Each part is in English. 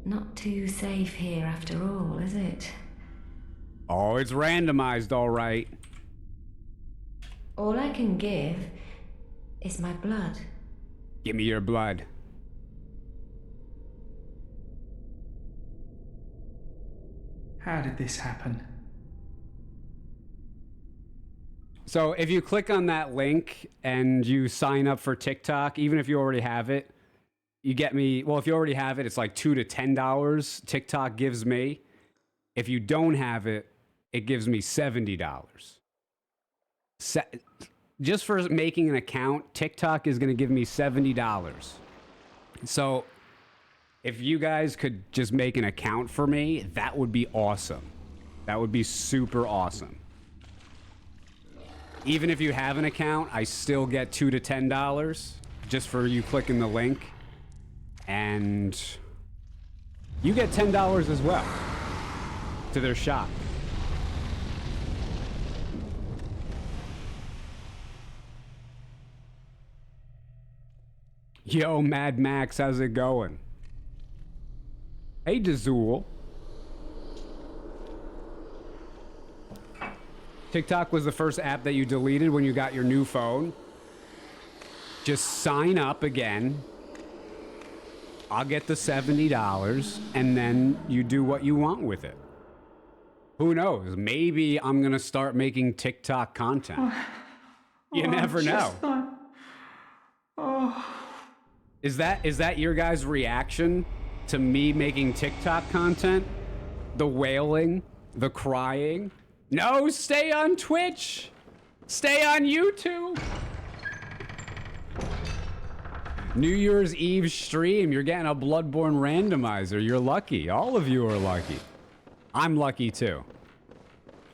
Not too safe here after all, is it? Oh, it's randomized, all right. All I can give is my blood. Give me your blood. How did this happen? So if you click on that link and you sign up for TikTok, even if you already have it, you get me. Well, if you already have it, it's like $2 to $10 TikTok gives me. If you don't have it, it gives me $70. Just for making an account, TikTok is going to give me $70. So if you guys could just make an account for me, that would be awesome. That would be super awesome. Even if you have an account, I still get $2 to $10 just for you clicking the link. And you get $10 as well to their shop. Yo, Mad Max, how's it going? Hey, Dazul. TikTok was the first app that you deleted when you got your new phone. Just sign up again. I'll get the $70, and then you do what you want with it. Who knows? Maybe I'm going to start making TikTok content. You never know. Is that your guys' reaction to me making TikTok content? The wailing, the crying? No, stay on Twitch. Stay on YouTube. New Year's Eve stream. You're getting a Bloodborne randomizer. You're lucky. All of you are lucky. I'm lucky too.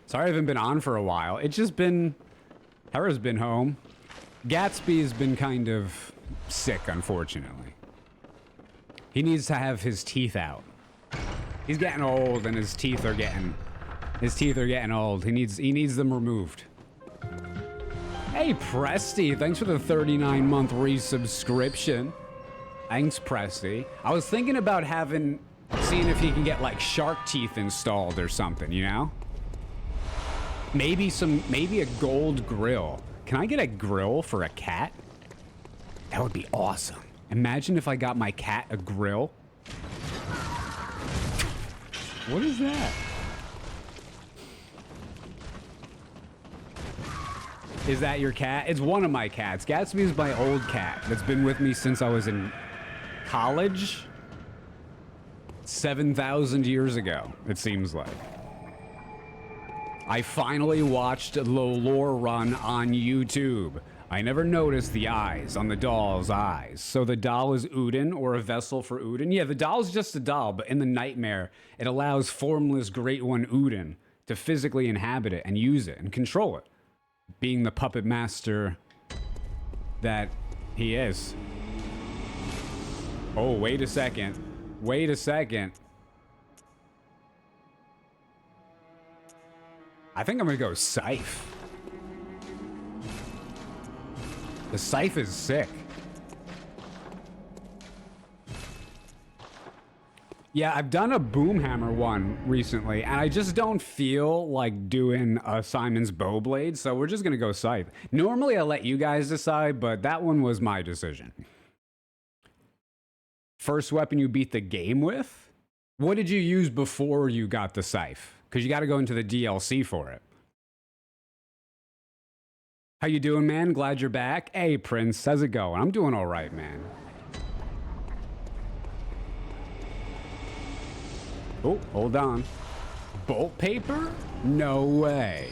Sorry I haven't been on for a while. It's just been... Hera's been home. Gatsby's been kind of sick, unfortunately. He needs to have his teeth out. He's getting old and his teeth are getting old. He needs them removed. Hey, Presty, thanks for the 39-month resubscription. Thanks, Presty. I was thinking about seeing if he can get like shark teeth installed or something, you know? Maybe a gold grill. Can I get a grill for a cat? That would be awesome. Imagine if I got my cat a grill. What is that? Is that your cat? It's one of my cats. Gatsby is my old cat that's been with me since I was in college. 7,000 years ago, it seems like. I finally watched the lore run on YouTube. I never noticed the eyes on the doll's eyes. So the doll is Udin, or a vessel for Udin. Yeah, the doll's just a doll, but in the nightmare, it allows formless Great One Udin to physically inhabit it and use it and control it, being the puppet master that he is. Oh, wait a second. Wait a second. I think I'm gonna go Scythe. The Scythe is sick. Yeah, I've done a Boomhammer one recently, and I just don't feel like doing a Simon's Bowblade, so we're just gonna go Scythe. Normally I let you guys decide, but that one was my decision. First weapon you beat the game with? What did you use before you got the Scythe? Because you gotta go into the DLC for it. How you doing, man? Glad you're back. Hey, Prince, how's it going? I'm doing all right, man. Oh, hold on. Bolt paper? No way.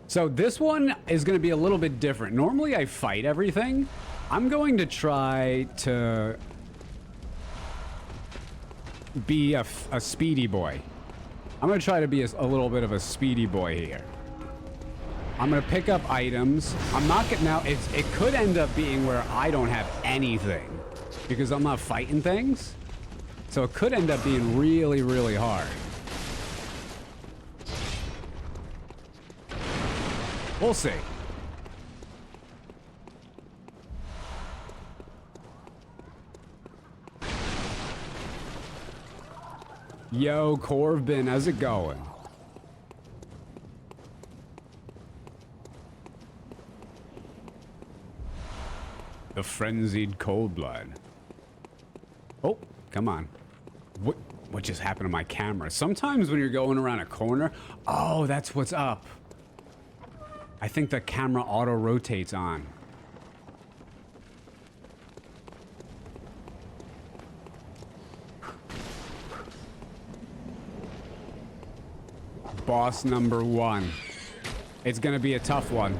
So this one is going to be a little bit different. Normally I fight everything. I'm going to try to be a speedy boy. I'm going to try to be a little bit of a speedy boy here. I'm going to pick up items. I'm not getting out. It could end up being where I don't have anything because I'm not fighting things. So it could end up being really, really hard. We'll see. Yo, Corbin, how's it going? The frenzied cold blood. Oh, come on. What just happened to my camera? Sometimes when you're going around a corner... Oh, that's what's up. I think the camera auto-rotates on. Boss number 1. It's gonna be a tough one.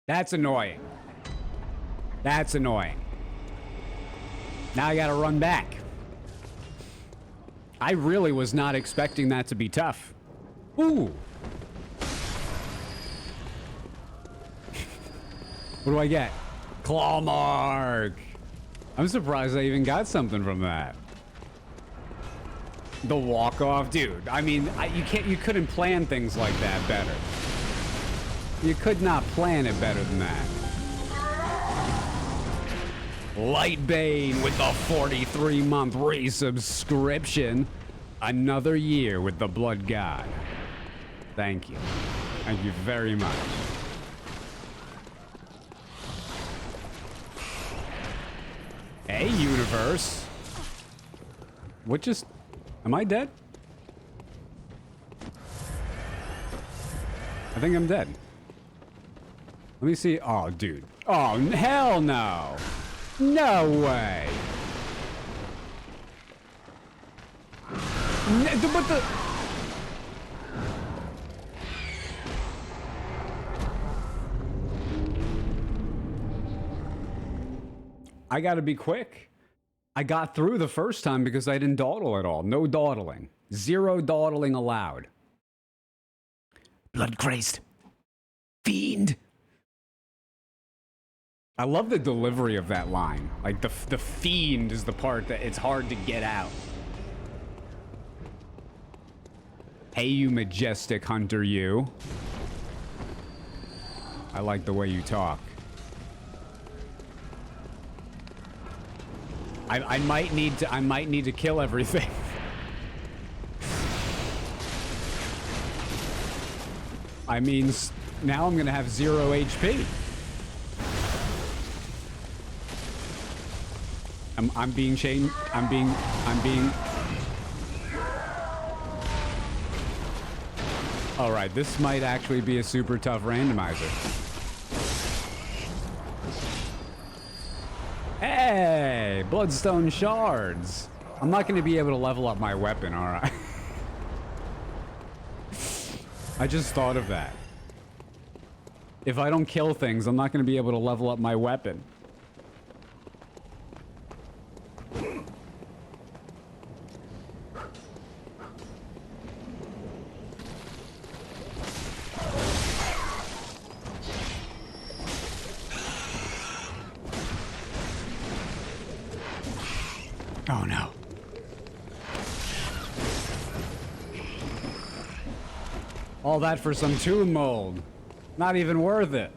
That's annoying. That's annoying. Now I gotta run back. I really was not expecting that to be tough. Ooh. What do I get? Claw mark. I'm surprised I even got something from that. The walk off, dude. I mean, you couldn't plan things like that better. You could not plan it better than that. Lightbane with the 43-month resubscription. Another year with the Blood God. Thank you. Thank you very much. Hey, universe. What just... Am I dead? I think I'm dead. Let me see. Oh, dude. Oh, hell no. No way. What the... I gotta be quick. I got through the first time because I didn't dawdle at all. No dawdling. 0 dawdling allowed. Blood crazed. Fiend. I love the delivery of that line. Like, the fiend is the part that it's hard to get out. Hey, you majestic hunter, you. I like the way you talk. I might need to kill everything. I mean, now I'm gonna have 0 HP. I'm being chained. I'm being. All right, this might actually be a super tough randomizer. Hey, bloodstone shards. I'm not going to be able to level up my weapon, all right? I just thought of that. If I don't kill things, I'm not going to be able to level up my weapon. Oh no. All that for some tomb mold. Not even worth it.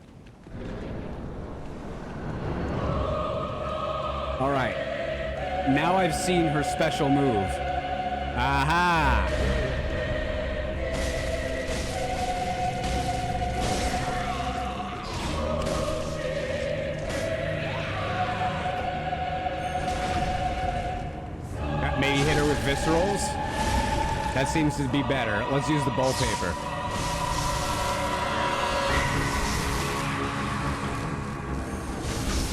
All right. Now I've seen her special move. Aha! Maybe hit her with viscerals? That seems to be better. Let's use the bowl paper.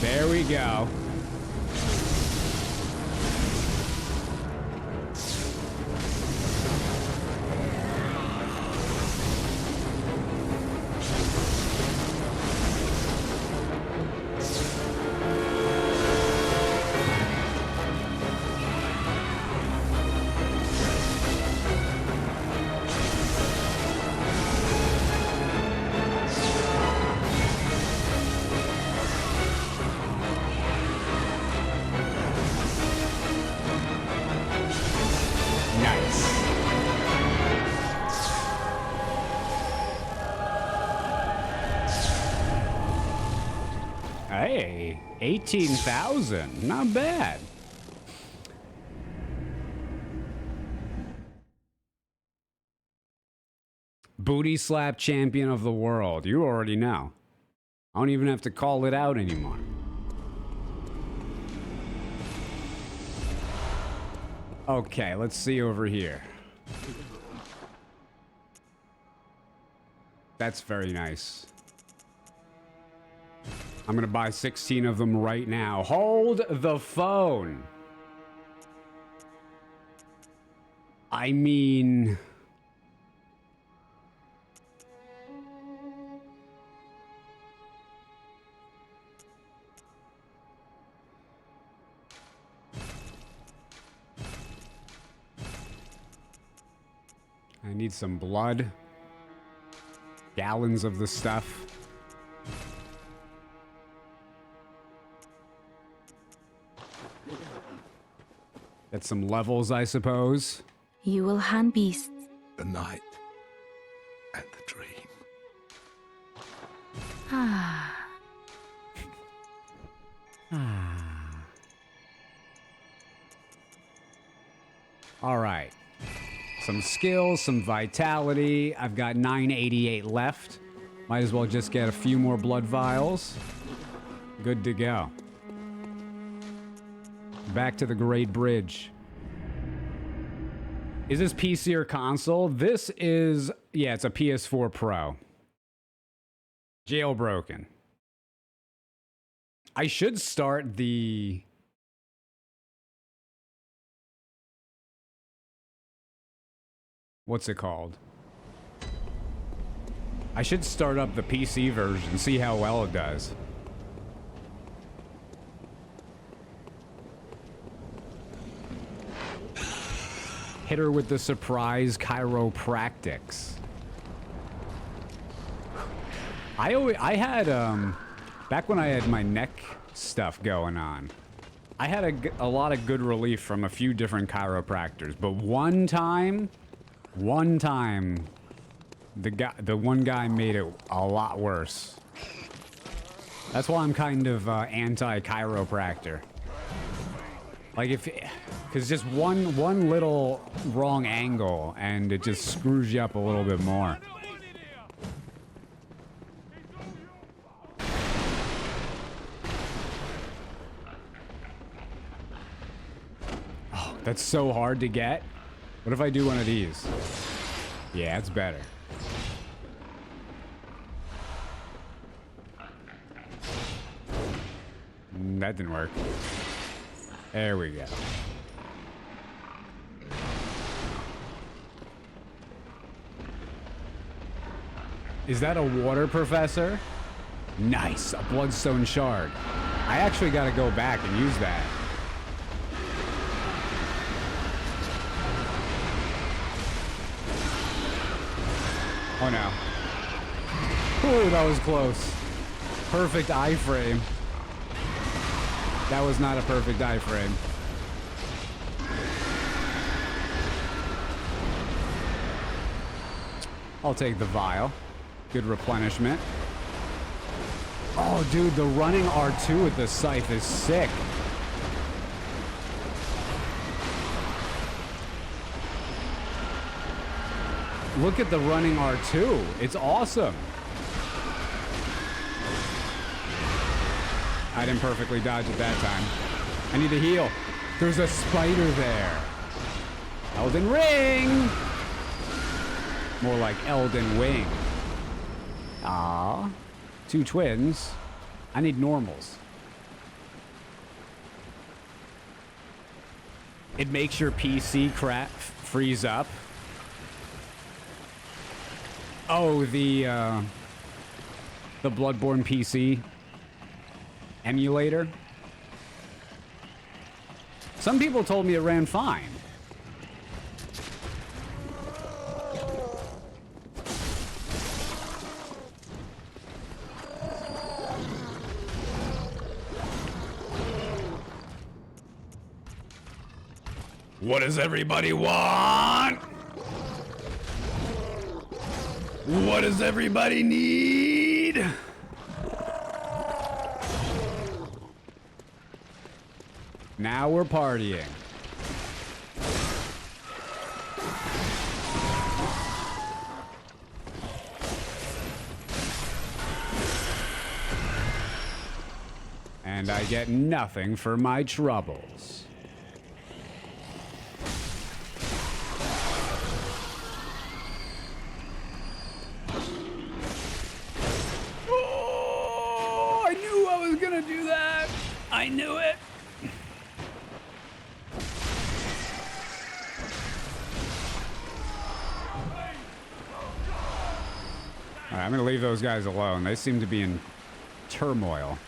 There we go. 18,000. Not bad. Booty slap champion of the world. You already know. I don't even have to call it out anymore. Okay, let's see over here. That's very nice. I'm gonna buy 16 of them right now. Hold the phone. I mean... I need some blood. Gallons of the stuff. Get some levels, I suppose. You will hand beasts. The night and the dream. Ah. All right. Some skills, some vitality. I've got 988 left. Might as well just get a few more blood vials. Good to go. Back to the Great Bridge. Is this PC or console? This is... yeah, it's a PS4 Pro. Jailbroken. I should start the... what's it called? I should start up the PC version, see how well it does. Hit her with the surprise chiropractics. I had, back when I had my neck stuff going on, I had a lot of good relief from a few different chiropractors, but one time, the one guy made it a lot worse. That's why I'm kind of anti-chiropractor. Like because just one little wrong angle and it just screws you up a little bit more. Oh, that's so hard to get. What if I do one of these? Yeah, it's better. That didn't work. There we go. Is that a water professor? Nice, a bloodstone shard. I actually gotta go back and use that. Oh no. Ooh, that was close. Perfect iframe. That was not a perfect iframe. I'll take the vial. Good replenishment. Oh, dude, the running R2 with the scythe is sick. Look at the running R2. It's awesome. I didn't perfectly dodge it that time. I need to heal. There's a spider there. Elden Ring! More like Elden Wing. Ah, 2 twins. I need normals. It makes your PC freeze up. Oh, the Bloodborne PC emulator. Some people told me it ran fine. What does everybody want? What does everybody need? Now we're partying. And I get nothing for my troubles. Oh, I knew I was gonna do that. I knew it. All right, I'm gonna leave those guys alone. They seem to be in turmoil.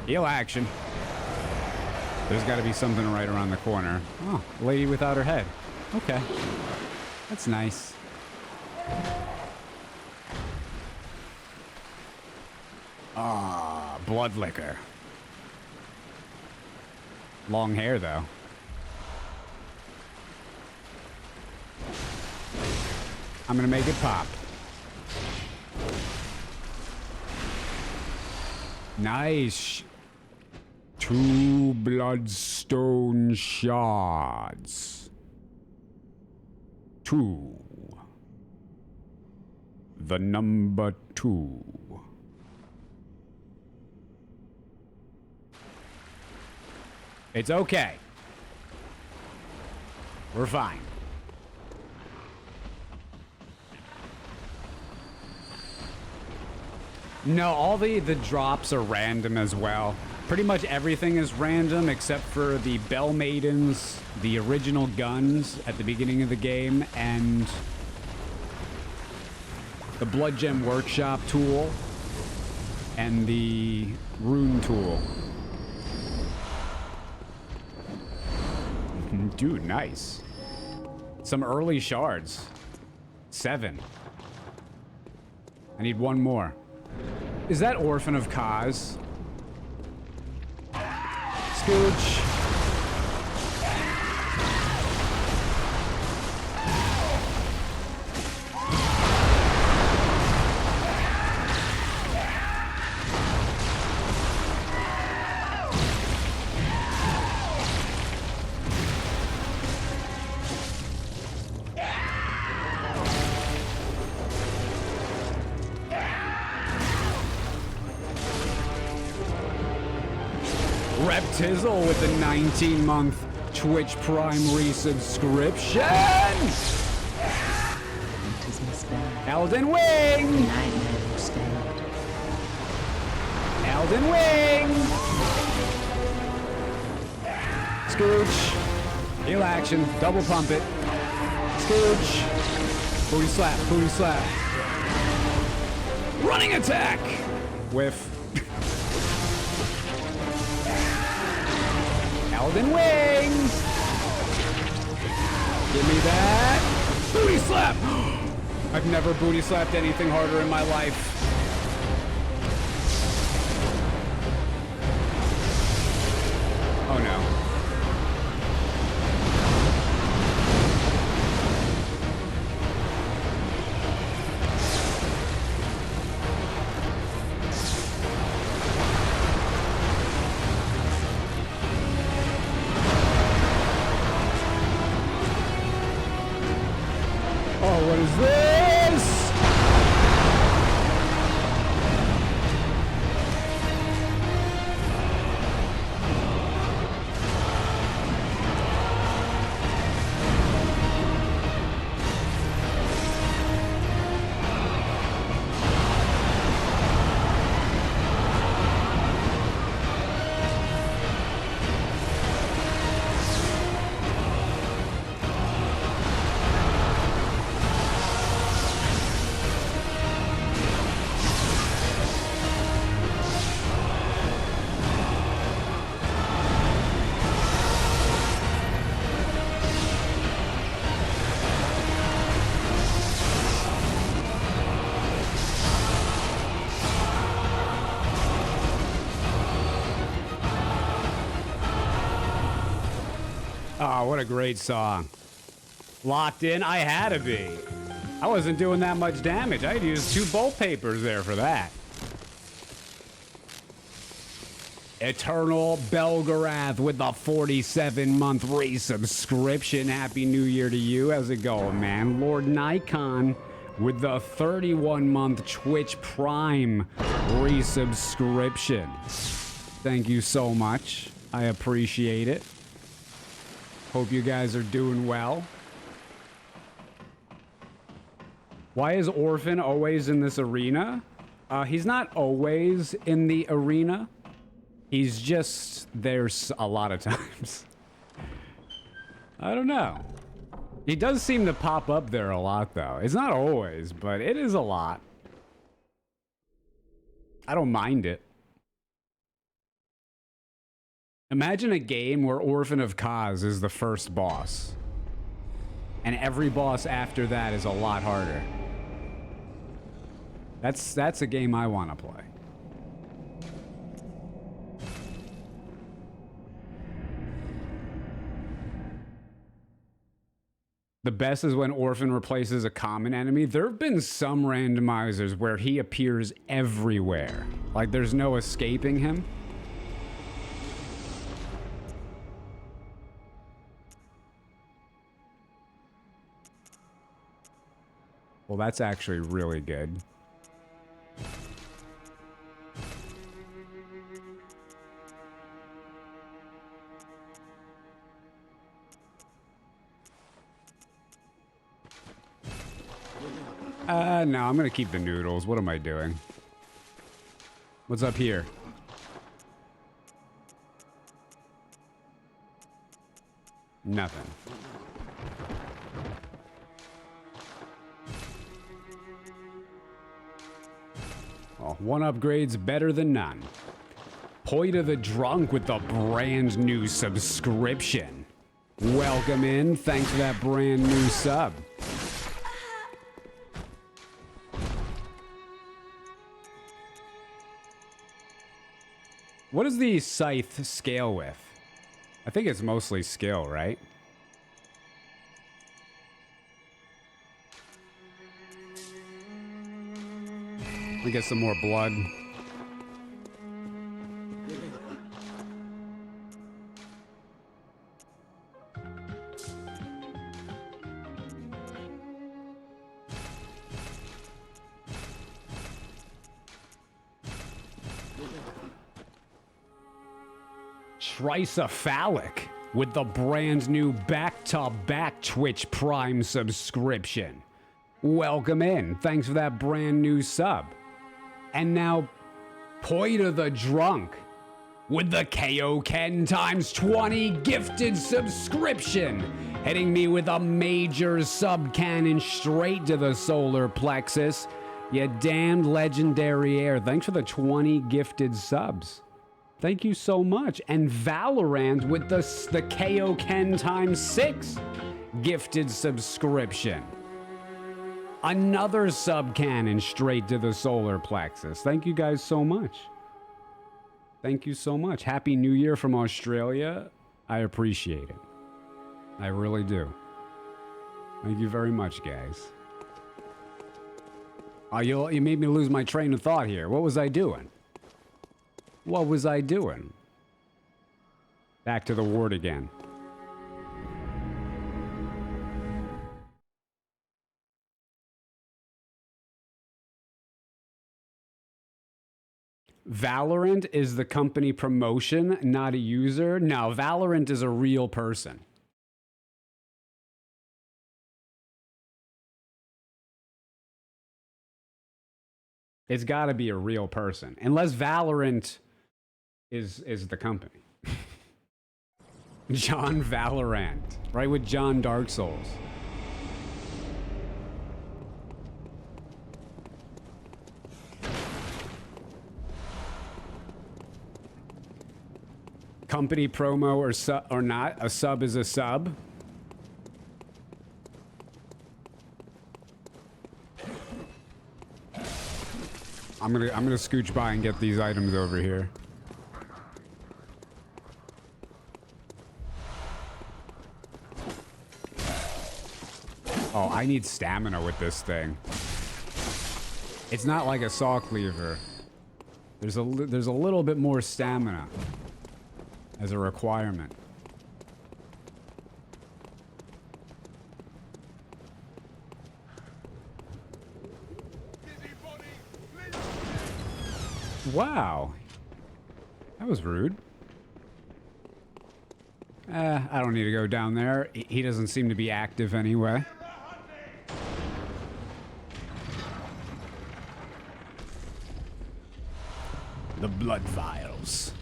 Heal action. There's got to be something right around the corner. Oh, lady without her head. Okay. That's nice. Ah, blood liquor. Long hair, though. I'm gonna make it pop. Nice. 2 bloodstone shards. 2. The number 2. It's okay. We're fine. No, all the drops are random as well. Pretty much everything is random except for the Bell Maidens, the original guns at the beginning of the game, and the Blood Gem Workshop tool, and the Rune tool. Dude, nice. Some early shards. 7. I need 1 more. Is that Orphan of Kaz? Scooch. Reptizzle with the 19-month Twitch Prime resubscription. Elden Wing. Elden Wing. Scooch. Heal action. Double pump it. Scooch. Booty slap. Booty slap. Running attack. Whiff. Elden Wing! Give me that! Booty slap! I've never booty slapped anything harder in my life. Oh no. What is this? Oh, what a great song. Locked in? I had to be. I wasn't doing that much damage. I'd use 2 bolt papers there for that. Eternal Belgarath with the 47-month resubscription. Happy New Year to you. How's it going, man? Lord Nikon with the 31-month Twitch Prime resubscription. Thank you so much. I appreciate it. Hope you guys are doing well. Why is Orphan always in this arena? He's not always in the arena. He's just there's a lot of times. I don't know. He does seem to pop up there a lot, though. It's not always, but it is a lot. I don't mind it. Imagine a game where Orphan of Kaz is the first boss. And every boss after that is a lot harder. That's a game I want to play. The best is when Orphan replaces a common enemy. There have been some randomizers where he appears everywhere. Like there's no escaping him. Well, that's actually really good. No, I'm gonna keep the noodles. What am I doing? What's up here? Nothing. Well, one upgrade's better than none. Poita the Drunk with the brand new subscription. Welcome in. Thanks for that brand new sub. What does the scythe scale with? I think it's mostly skill, right? Let me get some more blood. Tricephalic with the brand new back-to-back Twitch Prime subscription. Welcome in. Thanks for that brand new sub. And now, Poita the Drunk with the Kaioken times 20 gifted subscription. Hitting me with a major sub-cannon straight to the solar plexus. You damned legendary air. Thanks for the 20 gifted subs. Thank you so much. And Valorant with the Kaioken times 6 gifted subscription. Another sub-cannon straight to the solar plexus. Thank you guys so much. Thank you so much. Happy New Year from Australia. I appreciate it. I really do. Thank you very much, guys. Oh, you made me lose my train of thought here. What was I doing? What was I doing? Back to the ward again. Valorant is the company promotion, not a user. No, Valorant is a real person. It's got to be a real person. Unless Valorant is the company. John Valorant, right, with John Dark Souls. Company promo or not, a sub is a sub. I'm gonna scooch by and get these items over here. Oh, I need stamina with this thing. It's not like a saw cleaver. There's a little bit more stamina. as a requirement. Wow. That was rude. I don't need to go down there. He doesn't seem to be active anyway. The blood vials.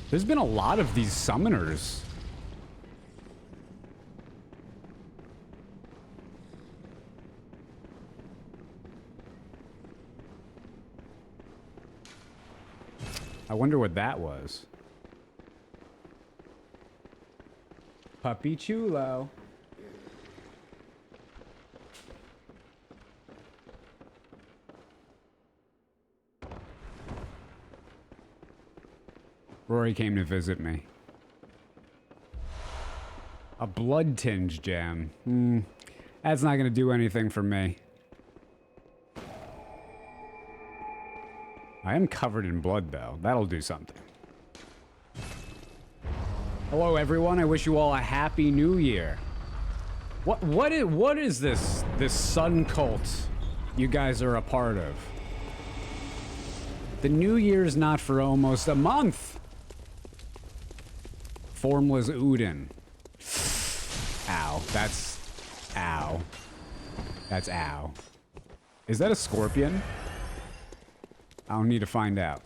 There's been a lot of these summoners. I wonder what that was. Puppy Chulo. Rory came to visit me. A blood tinge gem. That's not gonna do anything for me. I am covered in blood though. That'll do something. Hello everyone, I wish you all a happy new year. What is this sun cult you guys are a part of? The new year's not for almost a month. Formless Udin. Ow. That's ow. That's ow. Is that a scorpion? I don't need to find out.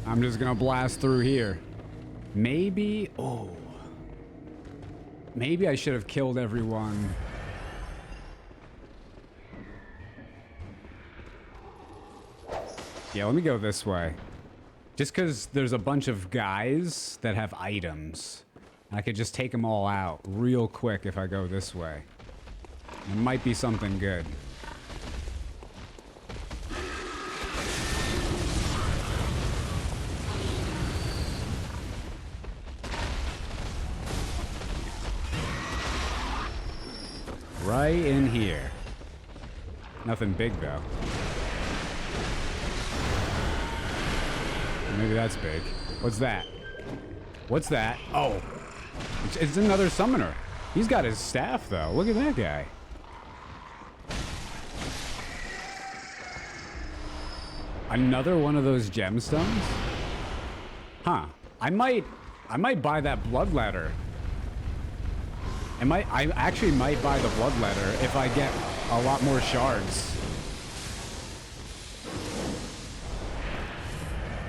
I'm just gonna blast through here. Maybe... Oh. Maybe I should have killed everyone. Yeah, let me go this way. Just because there's a bunch of guys that have items. I could just take them all out real quick if I go this way. It might be something good. Right in here. Nothing big though. Maybe that's big. What's that? What's that? Oh. It's another summoner. He's got his staff though. Look at that guy. Another one of those gemstones? Huh. I might buy that blood letter. I actually might buy the blood letter if I get a lot more shards.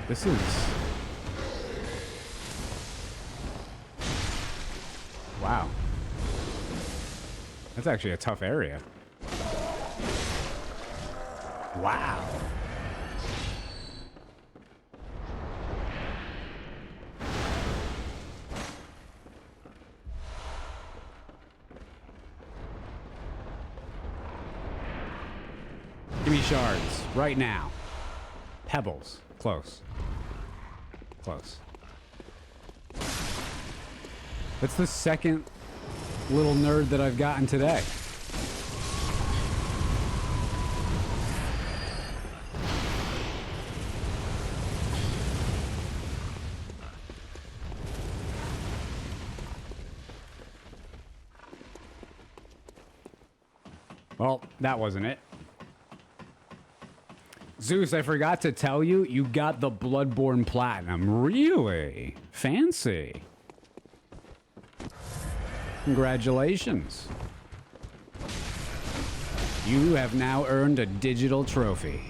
This is... Wow. That's actually a tough area. Wow. Give me shards, right now. Pebbles, close. Close. That's the second little nerd that I've gotten today. Well, that wasn't it. Zeus, I forgot to tell you, you got the Bloodborne Platinum. Really? Fancy. Congratulations. You have now earned a digital trophy.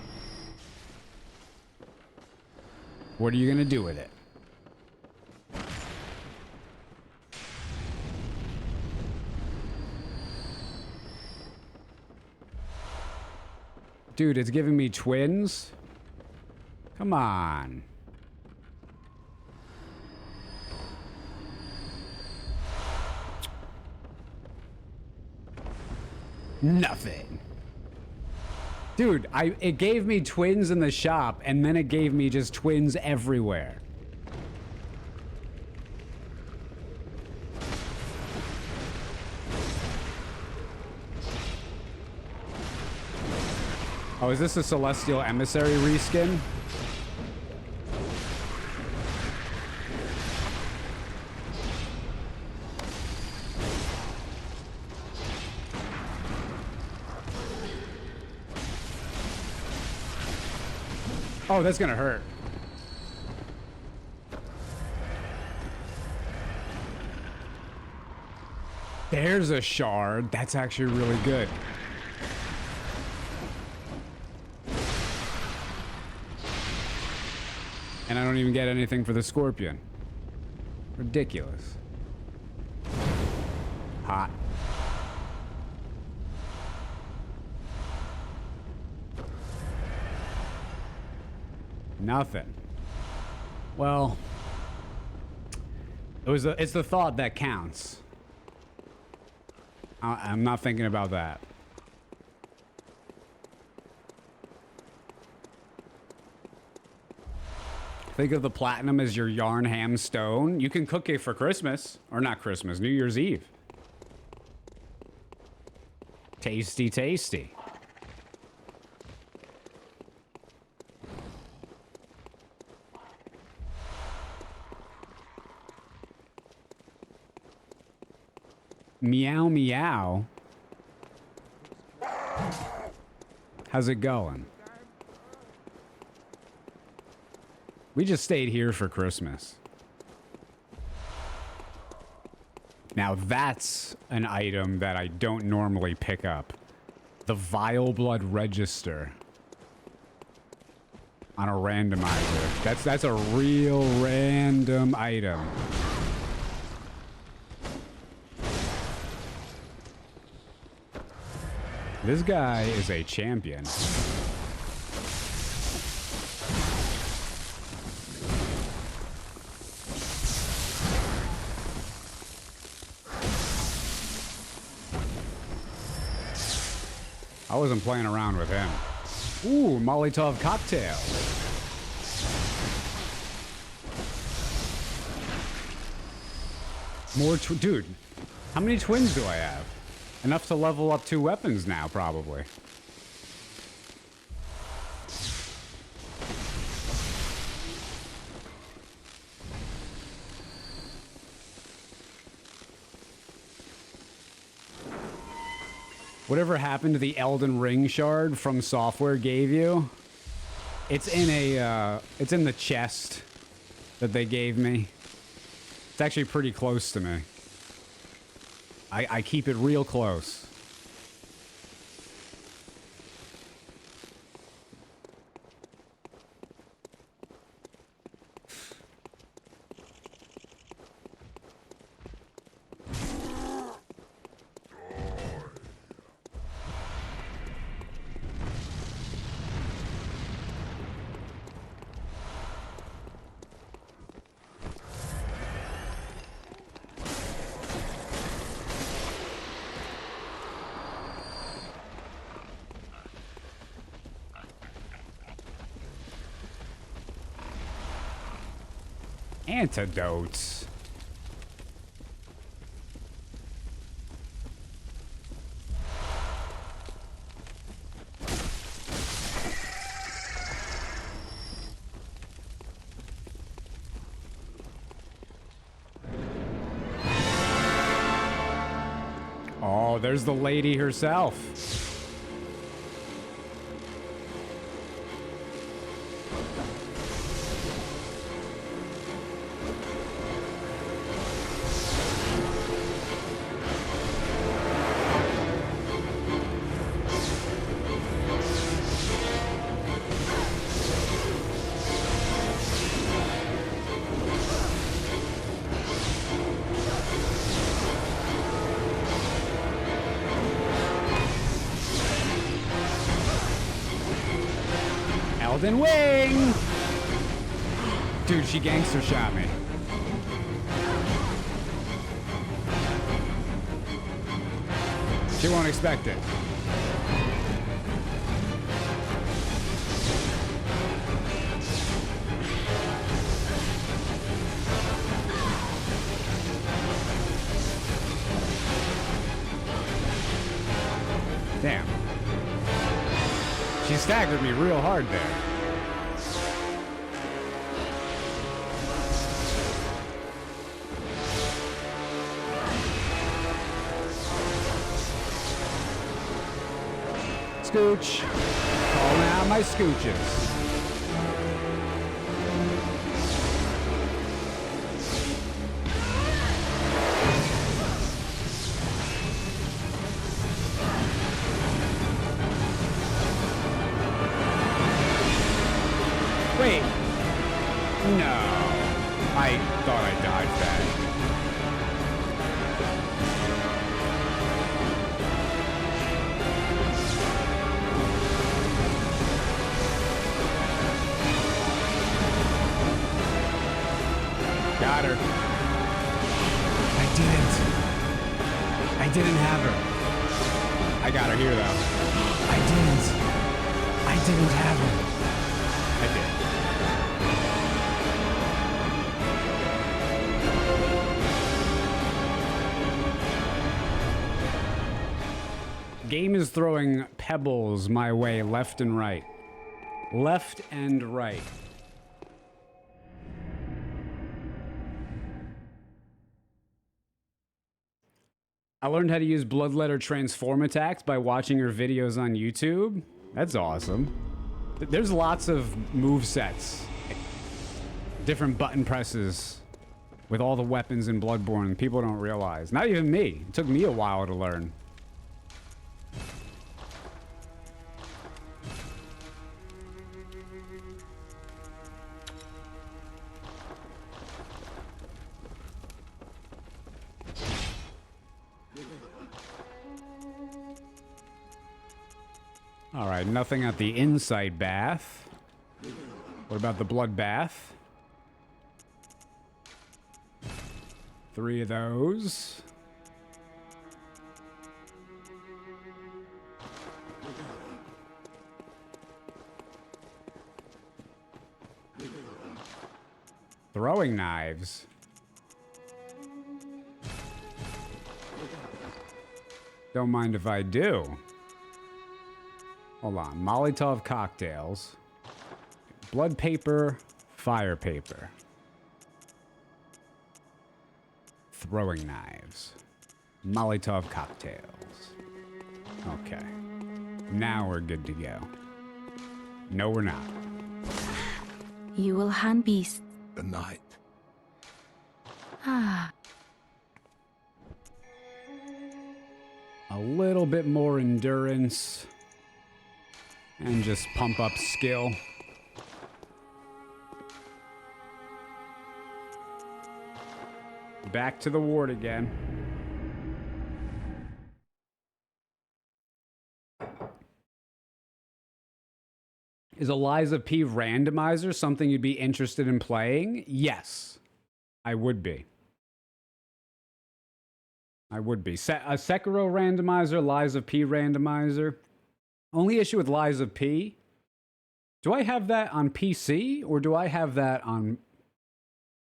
What are you gonna do with it? Dude, it's giving me twins? Come on. Nothing. Dude, it gave me twins in the shop, and then it gave me just twins everywhere. Oh, is this a Celestial Emissary reskin? Oh, that's gonna hurt. There's a shard. That's actually really good. And I don't even get anything for the scorpion. Ridiculous. Hot. Nothing. Well, it's the thought that counts. I'm not thinking about that. Think of the platinum as your yharnam stone. You can cook it for Christmas. Or not Christmas, New Year's Eve. Tasty, tasty. Meow, meow. How's it going? We just stayed here for Christmas. Now that's an item that I don't normally pick up. The Vile Blood Register. On a randomizer. That's a real random item. This guy is a champion. I wasn't playing around with him. Ooh, Molotov cocktail. More dude, how many twins do I have? Enough to level up 2 weapons now, probably. Whatever happened to the Elden Ring shard From Software gave you? It's in the chest that they gave me. It's actually pretty close to me. I keep it real close. Antidotes. Oh, there's the lady herself. Elden Wing! Dude, she gangster shot me. She won't expect it. Damn. She staggered me real hard there. Scooch. Calling out my scooches. Wait. No. I thought I dodged that. Got her. I didn't have her. I got her here, though. I didn't have her. I did. Game is throwing pebbles my way left and right. Left and right. I learned how to use bloodletter transform attacks by watching your videos on YouTube. That's awesome. There's lots of movesets. Different button presses with all the weapons in Bloodborne people don't realize. Not even me. It took me a while to learn. All right, nothing at the inside bath. What about the blood bath? 3 of those. Throwing knives. Don't mind if I do. Hold on. Molotov cocktails. Blood paper. Fire paper. Throwing knives. Molotov cocktails. Okay. Now we're good to go. No, we're not. You will hand beast. The night. Ah. A little bit more endurance. And just pump up skill. Back to the ward again. Is Eliza P. Randomizer something you'd be interested in playing? Yes, I would be. I would be. A Sekiro Randomizer, Liza P. Randomizer. Only issue with Liza P. Do I have that on PC or do I have that on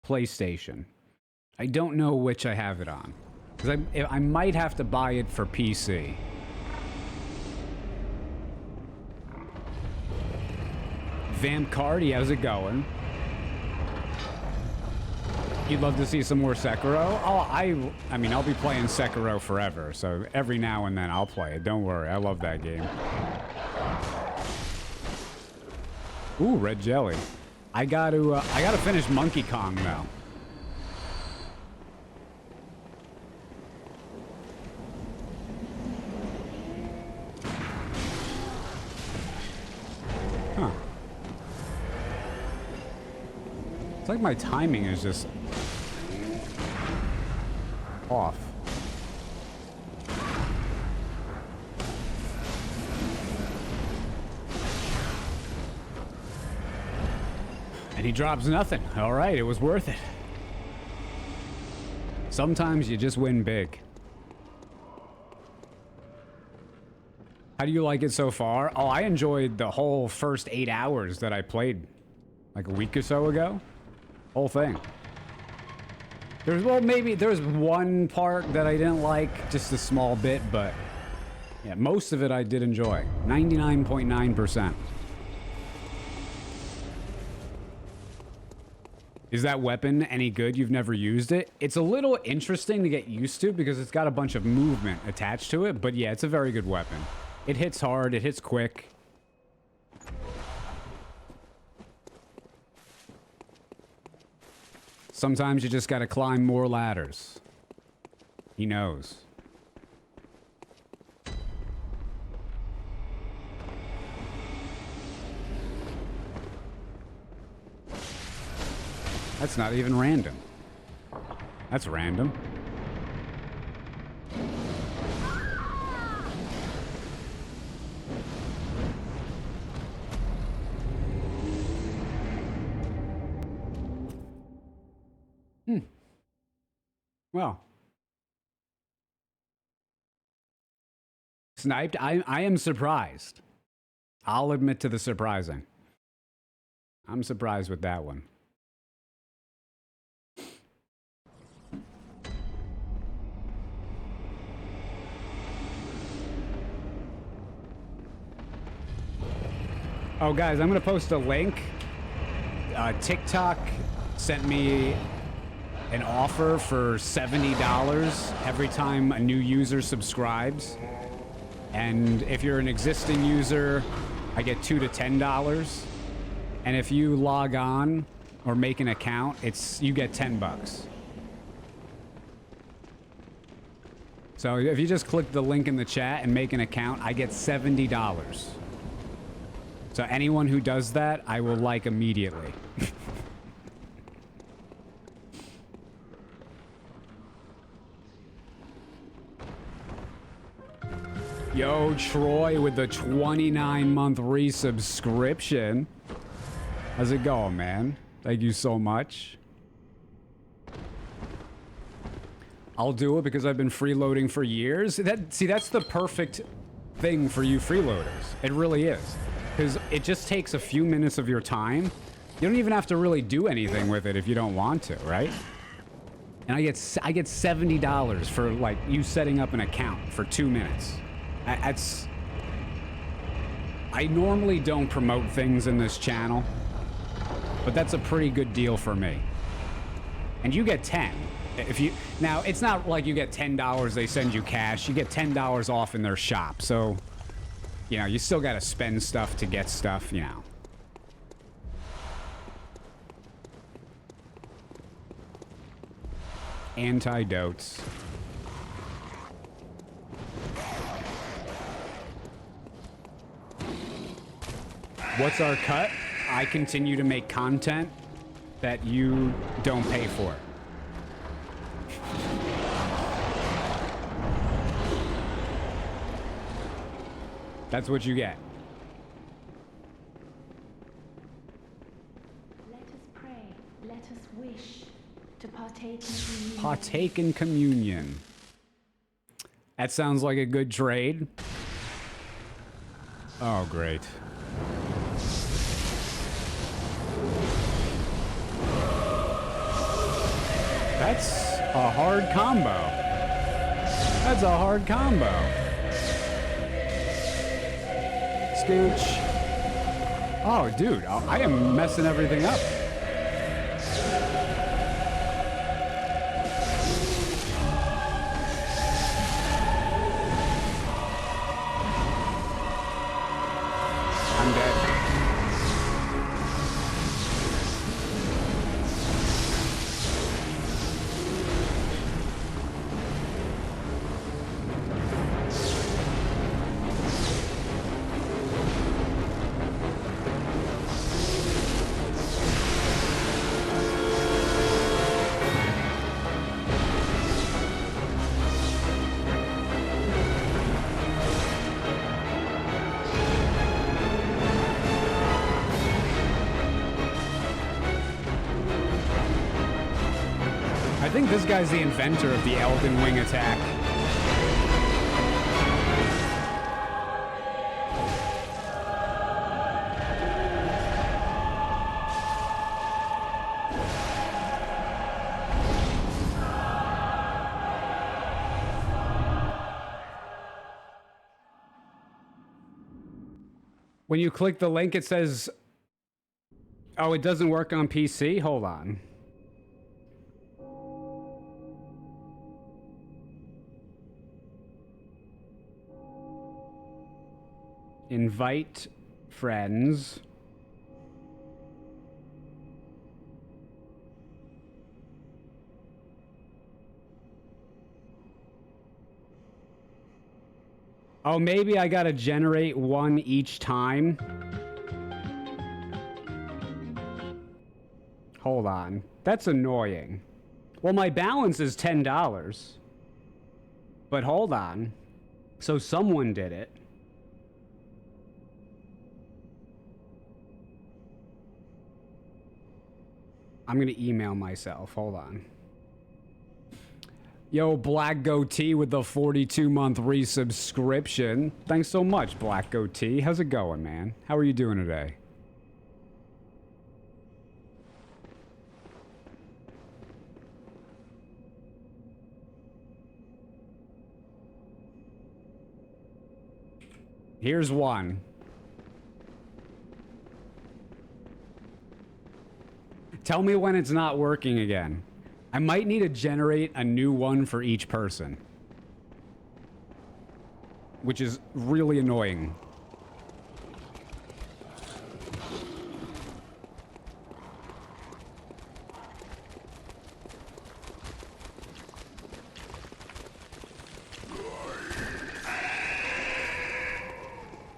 PlayStation? I don't know which I have it on. Because I might have to buy it for PC. Vamp Cardi, how's it going? You'd love to see some more Sekiro? Oh, I mean, I'll be playing Sekiro forever, so every now and then I'll play it. Don't worry, I love that game. Ooh, red jelly. I gotta finish Monkey Kong though. Huh. It's like my timing is just off. And he drops nothing. All right, it was worth it. Sometimes you just win big. How do you like it so far? Oh, I enjoyed the whole first 8 hours that I played like a week or so ago. Whole thing. There's one part that I didn't like, just a small bit, but Yeah, most of it I did enjoy. 99.9%. Is that weapon any good? You've never used it? It's a little interesting to get used to because it's got a bunch of movement attached to it. But yeah, it's a very good weapon. It hits hard. It hits quick. Sometimes you just gotta climb more ladders. He knows. That's not even random. That's random. Well. Sniped? I am surprised. I'll admit to the surprising. I'm surprised with that one. Oh, guys, I'm going to post a link. TikTok sent me an offer for $70 every time a new user subscribes. And if you're an existing user, I get $2 to $10. And if you log on or make an account, you get $10. So if you just click the link in the chat and make an account, I get $70. So anyone who does that, I will like immediately. Yo, Troy with the 29-month resubscription. How's it going, man? Thank you so much. I'll do it because I've been freeloading for years. See, that's the perfect thing for you freeloaders. It really is. Because it just takes a few minutes of your time. You don't even have to really do anything with it if you don't want to, right? And I get $70 for, like, you setting up an account for 2 minutes. I normally don't promote things in this channel, but that's a pretty good deal for me. And you get 10. Now, it's not like you get $10, they send you cash. You get $10 off in their shop, so... You know, you still gotta spend stuff to get stuff, you know. Antidotes. What's our cut? I continue to make content that you don't pay for. That's what you get. Let us pray, let us wish to partake in communion. Partake in communion. That sounds like a good trade. Oh, great. That's a hard combo. That's a hard combo. Scooch. Oh, dude, I am messing everything up. I'm dead. I think this guy's the inventor of the Elden Wing attack. When you click the link, it says, oh, it doesn't work on PC? Hold on. Invite friends. Oh, maybe I gotta generate one each time. Hold on. That's annoying. Well, my balance is $10. But hold on. So someone did it. I'm gonna email myself. Hold on. Yo, Black Goatee with the 42-month resubscription. Thanks so much, Black Goatee. How's it going, man? How are you doing today? Here's one. Tell me when it's not working again. I might need to generate a new one for each person. Which is really annoying.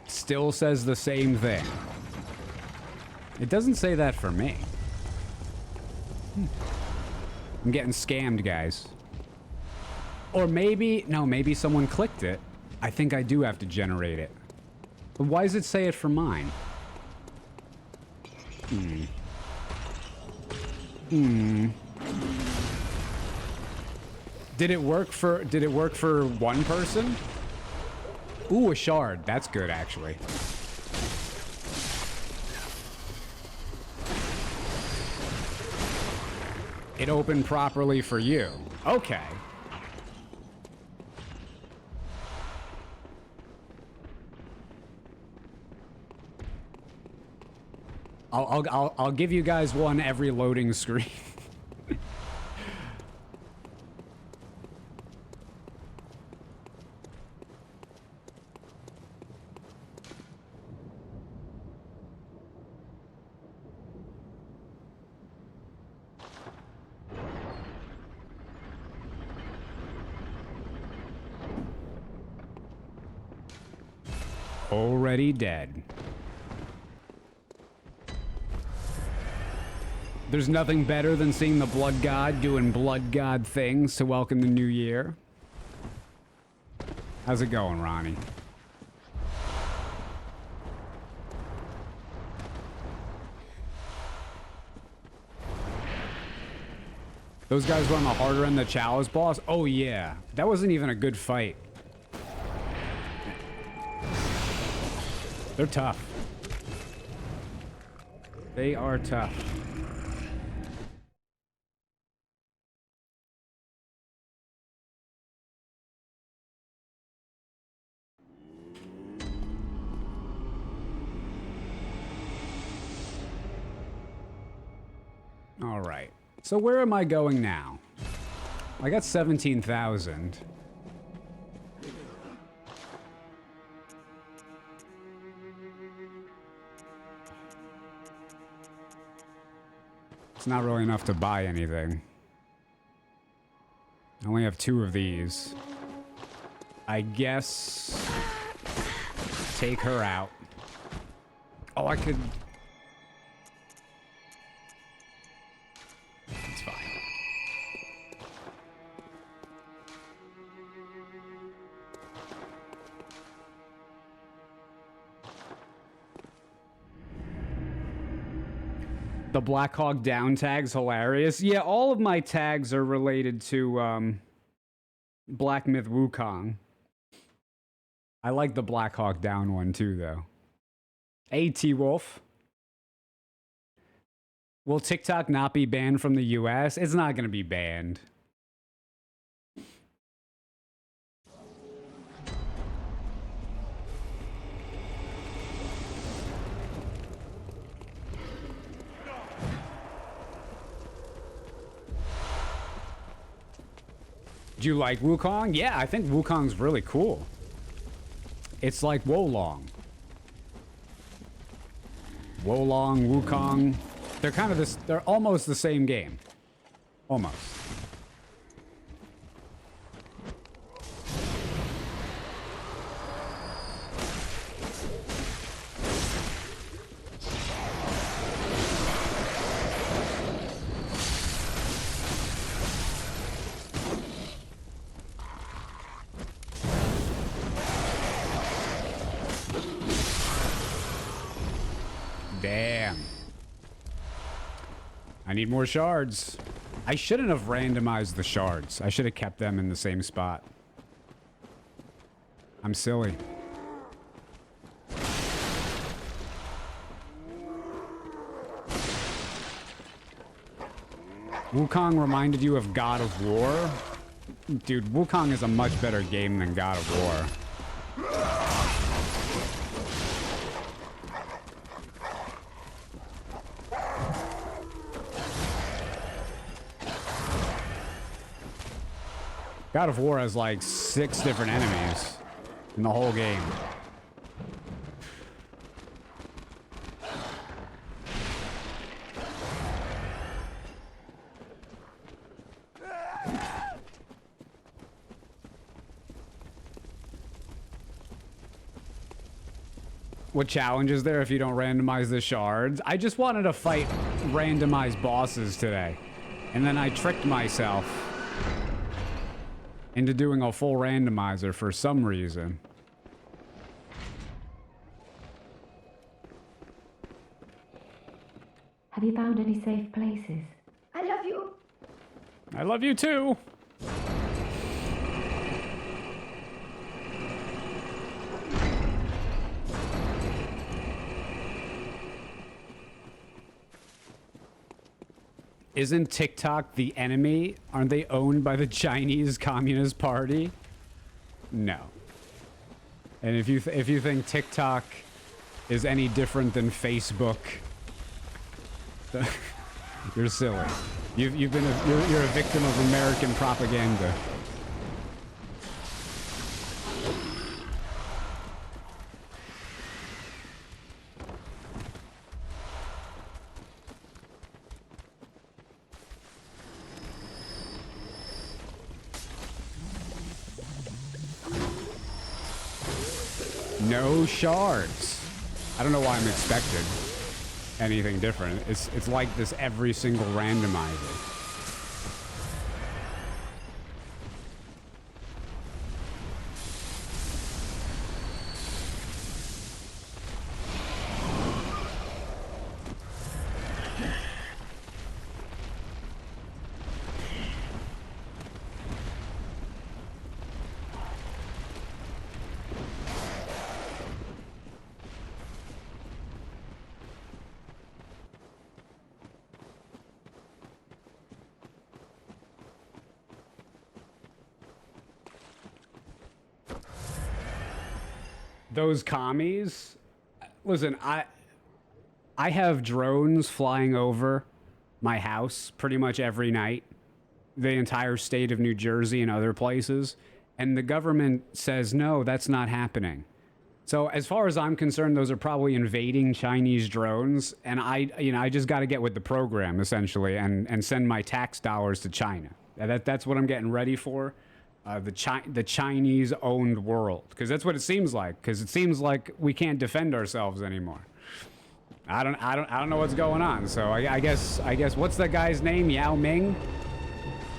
Still says the same thing. It doesn't say that for me. I'm getting scammed, guys. Or maybe, no, maybe someone clicked it. I think I do have to generate it. But why does it say it for mine? Did it work for one person? Ooh, a shard. That's good, actually. It opened properly for you. Okay. I'll give you guys one every loading screen. Already dead. There's nothing better than seeing the Blood God doing Blood God things to welcome the new year. How's it going, Ronnie? Those guys were on the harder end, the Chalice boss? Oh yeah. That wasn't even a good fight. They're tough. They are tough. All right. So where am I going now? I got 17,000. It's not really enough to buy anything. I only have 2 of these. I guess... take her out. Oh, I could... It's fine. The Black Hawk Down tag's hilarious. Yeah, all of my tags are related to Black Myth Wukong. I like the Black Hawk Down one too, though. Hey, T-Wolf. Will TikTok not be banned from the US? It's not going to be banned. Do you like Wukong? Yeah, I think Wukong's really cool. It's like Wolong. Wolong, Wukong. They're kind of this, they're almost the same game. Almost. Damn. I need more shards. I shouldn't have randomized the shards. I should have kept them in the same spot. I'm silly. Wukong reminded you of God of War? Dude, Wukong is a much better game than God of War. God of War has like 6 different enemies in the whole game. What challenge is there if you don't randomize the shards? I just wanted to fight randomized bosses today. And then I tricked myself into doing a full randomizer for some reason. Have you found any safe places? I love you. I love you too. Isn't TikTok the enemy? Aren't they owned by the Chinese Communist Party? No. And if you think TikTok is any different than Facebook, you're silly. You've been you're a victim of American propaganda. No shards. I don't know why I'm expected anything different. It's like this every single randomizer. Those commies, listen, I have drones flying over my house pretty much every night, the entire state of New Jersey and other places, and the government says, no, that's not happening. So as far as I'm concerned, those are probably invading Chinese drones, and I just got to get with the program, essentially, and send my tax dollars to China. That's what I'm getting ready for. The Chinese-owned world, because that's what it seems like. Because it seems like we can't defend ourselves anymore. I don't know what's going on. So I guess what's that guy's name? Yao Ming,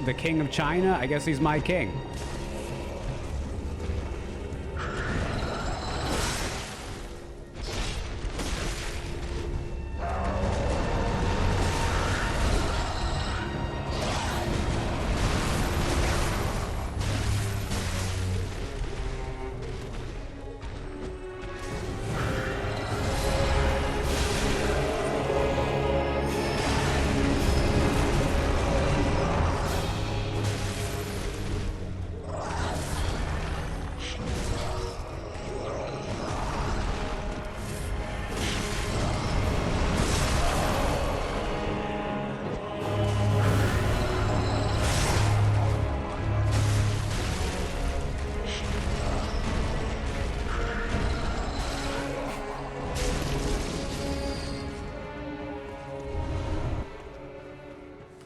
the king of China. I guess he's my king.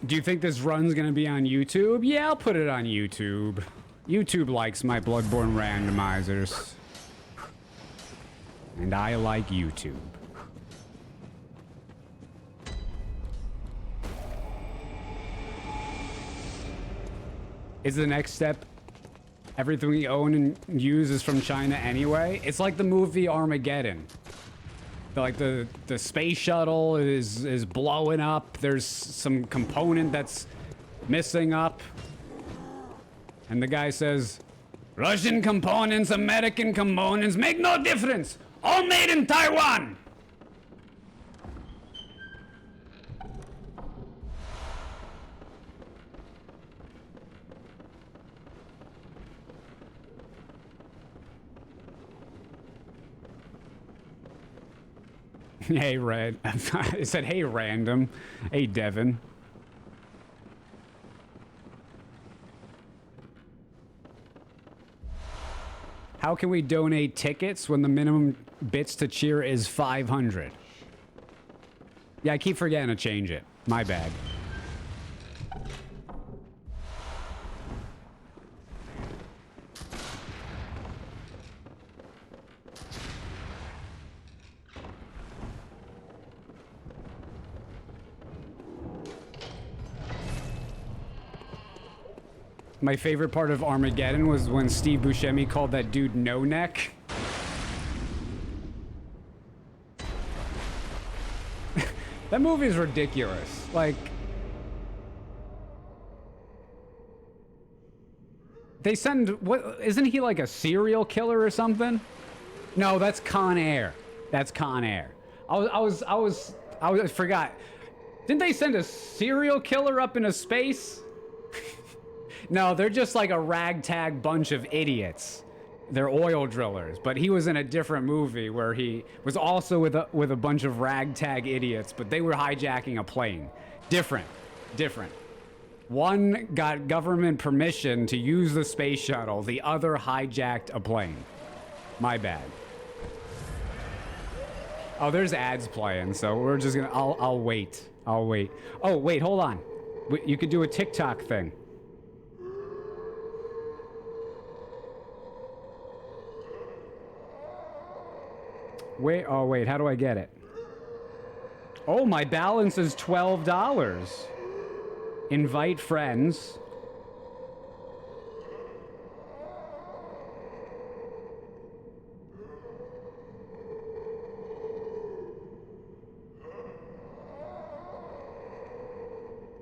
Do you think this run's gonna be on YouTube? Yeah, I'll put it on YouTube. YouTube likes my Bloodborne randomizers. And I like YouTube. Is the next step everything we own and use is from China anyway? It's like the movie Armageddon. Like the space shuttle is blowing up. There's some component that's missing up. And the guy says, Russian components, American components, make no difference. All made in Taiwan. Hey, Red. I said, hey, random. Hey, Devin. How can we donate tickets when the minimum bits to cheer is 500? Yeah, I keep forgetting to change it. My bad. My favorite part of Armageddon was when Steve Buscemi called that dude No Neck. That movie is ridiculous. Like, they send, what, isn't he like a serial killer or something? No, that's Con Air. That's Con Air. I forgot. Didn't they send a serial killer up into space? No, they're just like a ragtag bunch of idiots. They're oil drillers, but he was in a different movie where he was also with a bunch of ragtag idiots, but they were hijacking a plane. Different. One got government permission to use the space shuttle, the other hijacked a plane. My bad. Oh, there's ads playing, so we're just gonna, I'll wait. Oh, wait, hold on. You could do a TikTok thing. Wait, oh wait, how do I get it? Oh, my balance is $12. Invite friends.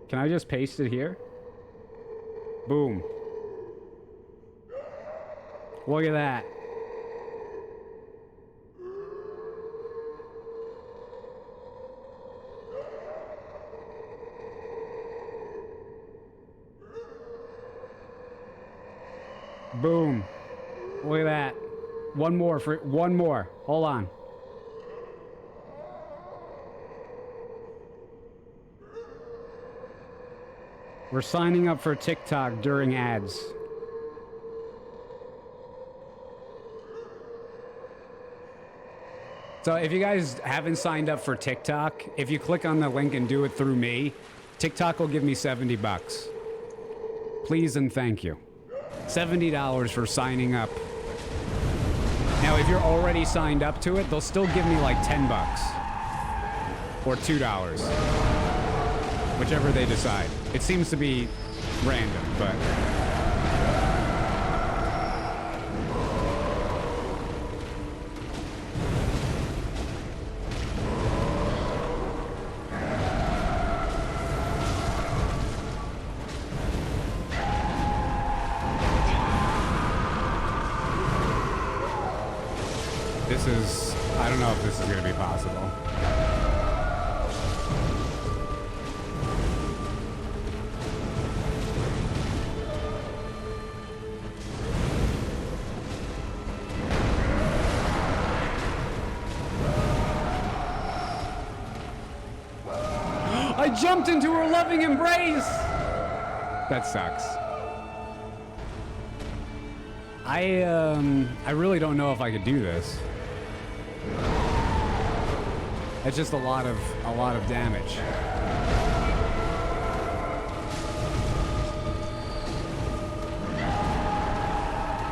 Can I just paste it here? Boom. Look at that. Boom. Look at that. One more. Hold on. We're signing up for TikTok during ads. So if you guys haven't signed up for TikTok, if you click on the link and do it through me, TikTok will give me $70. Please and thank you. $70 for signing up. Now, if you're already signed up to it, they'll still give me like $10 or $2, whichever they decide. It seems to be random, but I don't know if this is going to be possible. I jumped into her loving embrace! That sucks. I really don't know if I could do this. It's just a lot of damage.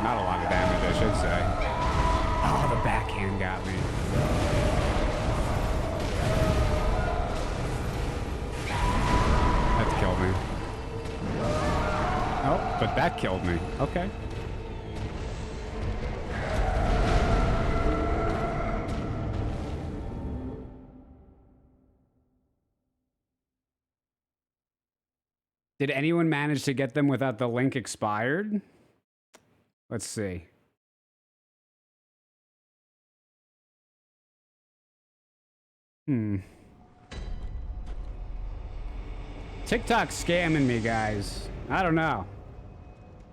Not a lot of damage, I should say. Oh, the backhand got me. That killed me. Oh, but that killed me. Okay. Did anyone manage to get them without the link expired? Let's see. TikTok's scamming me, guys. I don't know.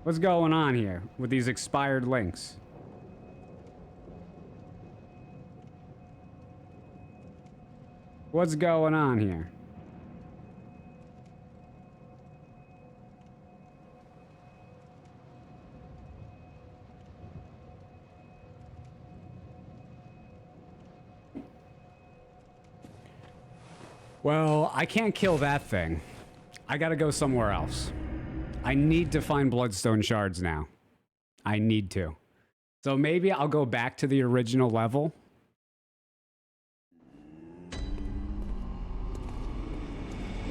What's going on here with these expired links? What's going on here? Well, I can't kill that thing. I gotta go somewhere else. I need to find bloodstone shards now. I need to. So maybe I'll go back to the original level.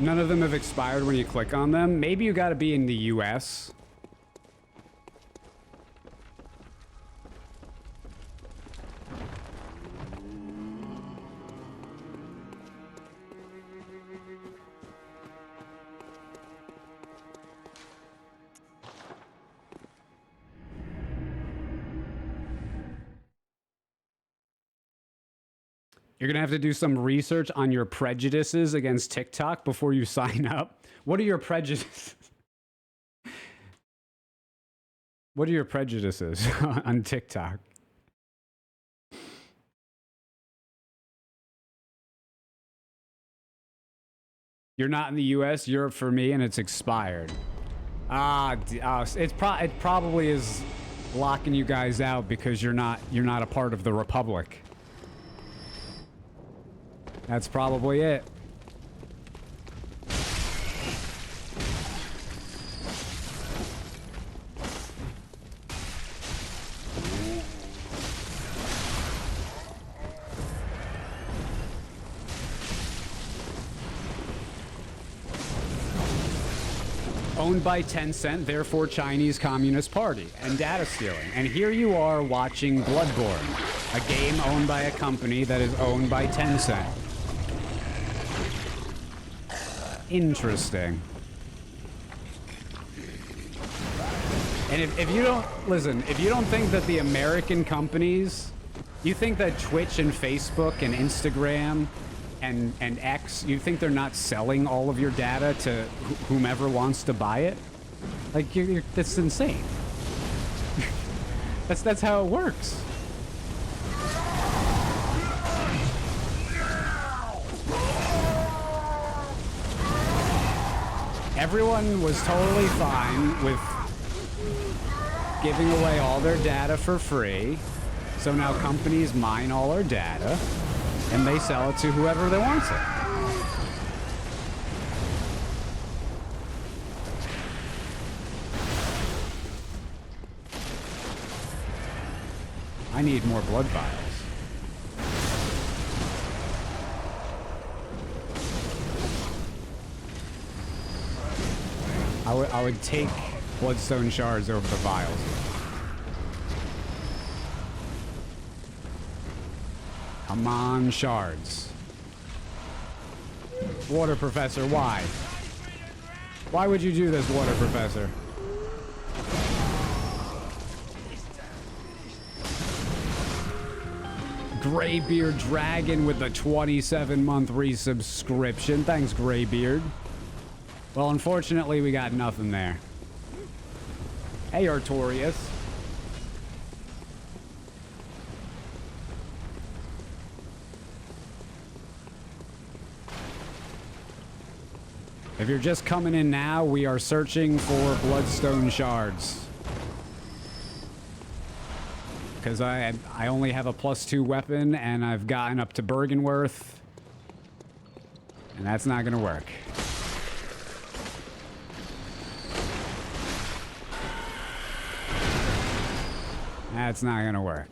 None of them have expired when you click on them. Maybe you gotta be in the US. You're going to have to do some research on your prejudices against TikTok before you sign up. What are your prejudices? What are your prejudices on TikTok? You're not in the US, Europe for me, and it's expired. It probably is locking you guys out because you're not a part of the Republic. That's probably it. Owned by Tencent, therefore Chinese Communist Party, and data stealing. And here you are watching Bloodborne, a game owned by a company that is owned by Tencent. Interesting. And if you don't, listen, if you don't think that the American companies, you think that Twitch and Facebook and Instagram and X, you think they're not selling all of your data to whomever wants to buy it? Like, that's insane. That's how it works. Everyone was totally fine with giving away all their data for free. So now companies mine all our data and they sell it to whoever they wants it. I need more blood vials. I would take bloodstone shards over the vials. Come on, shards. Water Professor, why? Why would you do this, Water Professor? Graybeard Dragon with the 27-month resubscription. Thanks, Graybeard. Well, unfortunately, we got nothing there. Hey, Artorias. If you're just coming in now, we are searching for bloodstone shards. Because I only have a +2 weapon, and I've gotten up to Bergenworth. And that's not going to work. That's not gonna work.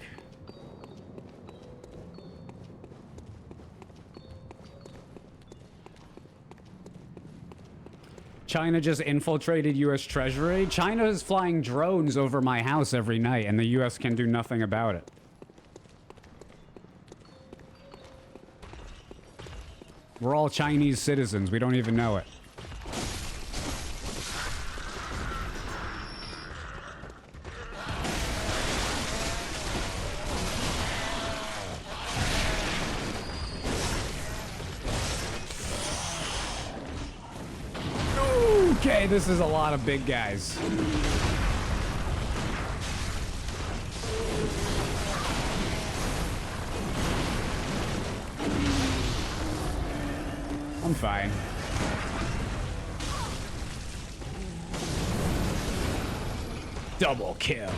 China just infiltrated U.S. Treasury. China is flying drones over my house every night, and the U.S. can do nothing about it. We're all Chinese citizens. We don't even know it. Okay, this is a lot of big guys. I'm fine. Double kill.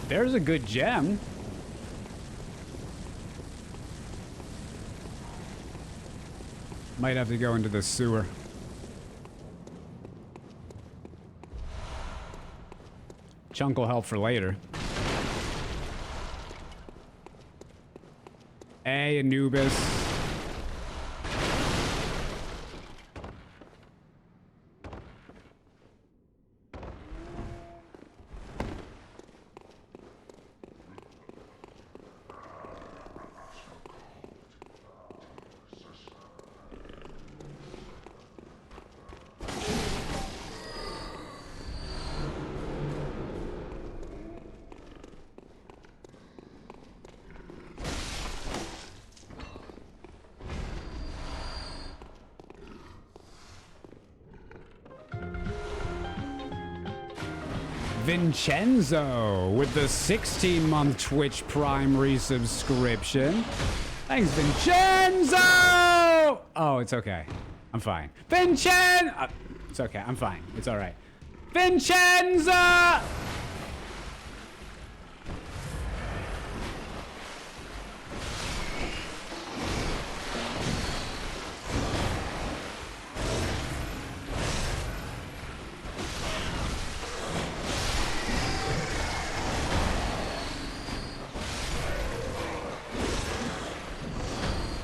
There's a good gem. Might have to go into the sewer. Chunk will help for later. Hey, Anubis. Vincenzo with the 16-month Twitch Prime resubscription. Thanks, Vincenzo! Oh, it's okay. I'm fine. Vincenzo! It's okay. I'm fine. It's all right. Vincenzo!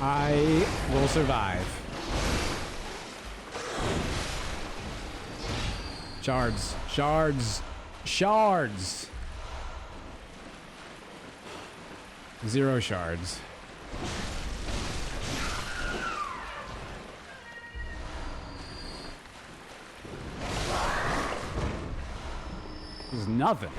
I will survive. Shards. Shards. Shards. 0 shards. This is nothing.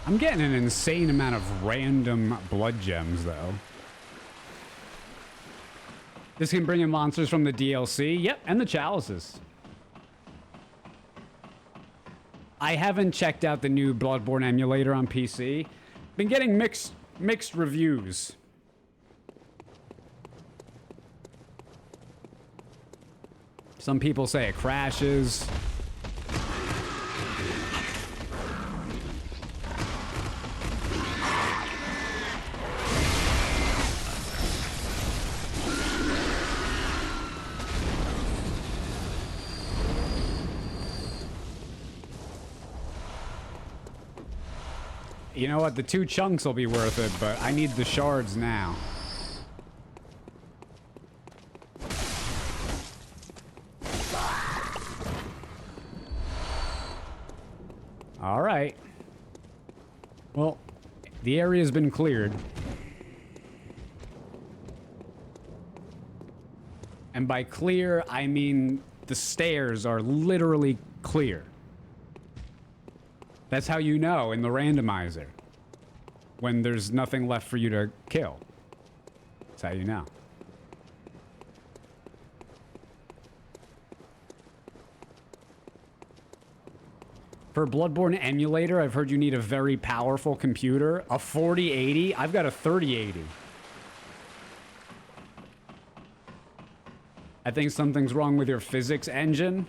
I'm getting an insane amount of random blood gems, though. This can bring in monsters from the DLC. Yep, and the chalices. I haven't checked out the new Bloodborne emulator on PC. Been getting mixed reviews. Some people say it crashes. You know what? The 2 chunks will be worth it, but I need the shards now. All right. Well, the area's been cleared. And by clear, I mean the stairs are literally clear. That's how you know in the randomizer. When there's nothing left for you to kill. That's how you know. For Bloodborne emulator, I've heard you need a very powerful computer. A 4080? I've got a 3080. I think something's wrong with your physics engine.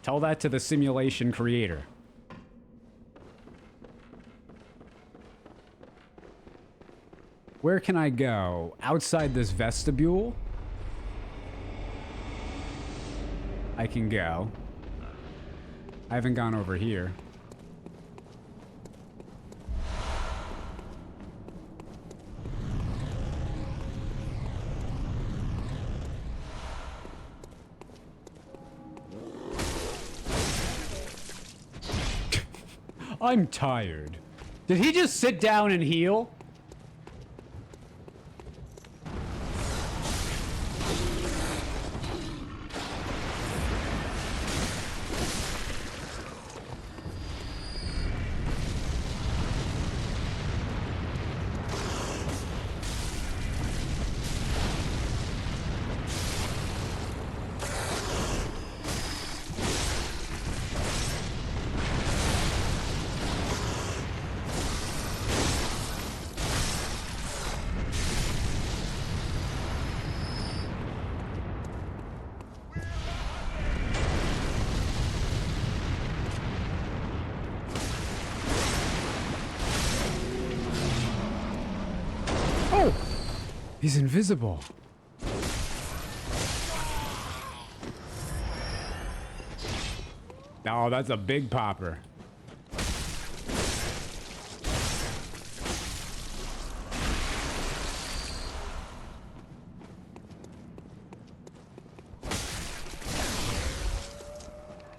Tell that to the simulation creator. Where can I go? Outside this vestibule? I can go. I haven't gone over here. I'm tired. Did he just sit down and heal? He's invisible. Oh, that's a big popper.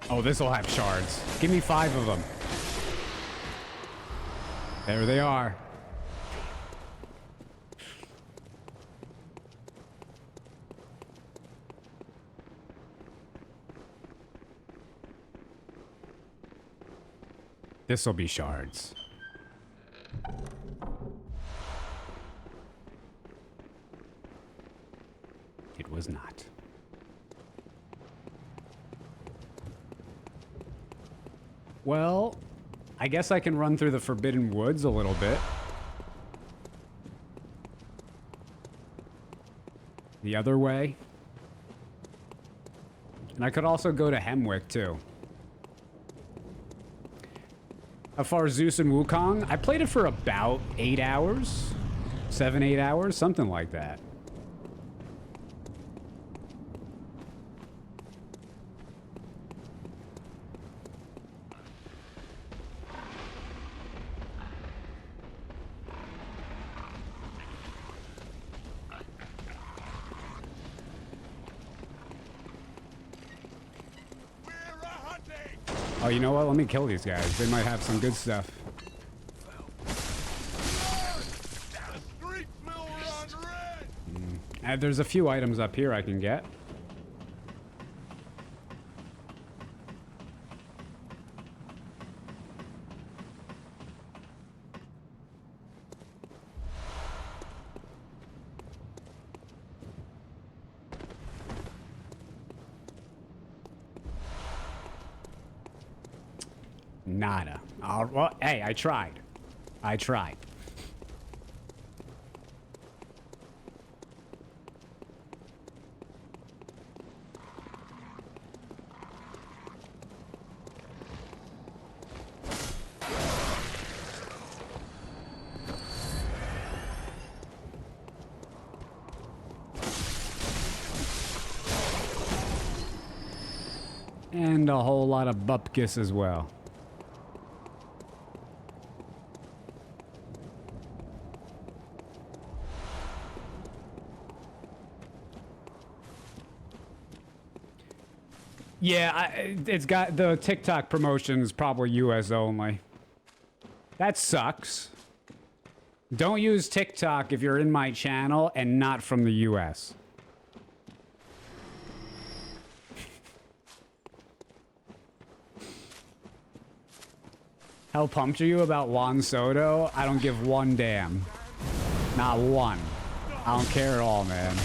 Oh, this'll have shards. Give me 5 of them. There they are. This'll be shards. It was not. Well, I guess I can run through the Forbidden Woods a little bit. The other way. And I could also go to Hemwick, too. How far is Zeus and Wukong? I played it for about 8 hours. 7, 8 hours, something like that. Oh, you know what? Let me kill these guys. They might have some good stuff. There's a few items up here I can get. Nada. Well, hey, I tried. I tried. And a whole lot of bupkis as well. Yeah, it's got the TikTok promotions probably US only. That sucks. Don't use TikTok if you're in my channel and not from the US. How pumped are you about Juan Soto? I don't give one damn. Not one. I don't care at all, man.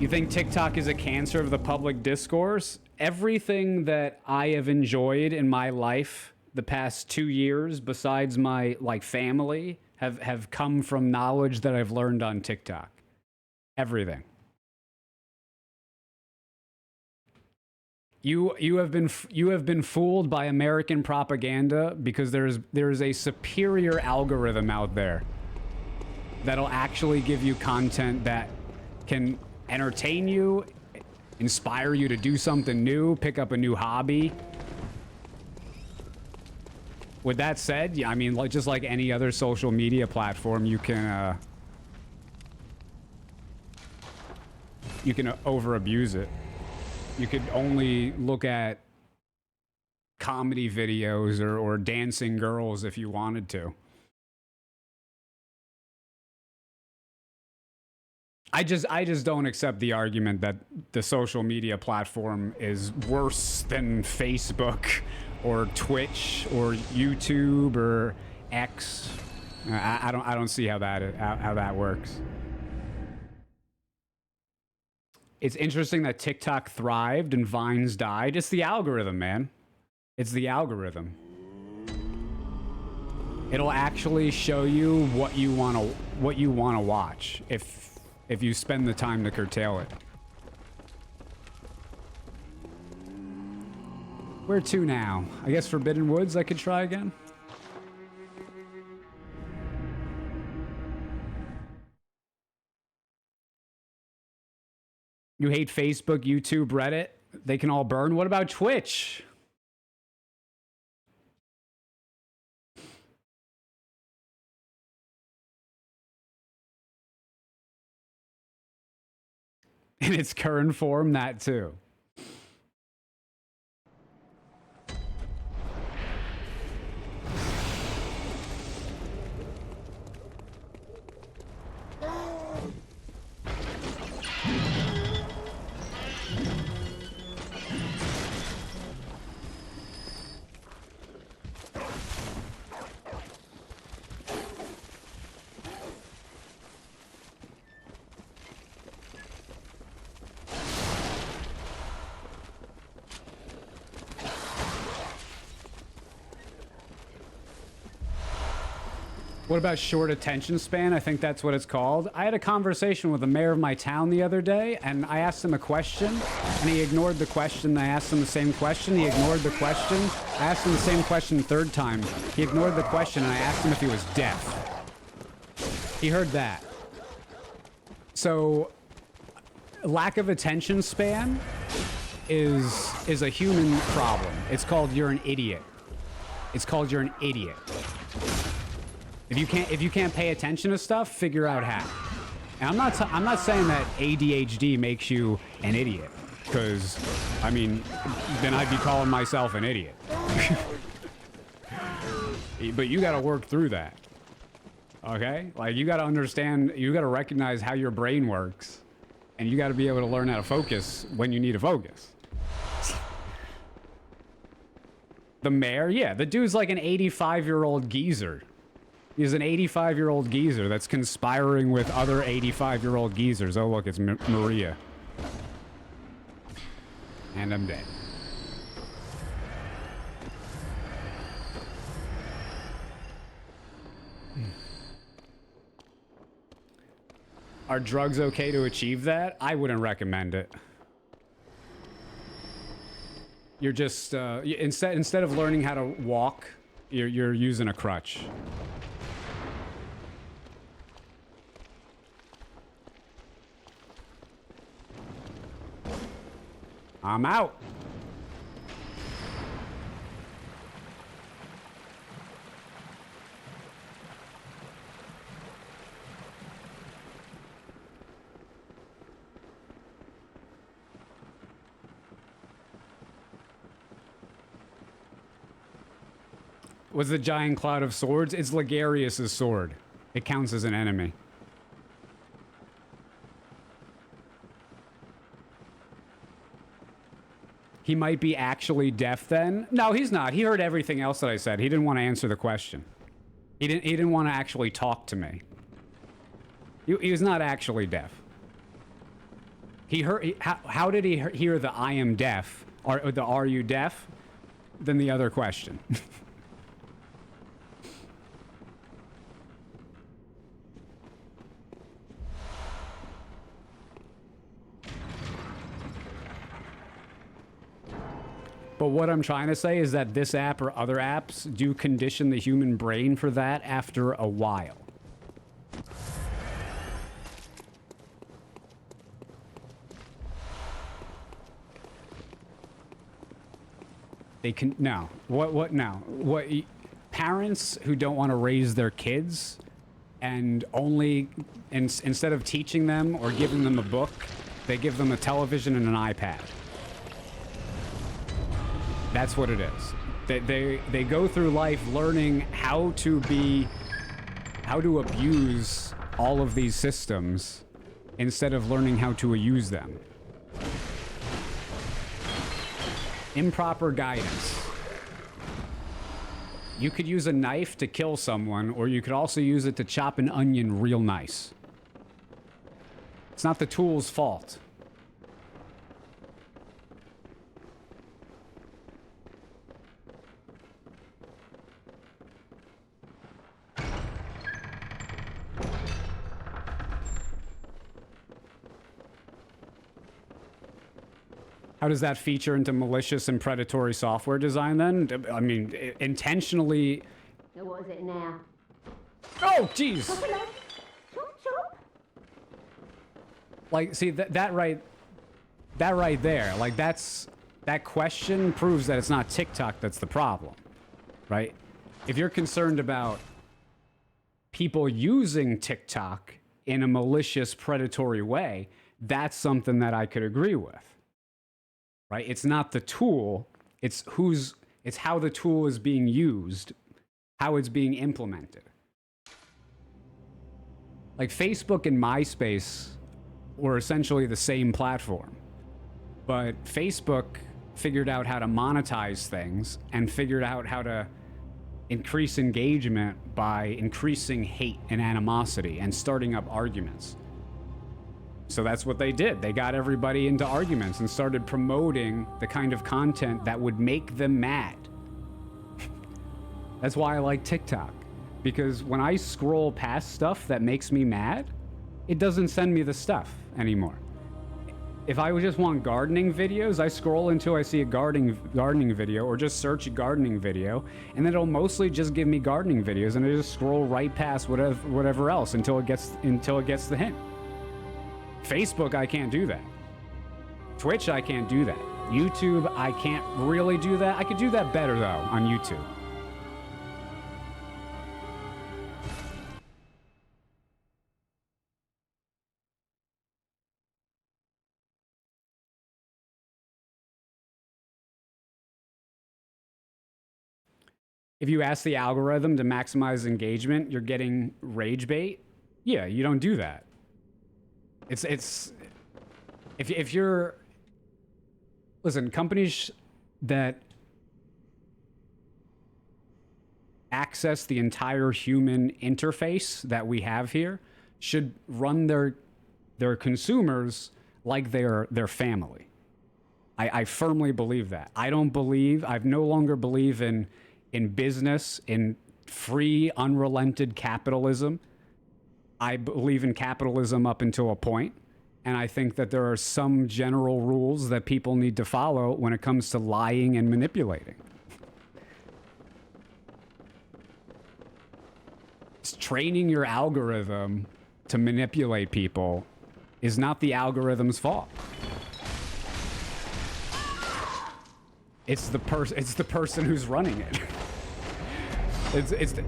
You think TikTok is a cancer of the public discourse? Everything that I have enjoyed in my life the past 2 years, besides my family, have come from knowledge that I've learned on TikTok. Everything. You have been fooled by American propaganda because there's a superior algorithm out there that'll actually give you content that can entertain you, inspire you to do something new, pick up a new hobby. With that said, I mean, just like any other social media platform, you can over abuse it. You could only look at comedy videos or dancing girls if you wanted to. I just don't accept the argument that the social media platform is worse than Facebook or Twitch or YouTube or X. I don't see how that works. It's interesting that TikTok thrived and Vines died. It's the algorithm, man. It's the algorithm. It'll actually show you what you want to watch if you spend the time to curtail it. Where to now? I guess Forbidden Woods I could try again. You hate Facebook, YouTube, Reddit? They can all burn. What about Twitch? In its current form, that too. What about short attention span? I think that's what it's called. I had a conversation with the mayor of my town the other day, and I asked him a question, and he ignored the question. I asked him the same question. He ignored the question. I asked him the same question the third time. He ignored the question, and I asked him if he was deaf. He heard that. So, lack of attention span is a human problem. It's called you're an idiot. It's called you're an idiot. If you can't pay attention to stuff, figure out how. And I'm not saying that ADHD makes you an idiot, because I mean, then I'd be calling myself an idiot. But you got to work through that. Okay? Like, you got to understand, you got to recognize how your brain works, and you got to be able to learn how to focus when you need to focus. The mayor, yeah, the dude's like an 85-year-old geezer. He's an 85-year-old geezer that's conspiring with other 85-year-old geezers. Oh, look, it's Maria. And I'm dead. Are drugs okay to achieve that? I wouldn't recommend it. You're just, instead of learning how to walk, you're using a crutch. I'm out. What's the giant cloud of swords? It's Ligarius's sword. It counts as an enemy. He might be actually deaf then. No, he's not. He heard everything else that I said. He didn't want to answer the question. He didn't want to actually talk to me. He was not actually deaf. He heard. How did he hear the "I am deaf" or the "Are you deaf"? Then the other question. But what I'm trying to say is that this app or other apps do condition the human brain for that after a while. They can no. What now? What parents who don't want to raise their kids and only instead of teaching them or giving them a book, they give them a television and an iPad. That's what it is. They go through life learning how to abuse all of these systems instead of learning how to use them. Improper guidance. You could use a knife to kill someone, or you could also use it to chop an onion real nice. It's not the tool's fault. How does that feature into malicious and predatory software design then? I mean, intentionally... What is it now? Oh, jeez! Like, see, that right there, like, that question proves that it's not TikTok that's the problem, right? If you're concerned about people using TikTok in a malicious, predatory way, that's something that I could agree with. Right? It's not the tool, it's how the tool is being used, how it's being implemented. Like Facebook and MySpace were essentially the same platform, but Facebook figured out how to monetize things and figured out how to increase engagement by increasing hate and animosity and starting up arguments. So that's what they did. They got everybody into arguments and started promoting the kind of content that would make them mad. That's why I like TikTok. Because when I scroll past stuff that makes me mad, it doesn't send me the stuff anymore. If I just want gardening videos, I scroll until I see a gardening video or just search a gardening video, and then it'll mostly just give me gardening videos, and I just scroll right past whatever else until it gets the hint. Facebook, I can't do that. Twitch, I can't do that. YouTube, I can't really do that. I could do that better, though, on YouTube. If you ask the algorithm to maximize engagement, you're getting rage bait. Yeah, you don't do that. If you're, listen, companies that access the entire human interface that we have here should run their consumers like they're their family. I firmly believe that. I no longer believe in business, in free, unrelented capitalism. I believe in capitalism up until a point, and I think that there are some general rules that people need to follow when it comes to lying and manipulating. Training your algorithm to manipulate people is not the algorithm's fault. It's the person who's running it.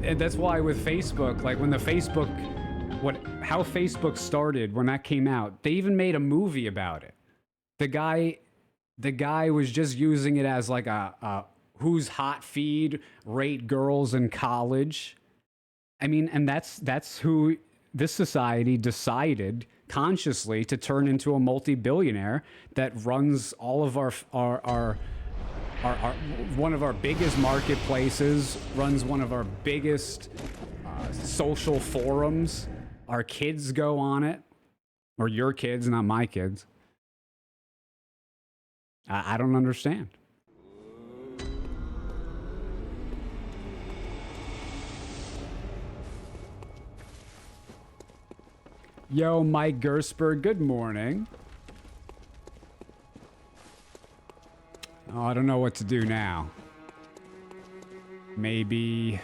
And that's why with Facebook, like when how Facebook started when that came out, they even made a movie about it. The guy was just using it as like a who's hot feed, rate girls in college. I mean, and that's who this society decided consciously to turn into a multi-billionaire that runs all of our one of our biggest marketplaces, runs one of our biggest social forums. Our kids go on it, or your kids, not my kids. I don't understand. Yo, Mike Gersberg, good morning. Oh, I don't know what to do now. Maybe...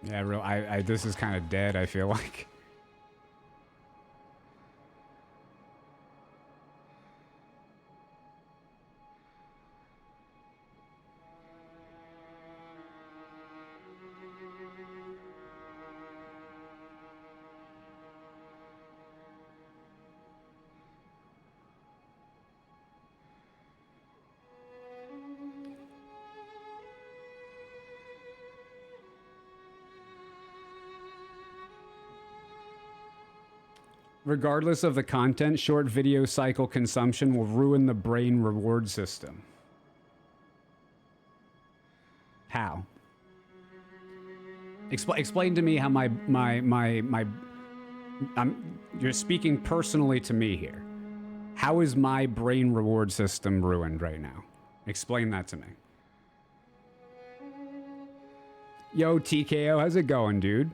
Yeah, this is kind of dead, I feel like. Regardless of the content, short video cycle consumption will ruin the brain reward system. How? Explain to me how you're speaking personally to me here. How is my brain reward system ruined right now? Explain that to me. Yo, TKO, how's it going, dude?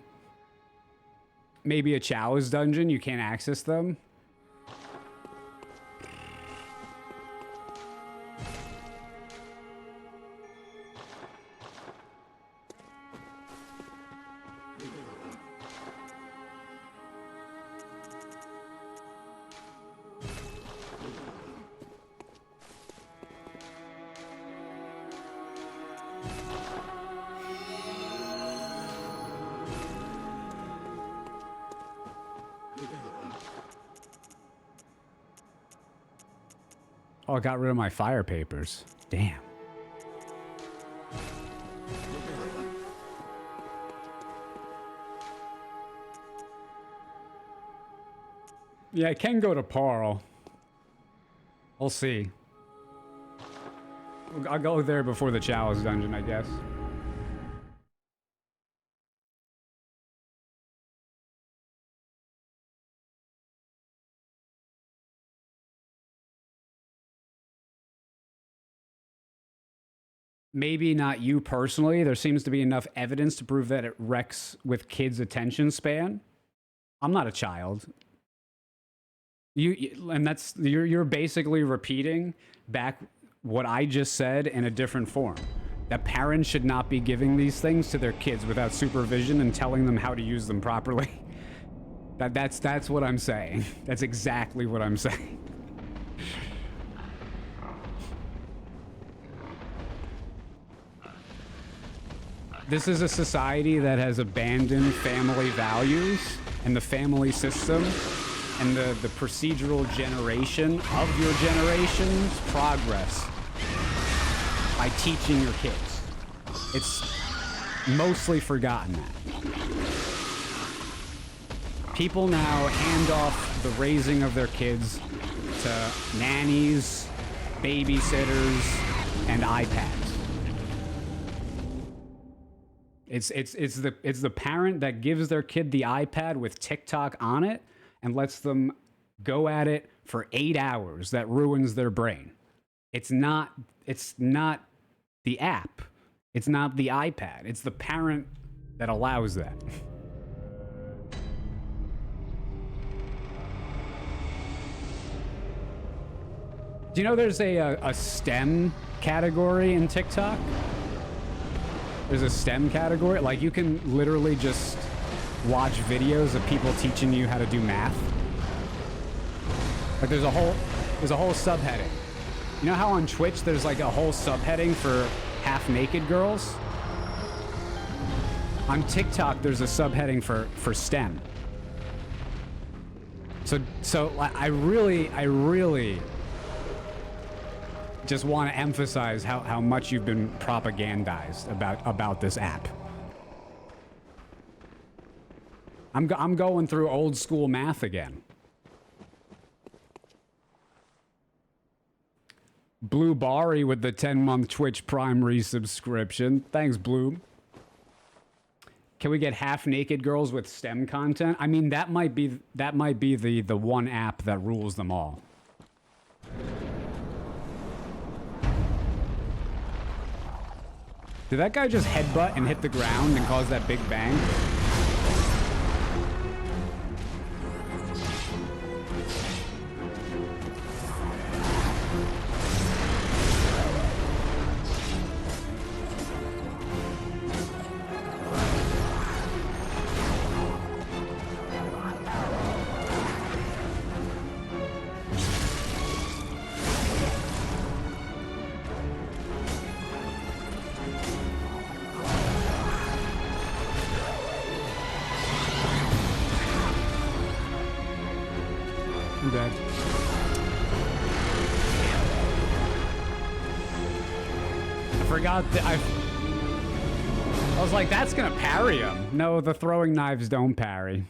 Maybe a Chow's dungeon, you can't access them? Oh, I got rid of my fire papers. Damn. Yeah, I can go to Parl. We'll see. I'll go there before the Chalice dungeon, I guess. Maybe not you personally. There seems to be enough evidence to prove that it wrecks with kids' attention span. I'm not a child. You're basically repeating back what I just said in a different form. That parents should not be giving these things to their kids without supervision and telling them how to use them properly. That's what I'm saying. That's exactly what I'm saying. This is a society that has abandoned family values and the family system and the procedural generation of your generation's progress by teaching your kids. It's mostly forgotten that. People now hand off the raising of their kids to nannies, babysitters, and iPads. It's the parent that gives their kid the iPad with TikTok on it and lets them go at it for 8 hours that ruins their brain. It's not the app. It's not the iPad. It's the parent that allows that. Do you know there's a STEM category in TikTok? There's a STEM category. Like, you can literally just watch videos of people teaching you how to do math. Like, there's a whole subheading. You know how on Twitch there's like a whole subheading for half-naked girls? On TikTok there's a subheading for STEM. So I really Just want to emphasize how much you've been propagandized about this app. I'm going through old school math again. Blue Bari with the 10-month Twitch Prime resubscription. Thanks, Blue. Can we get half-naked girls with STEM content? I mean, that might be the one app that rules them all. Did that guy just headbutt and hit the ground and cause that big bang? I was like, that's gonna parry him. No, the throwing knives don't parry.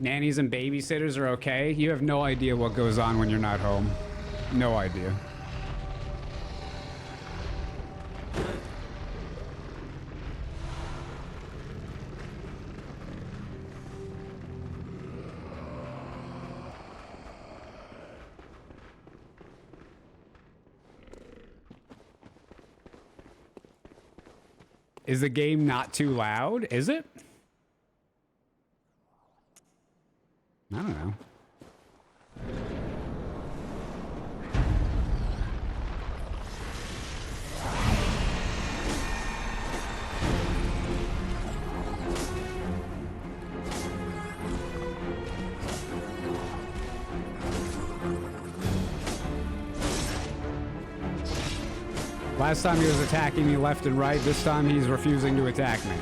Nannies and babysitters are okay. You have no idea what goes on when you're not home. No idea. Is the game not too loud? Is it? I don't know. Last time he was attacking me left and right. This time he's refusing to attack me.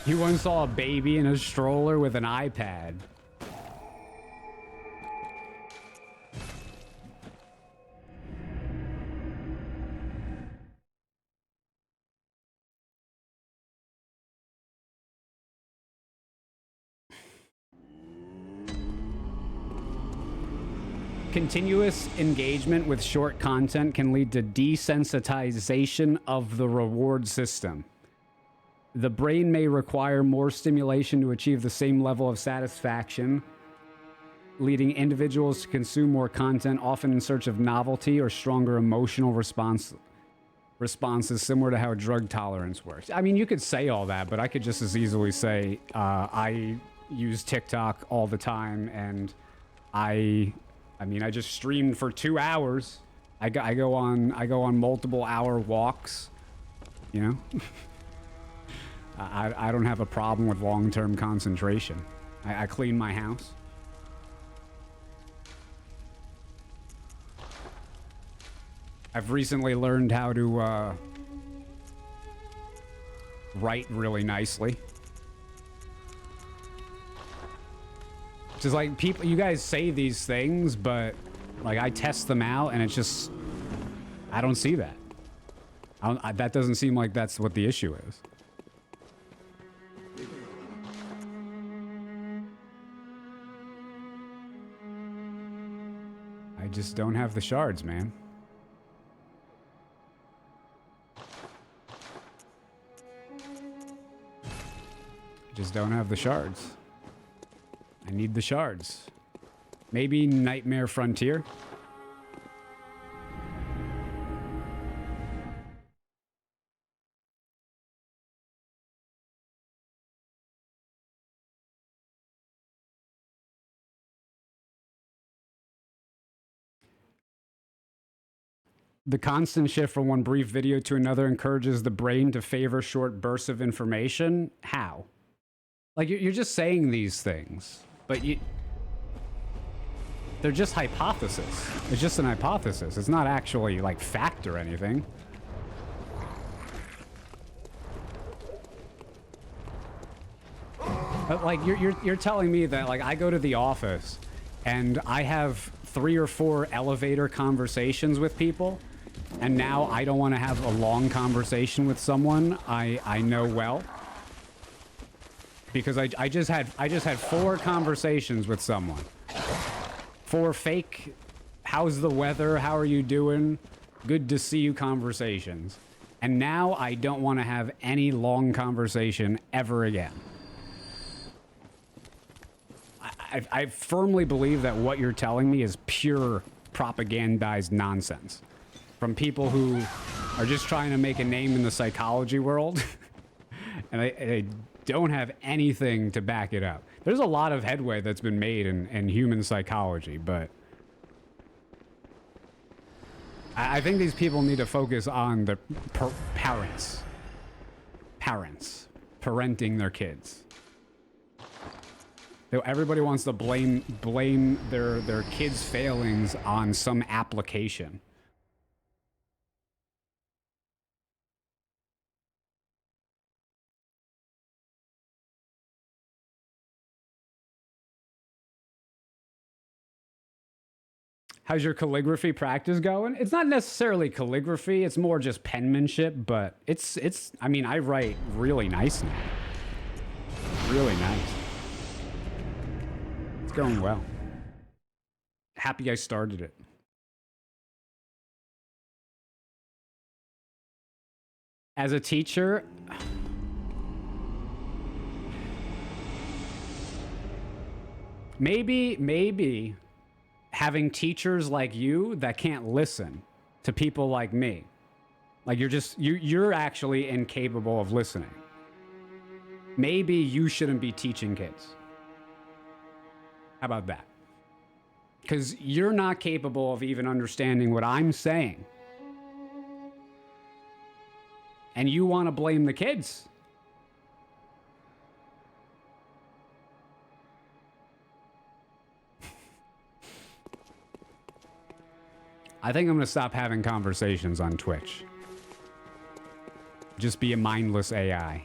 You once saw a baby in a stroller with an iPad. Continuous engagement with short content can lead to desensitization of the reward system. The brain may require more stimulation to achieve the same level of satisfaction, leading individuals to consume more content, often in search of novelty or stronger emotional responses, similar to how drug tolerance works. I mean, you could say all that, but I could just as easily say, I use TikTok all the time, and I mean, I just streamed for 2 hours. I go on multiple hour walks, you know? I don't have a problem with long-term concentration. I clean my house. I've recently learned how to write really nicely. Just like people, you guys say these things, but like I test them out and it's just, I don't see that. That doesn't seem like that's what the issue is. I just don't have the shards, man. I just don't have the shards. I need the shards. Maybe Nightmare Frontier. The constant shift from one brief video to another encourages the brain to favor short bursts of information. How? Like, you're just saying these things, but they're just hypothesis. It's just an hypothesis. It's not actually, like, fact or anything. But, like, you're telling me that, like, I go to the office and I have 3 or 4 elevator conversations with people, and now I don't want to have a long conversation with someone I know well, because I just had 4 conversations with someone, 4 fake how's the weather, how are you doing, good to see you conversations, and now I don't want to have any long conversation ever again. I firmly believe that what you're telling me is pure propagandized nonsense from people who are just trying to make a name in the psychology world, and I don't have anything to back it up. There's a lot of headway that's been made in human psychology, but I think these people need to focus on the parents parenting their kids. Everybody wants to blame their kids' failings on some application. How's your calligraphy practice going? It's not necessarily calligraphy, it's more just penmanship, but it's I mean, I write really nice now. Really nice. It's going well. Happy I started it. As a teacher, maybe having teachers like you that can't listen to people like me. Like, you're actually incapable of listening. Maybe you shouldn't be teaching kids. How about that? Because you're not capable of even understanding what I'm saying. And you want to blame the kids. I think I'm going to stop having conversations on Twitch. Just be a mindless AI.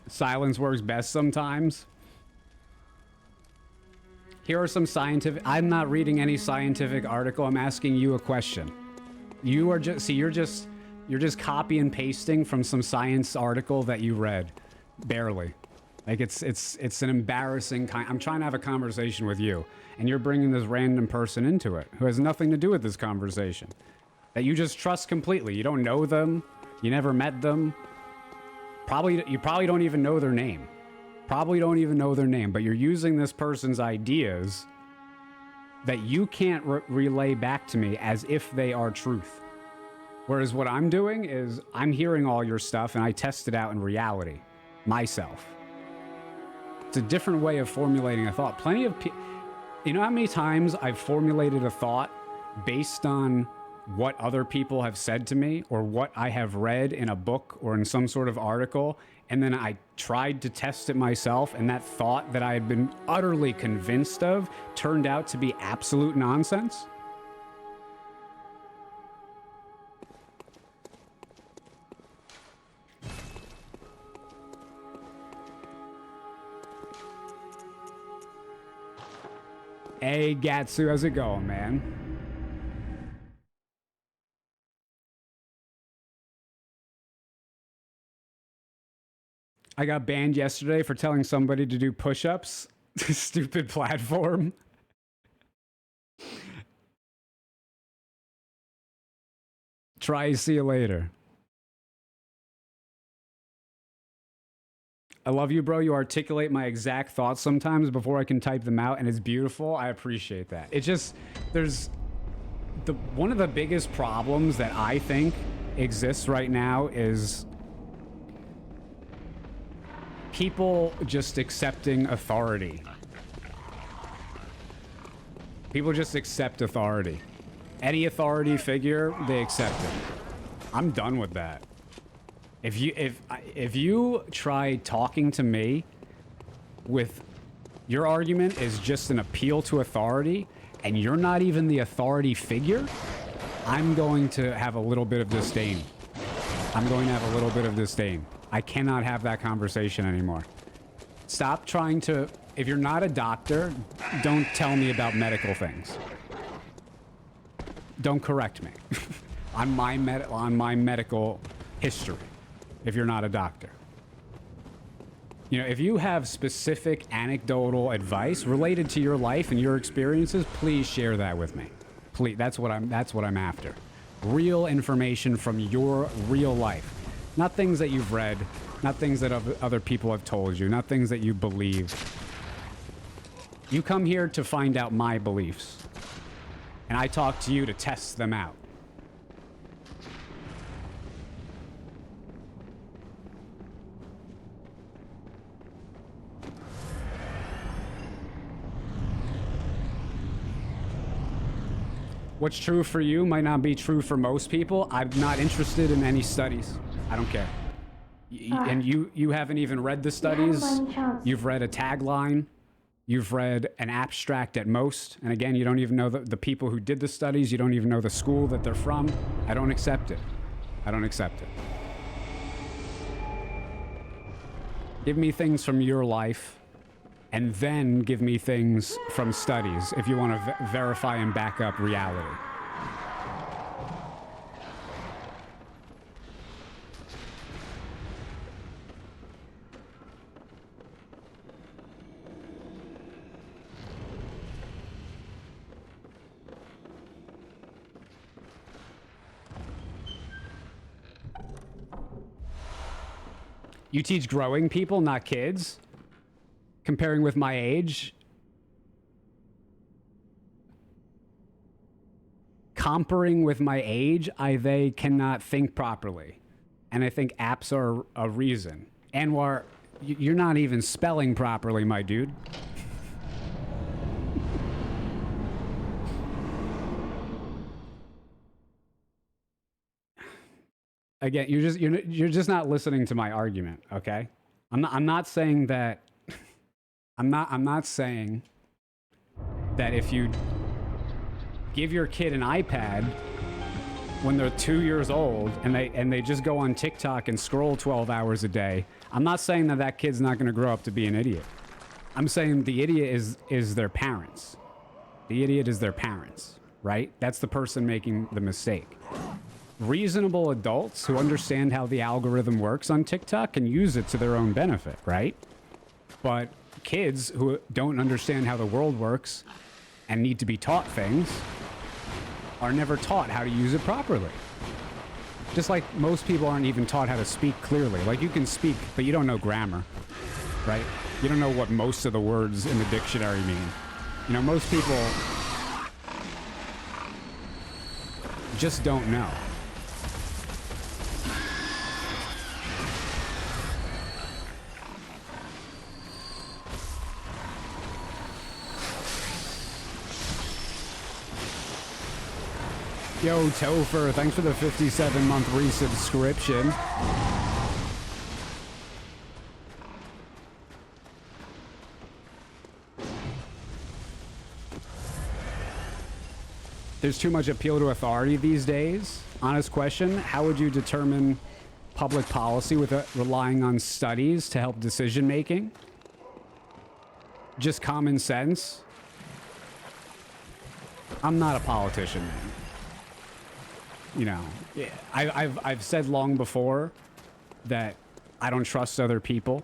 Silence works best sometimes. Here are some scientific... I'm not reading any scientific article. I'm asking you a question. You are just... See, you're just copy and pasting from some science article that you read. Barely. Like, it's an embarrassing kind... I'm trying to have a conversation with you, and you're bringing this random person into it who has nothing to do with this conversation. That you just trust completely. You don't know them. You never met them. You probably don't even know their name. Probably don't even know their name, but you're using this person's ideas that you can't relay back to me as if they are truth. Whereas what I'm doing is I'm hearing all your stuff and I test it out in reality, myself. It's a different way of formulating a thought. Plenty of people... You know how many times I've formulated a thought based on what other people have said to me or what I have read in a book or in some sort of article, and then I tried to test it myself, and that thought that I had been utterly convinced of turned out to be absolute nonsense? Hey, Gatsu, how's it going, man? I got banned yesterday for telling somebody to do push-ups. Stupid platform. Try, see you later. I love you, bro. You articulate my exact thoughts sometimes before I can type them out, and it's beautiful. I appreciate that. It just, there's one of the biggest problems that I think exists right now is people just accepting authority. People just accept authority. Any authority figure, they accept it. I'm done with that. If you try talking to me with your argument is just an appeal to authority and you're not even the authority figure, I'm going to have a little bit of disdain. I'm going to have a little bit of disdain. I cannot have that conversation anymore. Stop trying to... If you're not a doctor, don't tell me about medical things. Don't correct me on my medical history if you're not a doctor. You know, if you have specific anecdotal advice related to your life and your experiences, please share that with me. Please, that's what I'm after. Real information from your real life. Not things that you've read, not things that other people have told you, not things that you believe. You come here to find out my beliefs, and I talk to you to test them out. What's true for you might not be true for most people. I'm not interested in any studies. I don't care. And you haven't even read the studies. You've read a tagline. You've read an abstract at most. And again, you don't even know the people who did the studies. You don't even know the school that they're from. I don't accept it. I don't accept it. Give me things from your life, and then give me things from studies if you want to verify and back up reality. You teach growing people, not kids. Comparing with my age. Comparing with my age, they cannot think properly. And I think apps are a reason. Anwar, you're not even spelling properly, my dude. Again, you're just not listening to my argument, okay? I'm not saying that I'm not saying that if you give your kid an iPad when they're 2 years old and they just go on TikTok and scroll 12 hours a day, I'm not saying that kid's not going to grow up to be an idiot. I'm saying the idiot is their parents. The idiot is their parents, right? That's the person making the mistake. Reasonable adults who understand how the algorithm works on TikTok can use it to their own benefit, right? But kids who don't understand how the world works and need to be taught things are never taught how to use it properly. Just like most people aren't even taught how to speak clearly. Like, you can speak, but you don't know grammar, right? You don't know what most of the words in the dictionary mean. You know, most people just don't know. Yo, Topher, thanks for the 57-month resubscription. There's too much appeal to authority these days. Honest question, how would you determine public policy without relying on studies to help decision making? Just common sense? I'm not a politician, man. You know, I've said long before that I don't trust other people.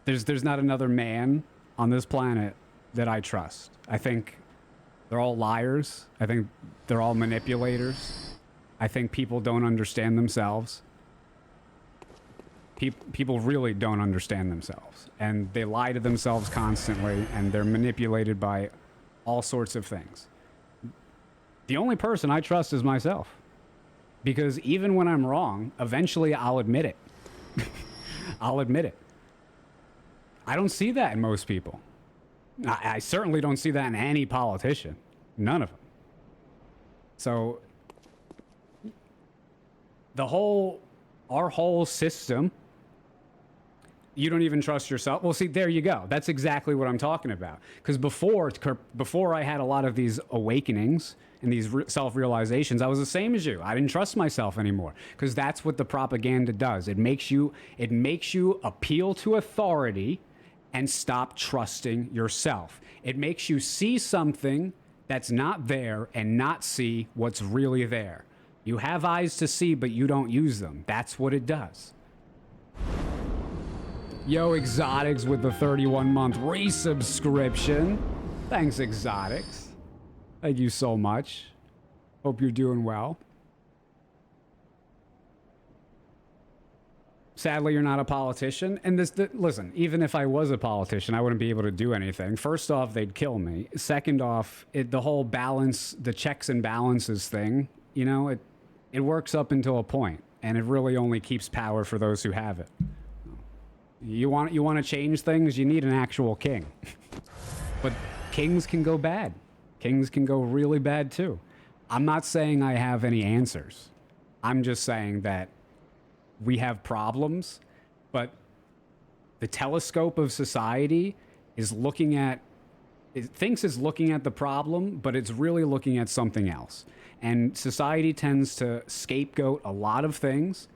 There's not another man on this planet that I trust. I think they're all liars. I think they're all manipulators. I think people don't understand themselves. People really don't understand themselves, and they lie to themselves constantly, and they're manipulated by all sorts of things. The only person I trust is myself, because even when I'm wrong, eventually I'll admit it. I'll admit it. I don't see that in most people. I certainly don't see that in any politician. None of them. So our whole system, you don't even trust yourself. Well, see, there you go. That's exactly what I'm talking about. Because before I had a lot of these awakenings and these self-realizations, I was the same as you. I didn't trust myself anymore, because that's what the propaganda does. It makes you appeal to authority and stop trusting yourself. It makes you see something that's not there and not see what's really there. You have eyes to see, but you don't use them. That's what it does. Yo, Exotics with the 31-month resubscription. Thanks, Exotics. Thank you so much. Hope you're doing well. Sadly, you're not a politician. And listen, even if I was a politician, I wouldn't be able to do anything. First off, they'd kill me. Second off, the whole balance, the checks and balances thing, you know, it works up until a point, and it really only keeps power for those who have it. You want to change things, you need an actual king. But kings can go bad. Kings can go really bad too. I'm not saying I have any answers. I'm just saying that we have problems, but the telescope of society is looking at, it thinks it's looking at the problem, but it's really looking at something else. And society tends to scapegoat a lot of things.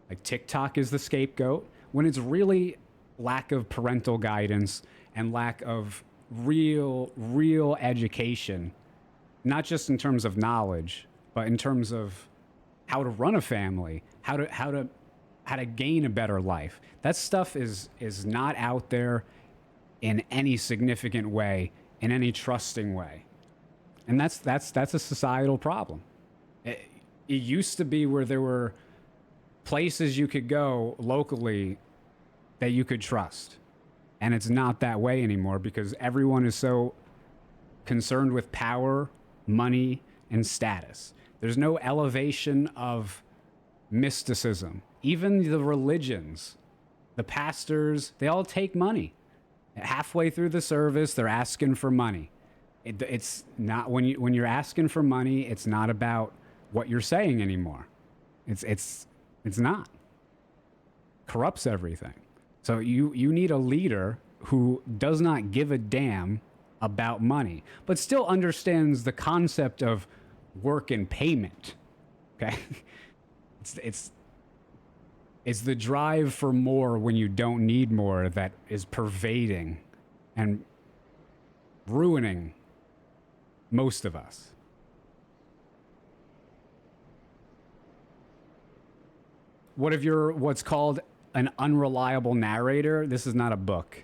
Like TikTok is the scapegoat, when it's really lack of parental guidance and lack of real education, not just in terms of knowledge, but in terms of how to run a family, how to gain a better life. That stuff is not out there in any significant way, in any trusting way. And that's a societal problem. It used to be where there were places you could go locally that you could trust. And it's not that way anymore, because everyone is so concerned with power, money, and status. There's no elevation of mysticism. Even the religions, the pastors, they all take money. Halfway through the service, they're asking for money. It's not, when you're asking for money, it's not about what you're saying anymore. It's not. Corrupts everything. So you need a leader who does not give a damn about money, but still understands the concept of work and payment. Okay? It's the drive for more when you don't need more that is pervading and ruining most of us. What if you're what's called an unreliable narrator? This is not a book.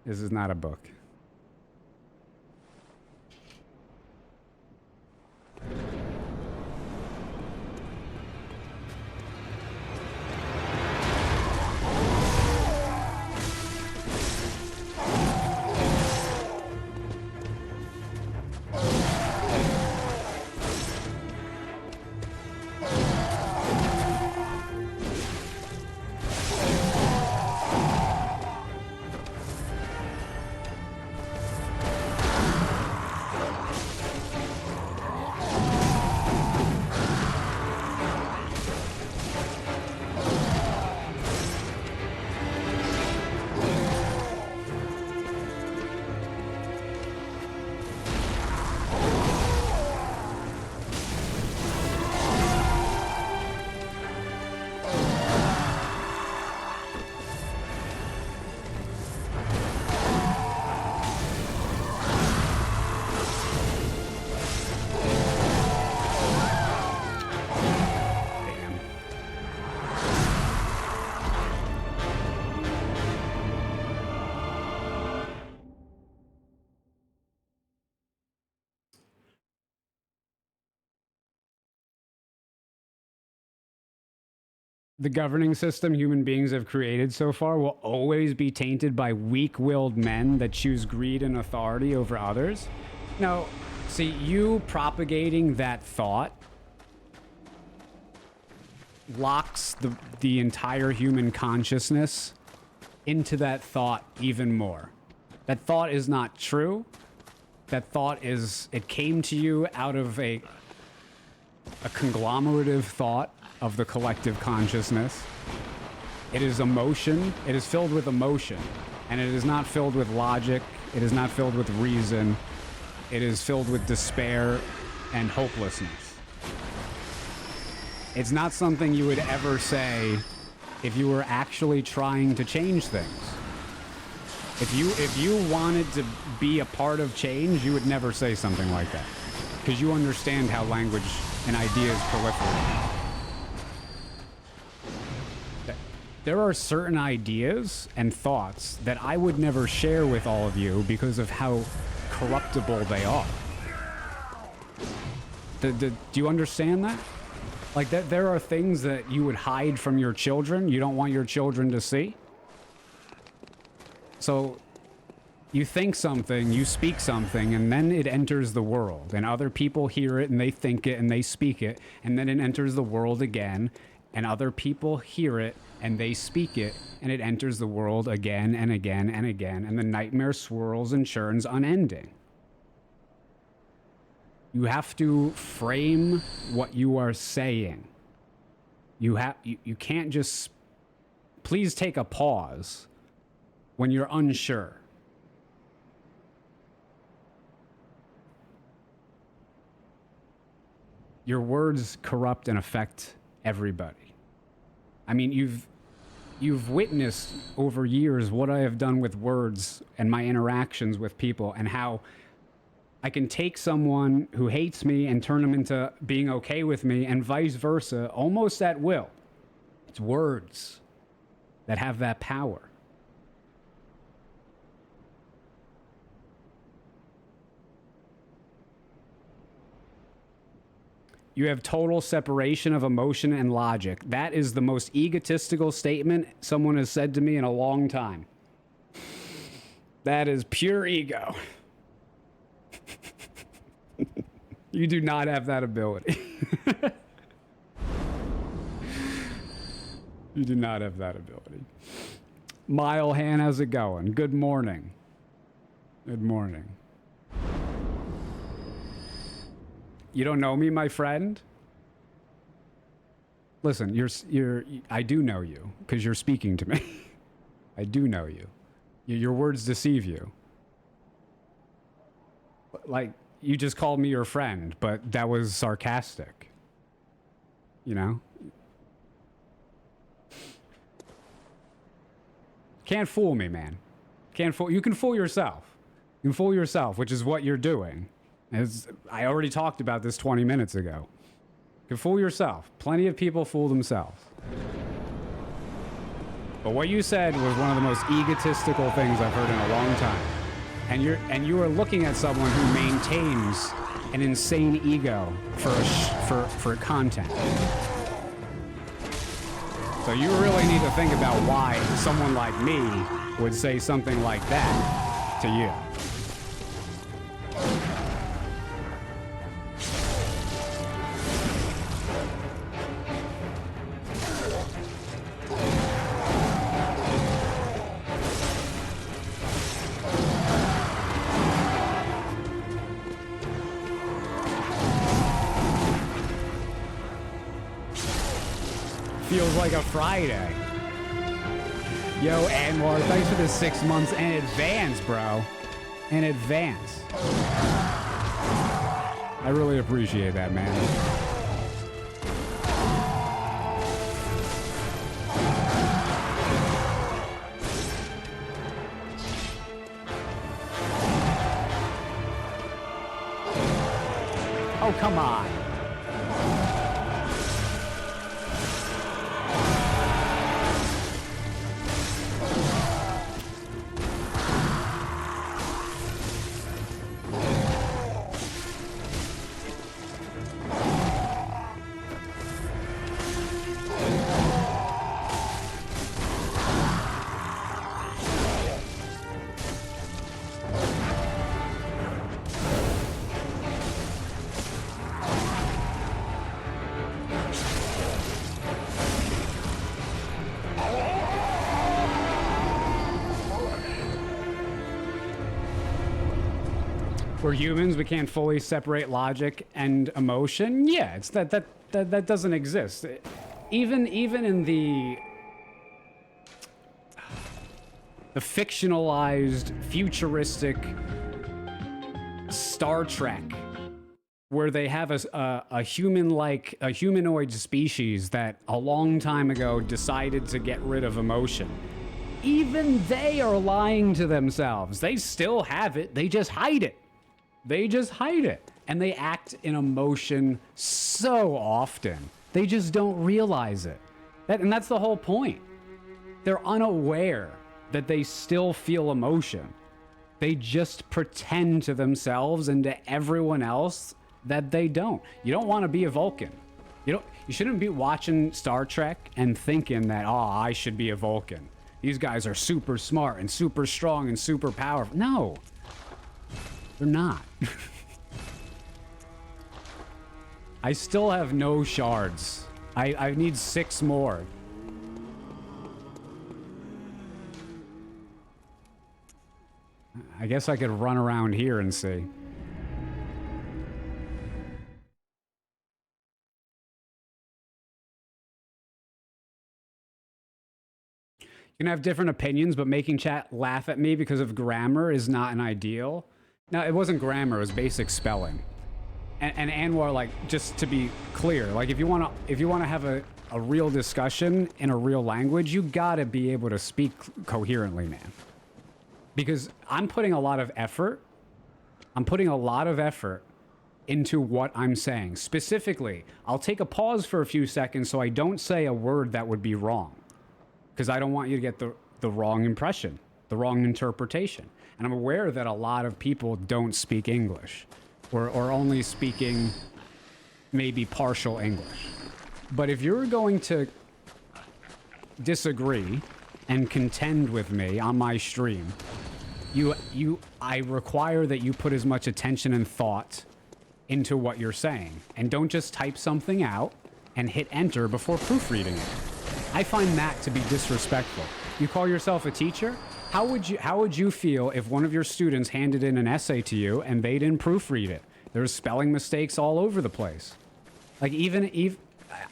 This is not a book. the governing system human beings have created so far will always be tainted by weak-willed men that choose greed and authority over others. No, see, you propagating that thought locks the entire human consciousness into that thought even more. That thought is not true. That thought is, it came to you out of a conglomerative thought of the collective consciousness. It is emotion. It is filled with emotion. And it is not filled with logic. It is not filled with reason. It is filled with despair and hopelessness. It's not something you would ever say if you were actually trying to change things. If you wanted to be a part of change, you would never say something like that. Because you understand how language and ideas proliferate. There are certain ideas and thoughts that I would never share with all of you because of how corruptible they are. Do you understand that? Like, that there are things that you would hide from your children, you don't want your children to see. So, you think something, you speak something, and then it enters the world. And other people hear it, and they think it, and they speak it. And then it enters the world again, and other people hear it, and they speak it, and it enters the world again, and again, and again. And the nightmare swirls and churns unending. You have to frame what you are saying. You can't just... Please take a pause when you're unsure. Your words corrupt and affect everybody. I mean, you've witnessed over years what I have done with words and my interactions with people, and how I can take someone who hates me and turn them into being okay with me, and vice versa, almost at will. It's words that have that power. You have total separation of emotion and logic. That is the most egotistical statement someone has said to me in a long time. That is pure ego. You do not have that ability. You do not have that ability. Mile Han, how's it going? Good morning. Good morning. You don't know me, my friend? Listen, I do know you, because you're speaking to me. I do know you. Your words deceive you. Like, you just called me your friend, but that was sarcastic. You know? Can't fool me, man. Can't fool. You can fool yourself. You can fool yourself, which is what you're doing. As I already talked about this 20 minutes ago. You can fool yourself. Plenty of people fool themselves. But what you said was one of the most egotistical things I've heard in a long time. And you are looking at someone who maintains an insane ego for content. So you really need to think about why someone like me would say something like that to you. Feels like a Friday. Yo, Anwar, thanks for the 6 months in advance, bro. In advance. I really appreciate that, man. Oh, come on. We're humans. We can't fully separate logic and emotion. Yeah, it's that doesn't exist. Even in the fictionalized, futuristic Star Trek, where they have a humanoid species that a long time ago decided to get rid of emotion. Even they are lying to themselves. They still have it. They just hide it. They just hide it. And they act in emotion so often. They just don't realize it. And that's the whole point. They're unaware that they still feel emotion. They just pretend to themselves and to everyone else that they don't. You don't want to be a Vulcan. You shouldn't be watching Star Trek and thinking that, oh, I should be a Vulcan. These guys are super smart and super strong and super powerful. No, they're not. I still have no shards. I need 6 more. I guess I could run around here and see. You can have different opinions, but making chat laugh at me because of grammar is not an ideal. No, it wasn't grammar, it was basic spelling. And Anwar, like, just to be clear, like, if you wanna have a real discussion in a real language, you gotta be able to speak coherently, man. Because I'm putting a lot of effort. I'm putting a lot of effort into what I'm saying. Specifically, I'll take a pause for a few seconds so I don't say a word that would be wrong. Because I don't want you to get the wrong impression, the wrong interpretation. And I'm aware that a lot of people don't speak English, or only speaking maybe partial English. But if you're going to disagree and contend with me on my stream, I require that you put as much attention and thought into what you're saying, and don't just type something out and hit enter before proofreading it. I find that to be disrespectful. You call yourself a teacher? How would you feel if one of your students handed in an essay to you and they didn't proofread it? There's spelling mistakes all over the place. Like, even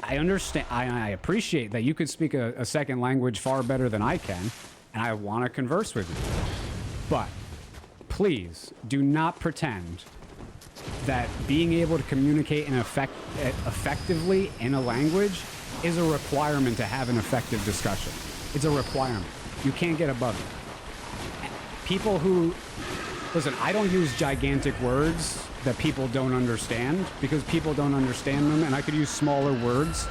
I understand, I appreciate that you could speak a second language far better than I can, and I want to converse with you. But please do not pretend that being able to communicate effectively in a language is a requirement to have an effective discussion. It's a requirement. You can't get above it. People who... Listen, I don't use gigantic words that people don't understand because people don't understand them, and I could use smaller words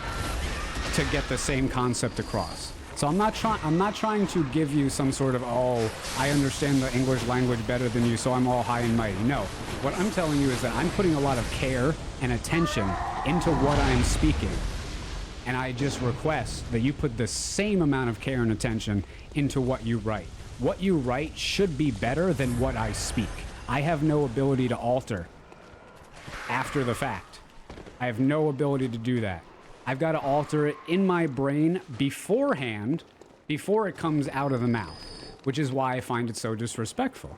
to get the same concept across. So I'm not trying to give you some sort of, oh, I understand the English language better than you, so I'm all high and mighty. No. What I'm telling you is that I'm putting a lot of care and attention into what I'm speaking. And I just request that you put the same amount of care and attention into what you write. What you write should be better than what I speak. I have no ability to alter after the fact. I have no ability to do that. I've got to alter it in my brain beforehand, before it comes out of the mouth, which is why I find it so disrespectful.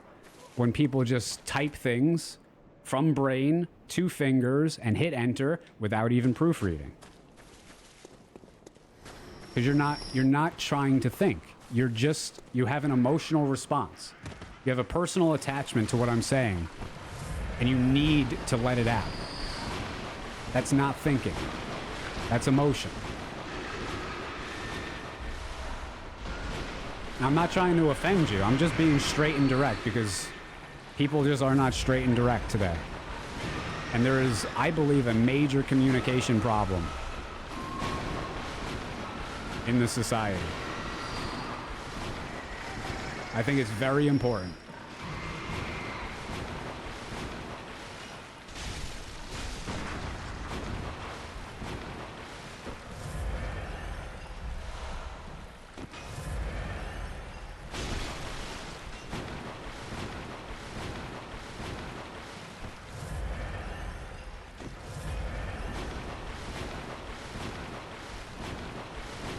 When people just type things from brain to fingers and hit enter without even proofreading. Because you're not trying to think. You have an emotional response. You have a personal attachment to what I'm saying, and you need to let it out. That's not thinking. That's emotion. I'm not trying to offend you. I'm just being straight and direct because people just are not straight and direct today. And there is, I believe, a major communication problem in this society. I think it's very important.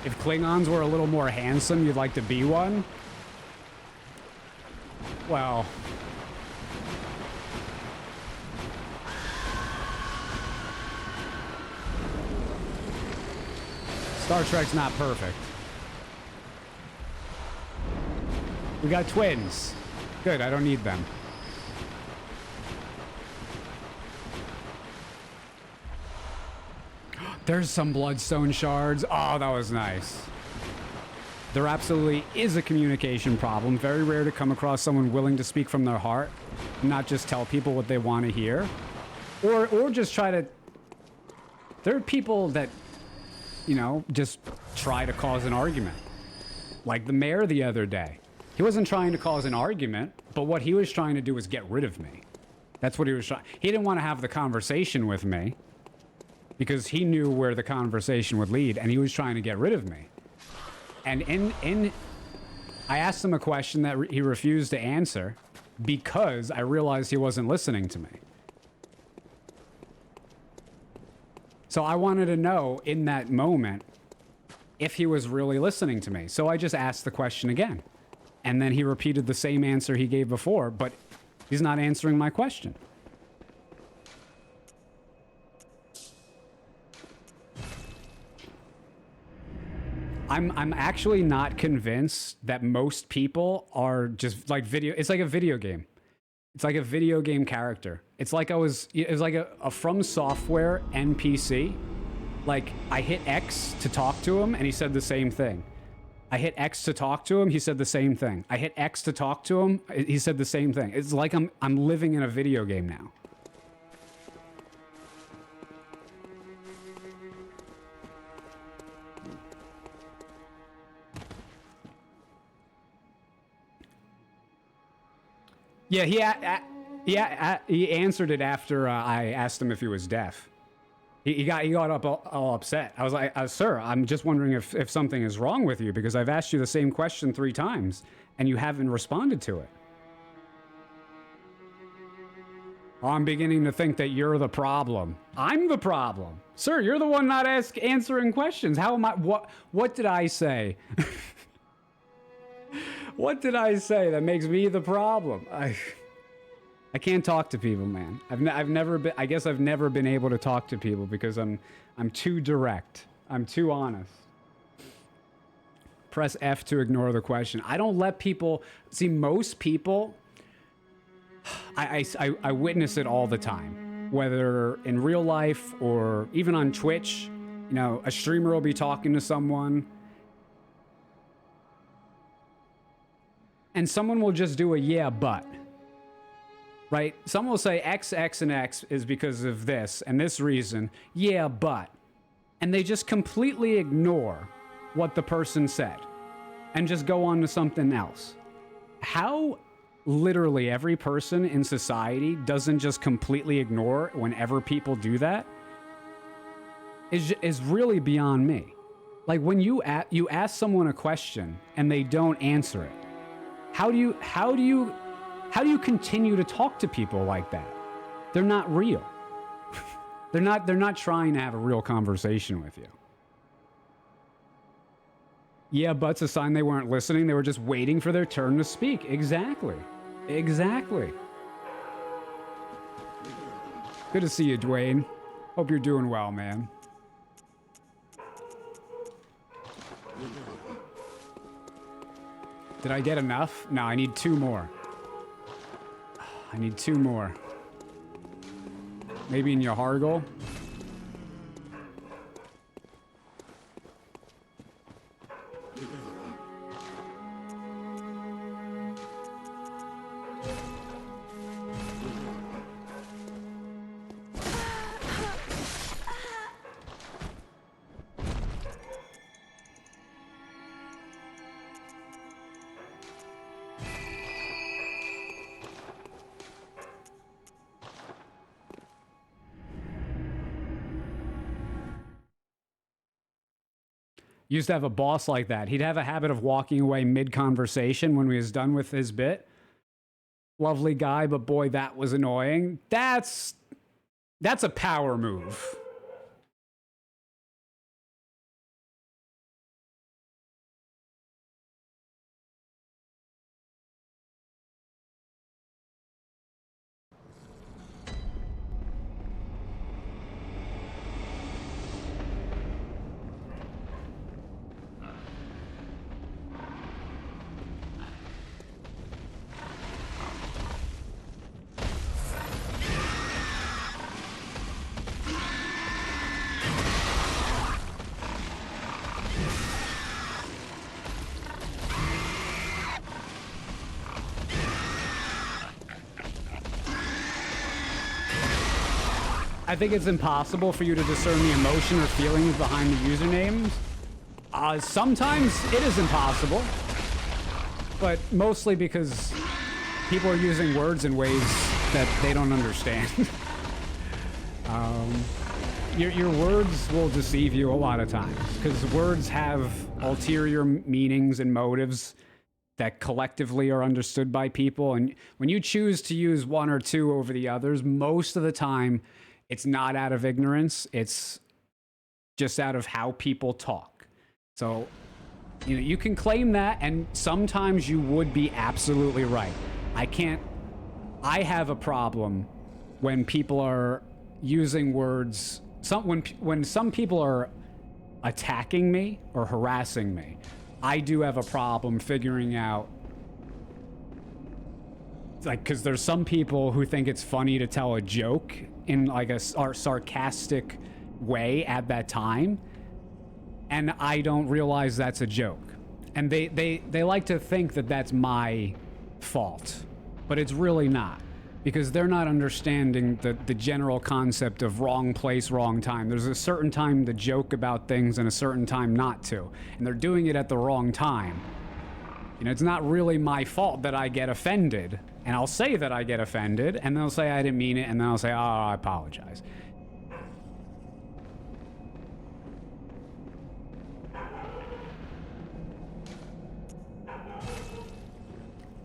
If Klingons were a little more handsome, you'd like to be one? Well, Star Trek's not perfect. We got twins. Good, I don't need them. There's some bloodstone shards. Oh, that was nice. There absolutely is a communication problem. Very rare to come across someone willing to speak from their heart, not just tell people what they want to hear. Or just try to... There are people that, you know, just try to cause an argument. Like the mayor the other day. He wasn't trying to cause an argument, but what he was trying to do was get rid of me. That's what he was trying... He didn't want to have the conversation with me because he knew where the conversation would lead, and he was trying to get rid of me. And I asked him a question that he refused to answer because I realized he wasn't listening to me. So I wanted to know in that moment if he was really listening to me. So I just asked the question again. And then he repeated the same answer he gave before, but he's not answering my question. I'm actually not convinced that most people are just like video. It's like a video game. It's like a video game character. It's like it was like a From Software NPC. Like I hit X to talk to him and he said the same thing. I hit X to talk to him, he said the same thing. I hit X to talk to him, he said the same thing. It's like I'm living in a video game now. Yeah, he answered it after I asked him if he was deaf. He got up all upset. I was like, sir, I'm just wondering if something is wrong with you because I've asked you the same question 3 times and you haven't responded to it. Oh, I'm beginning to think that you're the problem. I'm the problem. Sir, you're the one not answering questions. How am I? What did I say? What did I say that makes me the problem? I can't talk to people, man. I've never been. I guess I've never been able to talk to people because I'm too direct. I'm too honest. Press F to ignore the question. I don't let people see. Most people. I witness it all the time, whether in real life or even on Twitch. You know, a streamer will be talking to someone. And someone will just do a yeah, but. Right? Someone will say X, X, and X is because of this and this reason. Yeah, but. And they just completely ignore what the person said and just go on to something else. How literally every person in society doesn't just completely ignore whenever people do that is really beyond me. Like when you ask someone a question and they don't answer it. How do you continue to talk to people like that? They're not real. They're not trying to have a real conversation with you. Yeah, but's a sign they weren't listening. They were just waiting for their turn to speak. Exactly. Exactly. Good to see you, Dwayne. Hope you're doing well, man. Did I get enough? No, I need 2 more. I need 2 more. Maybe in Yahargul? Used to have a boss like that. He'd have a habit of walking away mid-conversation when we was done with his bit. Lovely guy, but boy, that was annoying. That's a power move. I think it's impossible for you to discern the emotion or feelings behind the usernames. Sometimes it is impossible, but mostly because people are using words in ways that they don't understand. Your words will deceive you a lot of times because words have ulterior meanings and motives that collectively are understood by people. And when you choose to use one or two over the others, most of the time it's not out of ignorance. It's just out of how people talk. So, you know, you can claim that, and sometimes you would be absolutely right. I have a problem when people are using words, when some people are attacking me or harassing me. I do have a problem figuring out, like, because there's some people who think it's funny to tell a joke in like a sarcastic way at that time, and I don't realize that's a joke, and they like to think that that's my fault, but it's really not, because they're not understanding the general concept of wrong place, wrong time. There's a certain time to joke about things and a certain time not to, and they're doing it at the wrong time. You know, it's not really my fault that I get offended, and I'll say that I get offended, and they'll say I didn't mean it, and then I'll say, oh, I apologize.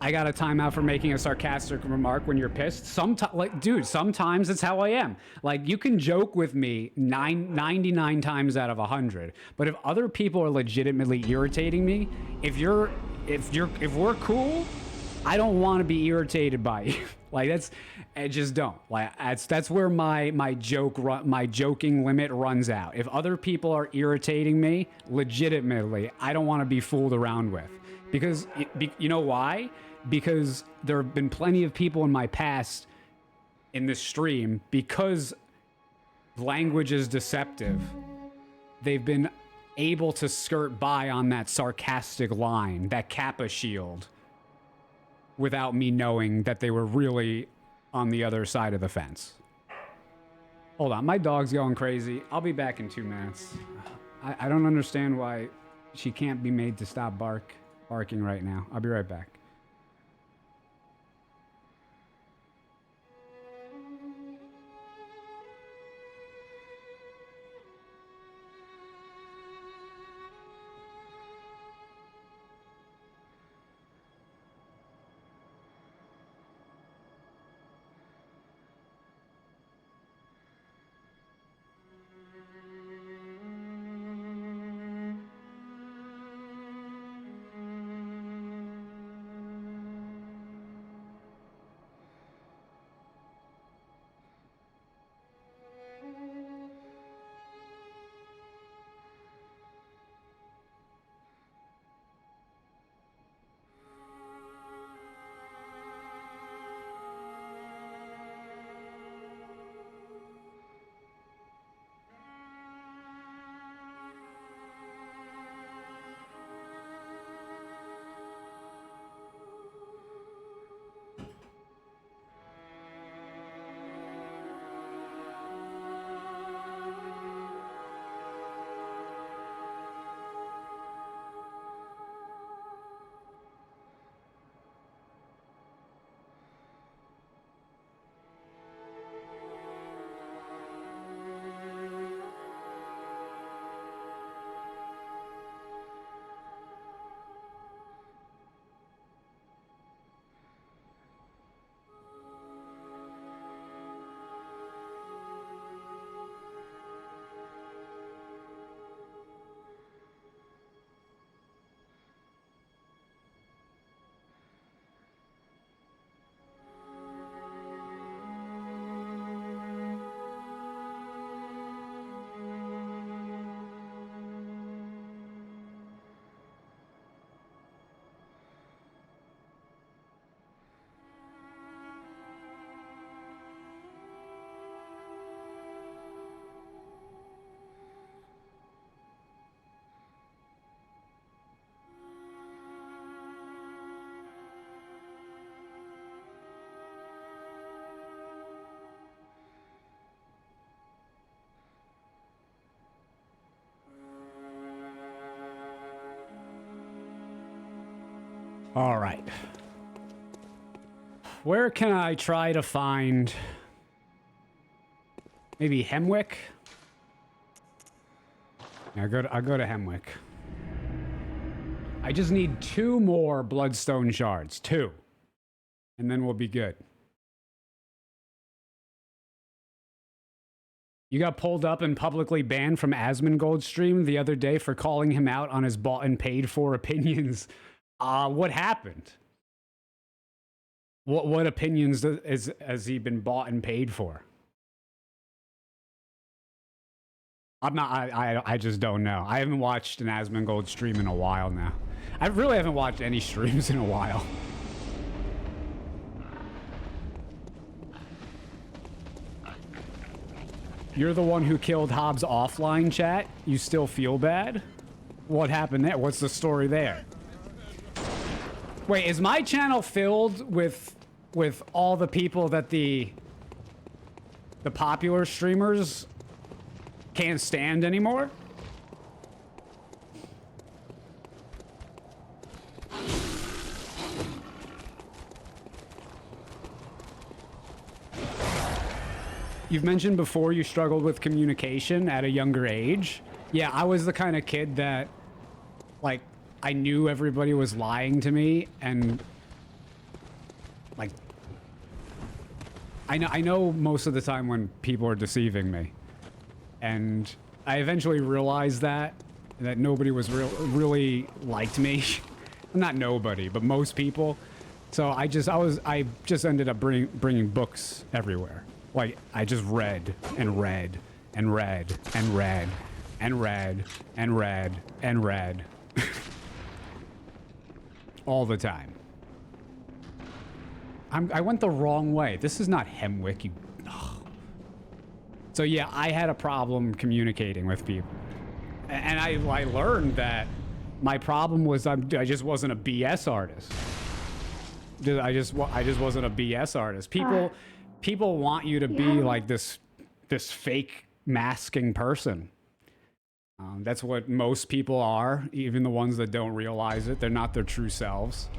I got a timeout for making a sarcastic remark when you're pissed. Sometimes it's how I am. Like, you can joke with me 99 times out of 100, but if other people are legitimately irritating me, if we're cool, I don't want to be irritated by you. Like, I just don't. Like, that's where my joking limit runs out. If other people are irritating me legitimately, I don't want to be fooled around with. Because, you know why? Because there have been plenty of people in my past in this stream, because language is deceptive, they've been able to skirt by on that sarcastic line, that Kappa shield, without me knowing that they were really on the other side of the fence. Hold on, my dog's going crazy. I'll be back in 2 minutes. I don't understand why she can't be made to stop barking right now. I'll be right back. All right. Where can I try to find maybe Hemwick? Yeah, I'll go to Hemwick. I just need 2 more bloodstone shards. 2. And then we'll be good. You got pulled up and publicly banned from Asmongold's stream the other day for calling him out on his bought and paid for opinions. What happened? What opinions has he been bought and paid for? I just don't know. I haven't watched an Asmongold stream in a while now. I really haven't watched any streams in a while. You're the one who killed Hobbs offline, chat? You still feel bad? What happened there? What's the story there? Wait, is my channel filled with all the people that the popular streamers can't stand anymore? You've mentioned before you struggled with communication at a younger age. Yeah, I was the kind of kid that, like, I knew everybody was lying to me, and, like, I know most of the time when people are deceiving me. And I eventually realized that nobody was really liked me. Not nobody, but most people. So I just ended up bringing books everywhere. Like, I just read and read and read and read and read and read and read. All the time. I went the wrong way. This is not Hemwick, you... Ugh. So yeah, I had a problem communicating with people. And I learned that my problem was I just wasn't a BS artist. I just wasn't a BS artist. People want you to be like this fake masking person. That's what most people are, even the ones that don't realize it. They're not their true selves.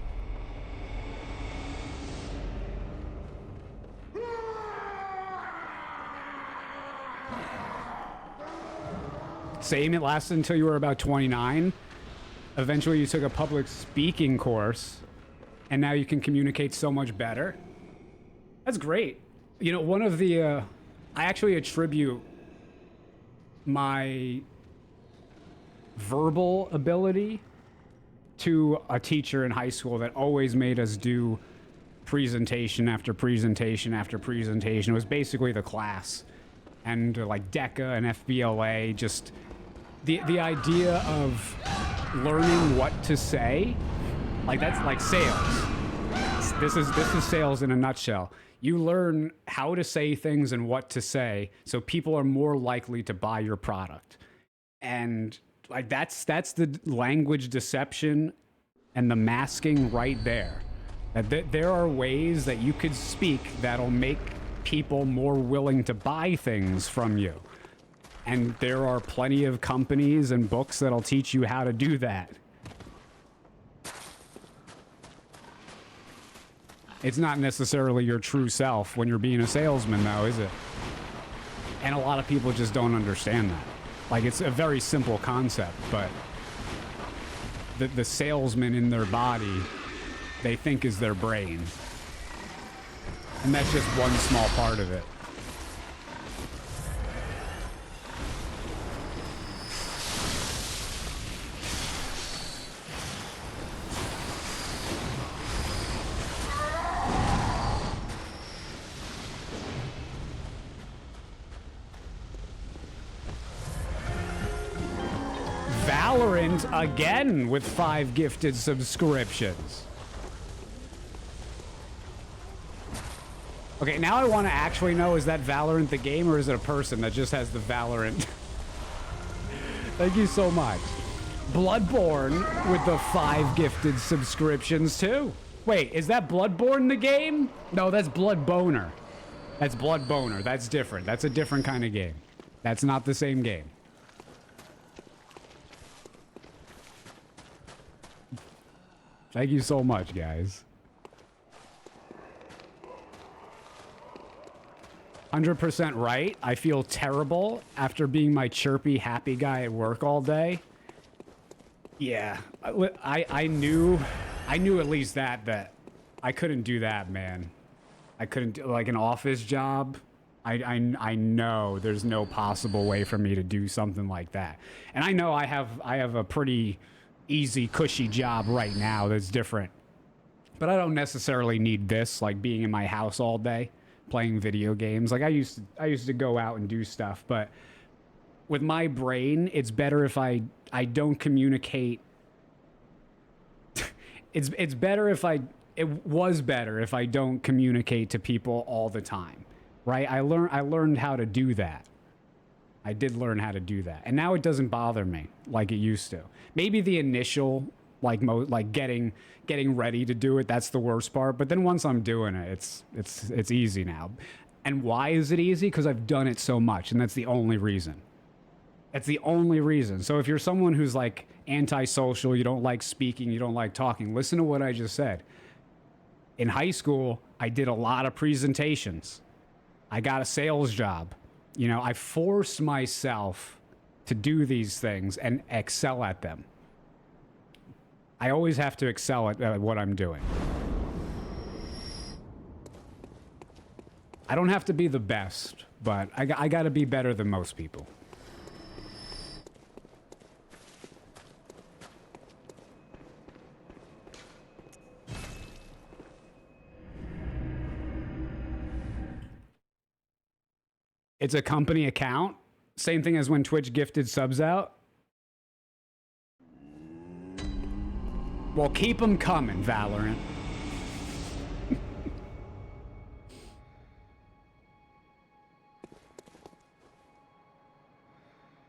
Same, it lasted until you were about 29. Eventually you took a public speaking course, and now you can communicate so much better. That's great. You know, one of the, I actually attribute my verbal ability to a teacher in high school that always made us do presentation after presentation after presentation. It was basically the class. And like DECA and FBLA, just the idea of learning what to say, like that's like sales. This is sales in a nutshell. You learn how to say things and what to say, so people are more likely to buy your product. And like that's the language deception and the masking right there. That there are ways that you could speak that'll make people more willing to buy things from you. And there are plenty of companies and books that'll teach you how to do that. It's not necessarily your true self when you're being a salesman, though, is it? And a lot of people just don't understand that. Like, it's a very simple concept, but the salesman in their body, they think is their brain. And that's just one small part of it. Valorant again with 5 gifted subscriptions. Okay, now I want to actually know, is that Valorant the game or is it a person that just has the Valorant? Thank you so much. Bloodborne with the 5 gifted subscriptions too. Wait, is that Bloodborne the game? No, that's Bloodboner. That's Bloodboner. That's different. That's a different kind of game. That's not the same game. Thank you so much, guys. 100% right. I feel terrible after being my chirpy, happy guy at work all day. Yeah, I knew at least that I couldn't do that, man. I couldn't do, like, an office job. I know there's no possible way for me to do something like that. And I know I have a pretty easy, cushy job right now that's different. But I don't necessarily need this, like being in my house all day, playing video games. Like I used to go out and do stuff, but with my brain, it's better if I don't communicate. It's better if it was better if I don't communicate to people all the time. Right? I learned how to do that. I did learn how to do that. And now it doesn't bother me like it used to. Maybe the initial like getting ready to do it, that's the worst part, but then once I'm doing it, it's easy now. And why is it easy? Because I've done it so much, and that's the only reason. That's the only reason. So if you're someone who's like antisocial, you don't like speaking, you don't like talking, listen to what I just said. In high school, I did a lot of presentations. I got a sales job. You know, I forced myself to do these things and excel at them. I always have to excel at what I'm doing. I don't have to be the best, but I got to be better than most people. It's a company account. Same thing as when Twitch gifted subs out. Well, keep them coming, Valorant.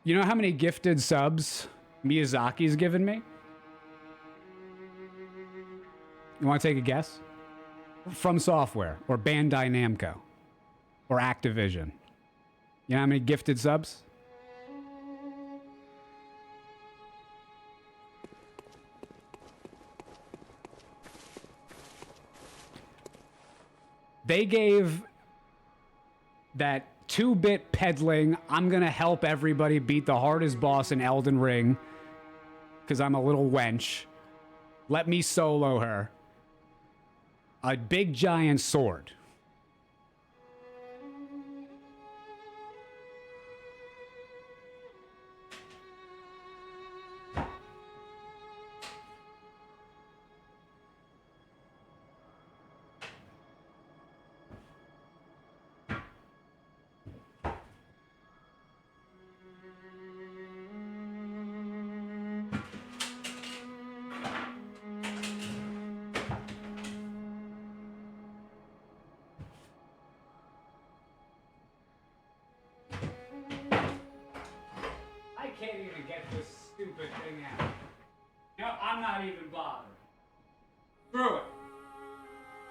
You know how many gifted subs Miyazaki's given me? You want to take a guess? From Software, or Bandai Namco, or Activision. You know how many gifted subs? They gave that 2-bit peddling, I'm gonna help everybody beat the hardest boss in Elden Ring, because I'm a little wench. Let me solo her. A big giant sword.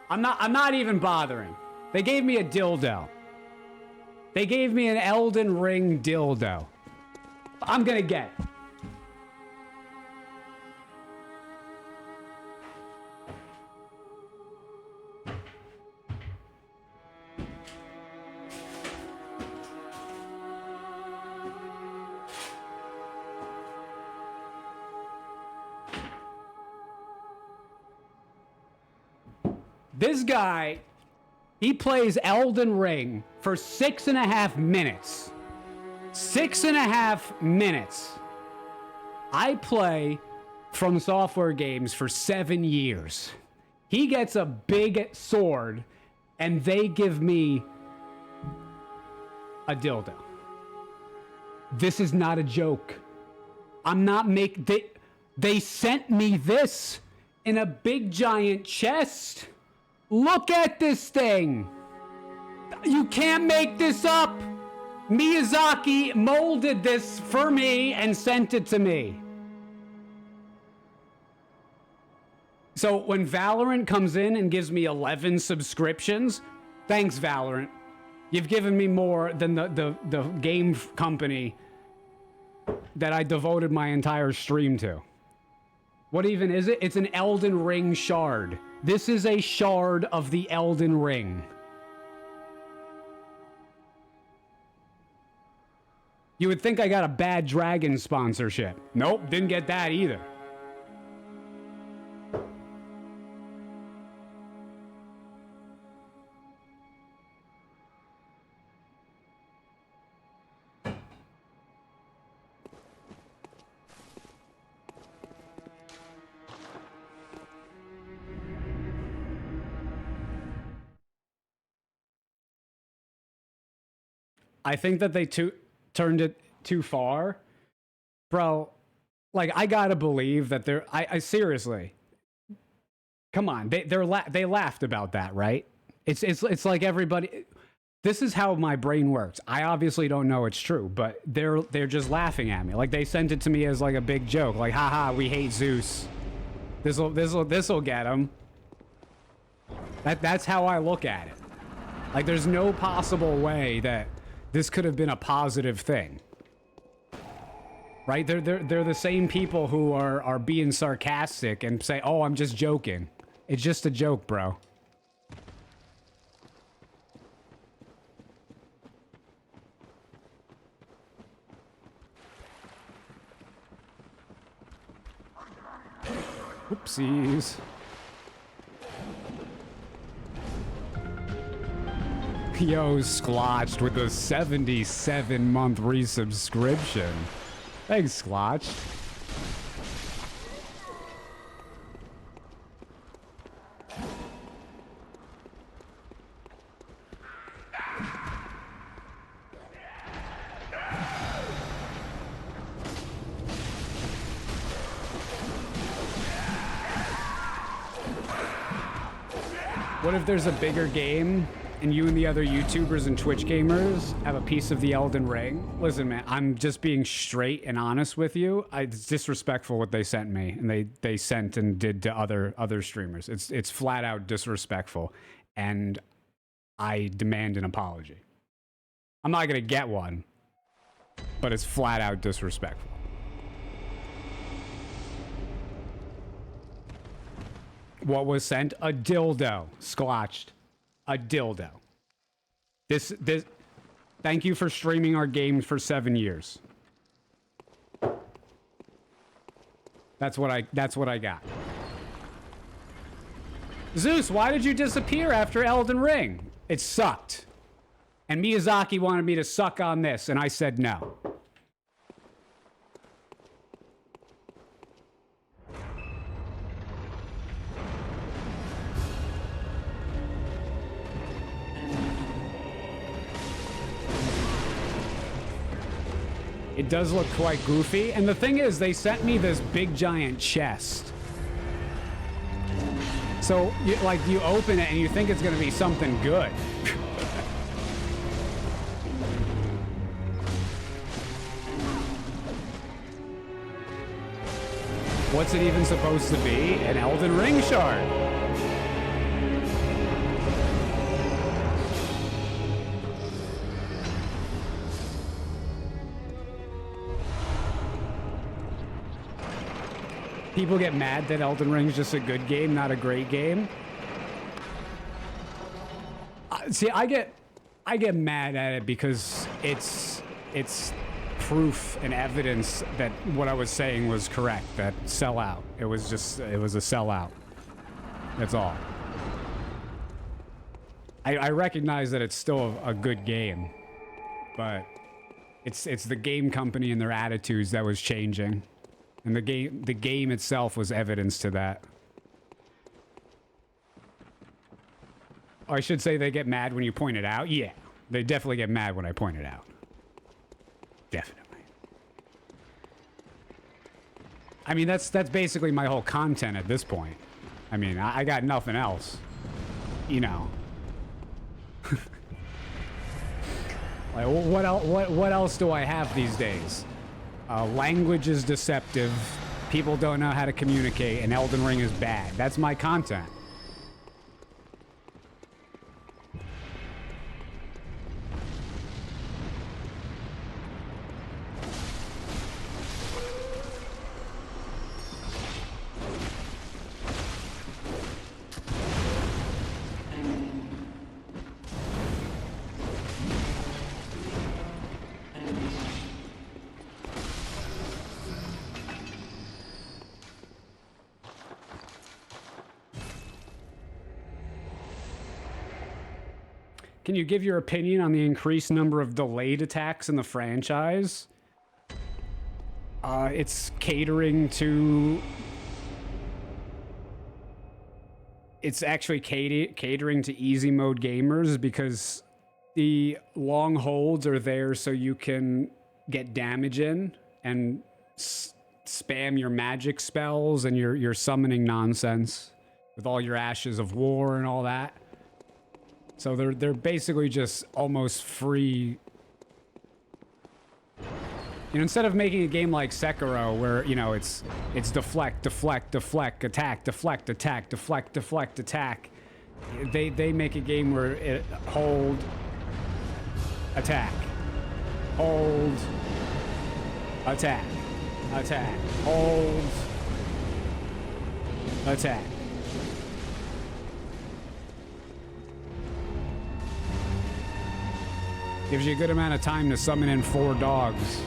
I'm not even bothering. They gave me a dildo. They gave me an Elden Ring dildo. I'm gonna get it. This guy, he plays Elden Ring for 6.5 minutes. 6.5 minutes. I play From Software games for 7 years. He gets a big sword, and they give me a dildo. This is not a joke. I'm not they sent me this in a big giant chest. Look at this thing. You can't make this up. Miyazaki molded this for me and sent it to me. So when Valorant comes in and gives me 11 subscriptions, thanks, Valorant. You've given me more than the game company that I devoted my entire stream to. What even is it? It's an Elden Ring shard. This is a shard of the Elden Ring. You would think I got a bad dragon sponsorship. Nope, didn't get that either. I think that they turned it too far. Bro, like, I gotta believe that they're... I seriously... Come on, they laughed about that, right? It's like everybody... This is how my brain works. I obviously don't know it's true, but they're just laughing at me. Like, they sent it to me as like a big joke. Like, haha, we hate Zeus. This'll get him. That's how I look at it. Like, there's no possible way that this could have been a positive thing. Right? They're the same people who are being sarcastic and say, "Oh, I'm just joking." It's just a joke, bro. Oopsies. Yo, Sklotched with a 77-month resubscription. Thanks, Sklotched. What if there's a bigger game and you and the other YouTubers and Twitch gamers have a piece of the Elden Ring? Listen, man, I'm just being straight and honest with you. It's disrespectful what they sent me, and they sent and did to other streamers. It's flat out disrespectful, and I demand an apology. I'm not gonna get one, but it's flat out disrespectful. What was sent? A dildo. Sklotched. A dildo. This thank you for streaming our games for 7 years. That's what I got. Zeus, why did you disappear after Elden Ring? It sucked. And Miyazaki wanted me to suck on this, and I said no. It does look quite goofy, and the thing is, they sent me this big giant chest. So, you open it and you think it's gonna be something good. What's it even supposed to be? An Elden Ring shard. People get mad that Elden Ring's just a good game, not a great game. See, I get mad at it because it's proof and evidence that what I was saying was correct. That sellout. It was a sellout. That's all. I recognize that it's still a good game, but it's the game company and their attitudes that was changing. And the game itself was evidence to that. Or I should say they get mad when you point it out. Yeah, they definitely get mad when I point it out. Definitely. I mean, that's basically my whole content at this point. I mean, I got nothing else. You know. Like, what else do I have these days? Language is deceptive, people don't know how to communicate, and Elden Ring is bad. That's my content. Can you give your opinion on the increased number of delayed attacks in the franchise? It's catering to... It's actually catering to easy mode gamers because the long holds are there so you can get damage in and spam your magic spells and your summoning nonsense with all your ashes of war and all that. So they're basically just almost free. You know, instead of making a game like Sekiro where, you know, it's deflect, deflect, deflect, attack, deflect, attack, deflect, deflect, attack. They make a game where it hold, attack, hold, attack, attack, hold, attack. Gives you a good amount of time to summon in 4 dogs.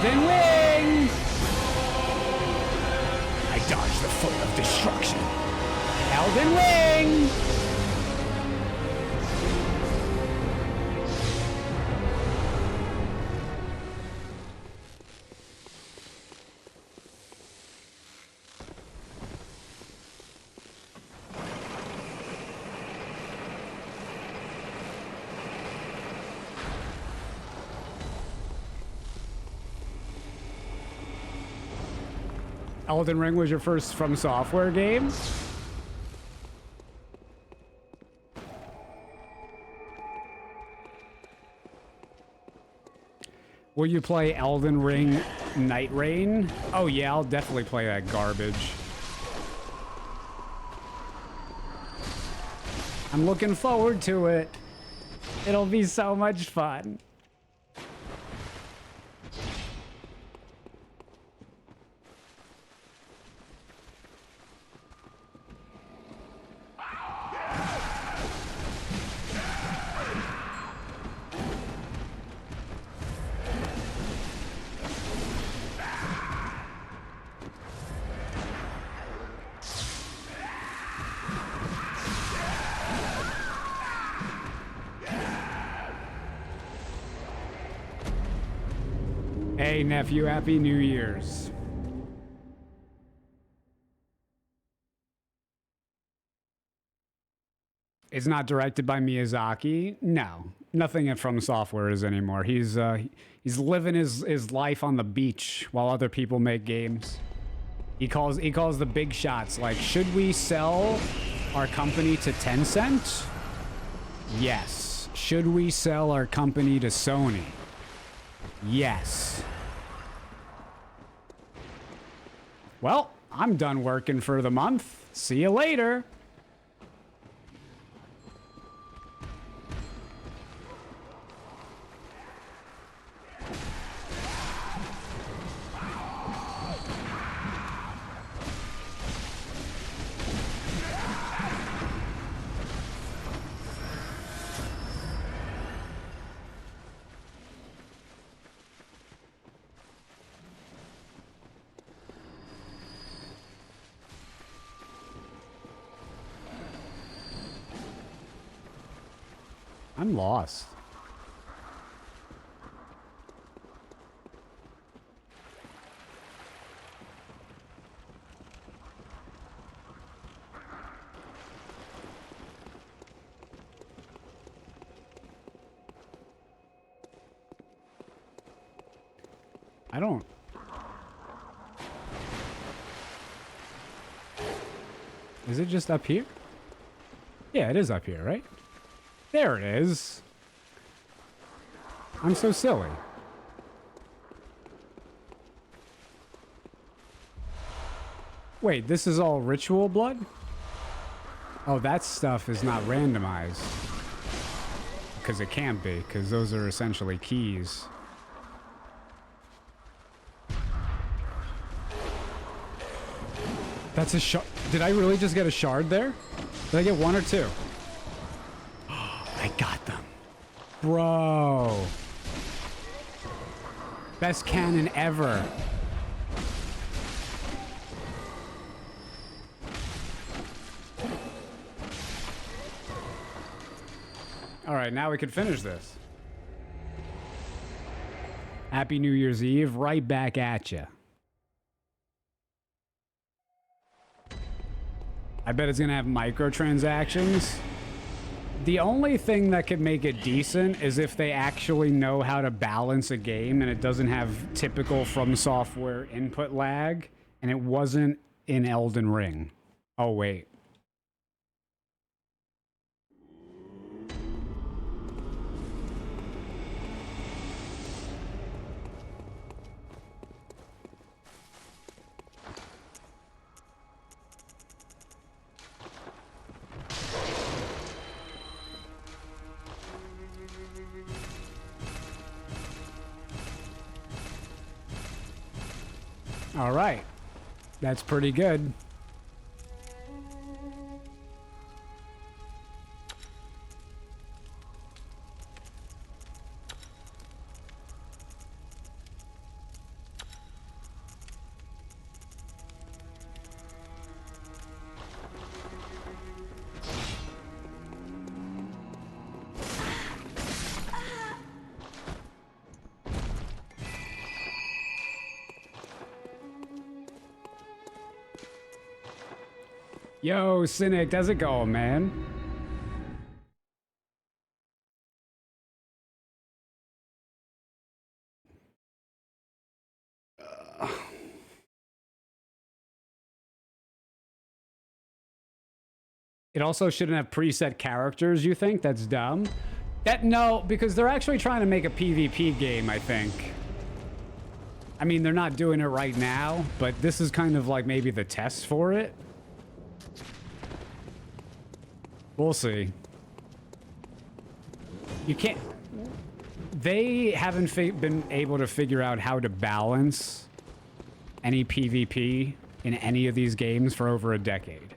Elden Ring! I dodged the foot of destruction. Elden Ring! Elden Ring was your first From Software game? Will you play Elden Ring Night Rain? Oh yeah, I'll definitely play that garbage. I'm looking forward to it. It'll be so much fun. Hey nephew, Happy New Year's. It's not directed by Miyazaki. No, nothing from Software is anymore. He's living his life on the beach while other people make games. He calls the big shots. Like, should we sell our company to Tencent? Yes. Should we sell our company to Sony? Yes. Well, I'm done working for the month. See you later. I'm lost. I don't... Is it just up here? Yeah, it is up here, right? There it is. I'm so silly. Wait, this is all ritual blood? Oh, that stuff is not randomized. Because it can't be, because those are essentially keys. That's a shard. Did I really just get a shard there? Did I get one or two? I got them. Bro. Best cannon ever. All right, now we can finish this. Happy New Year's Eve. Right back at you. I bet it's going to have microtransactions. The only thing that could make it decent is if they actually know how to balance a game and it doesn't have typical From Software input lag, and it wasn't in Elden Ring. Oh, wait. All right. That's pretty good. Yo, Cynic, how's it going, man? It also shouldn't have preset characters, you think? That's dumb. No, because they're actually trying to make a PvP game, I think. I mean, they're not doing it right now, but this is kind of like maybe the test for it. We'll see. You can't... They haven't been able to figure out how to balance any PvP in any of these games for over a decade.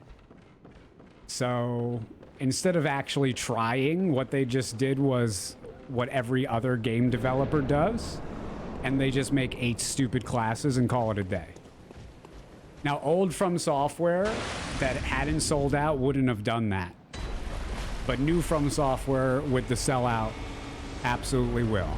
So, instead of actually trying, what they just did was what every other game developer does, and they just make 8 stupid classes and call it a day. Now, old From Software that hadn't sold out wouldn't have done that. But new From Software with the sellout absolutely will.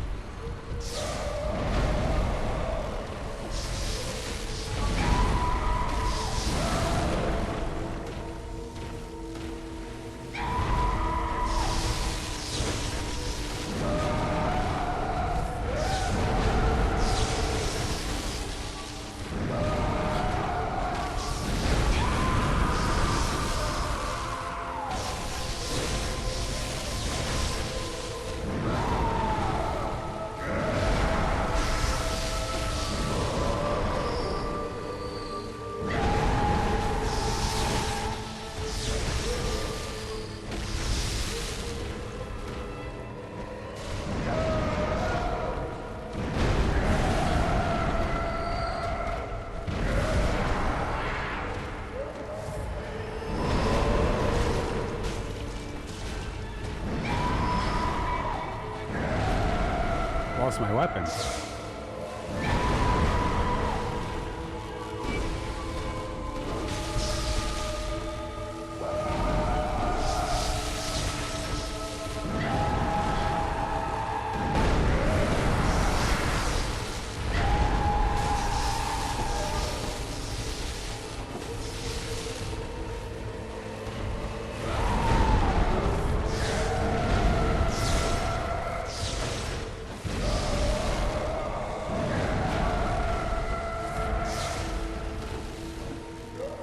Lost my weapon.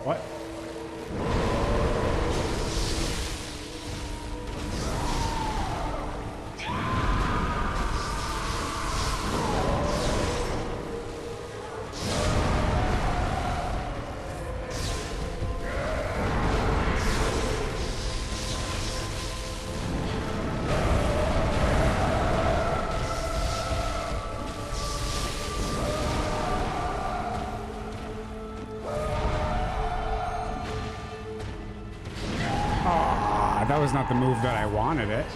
What? That was not the move that I wanted it.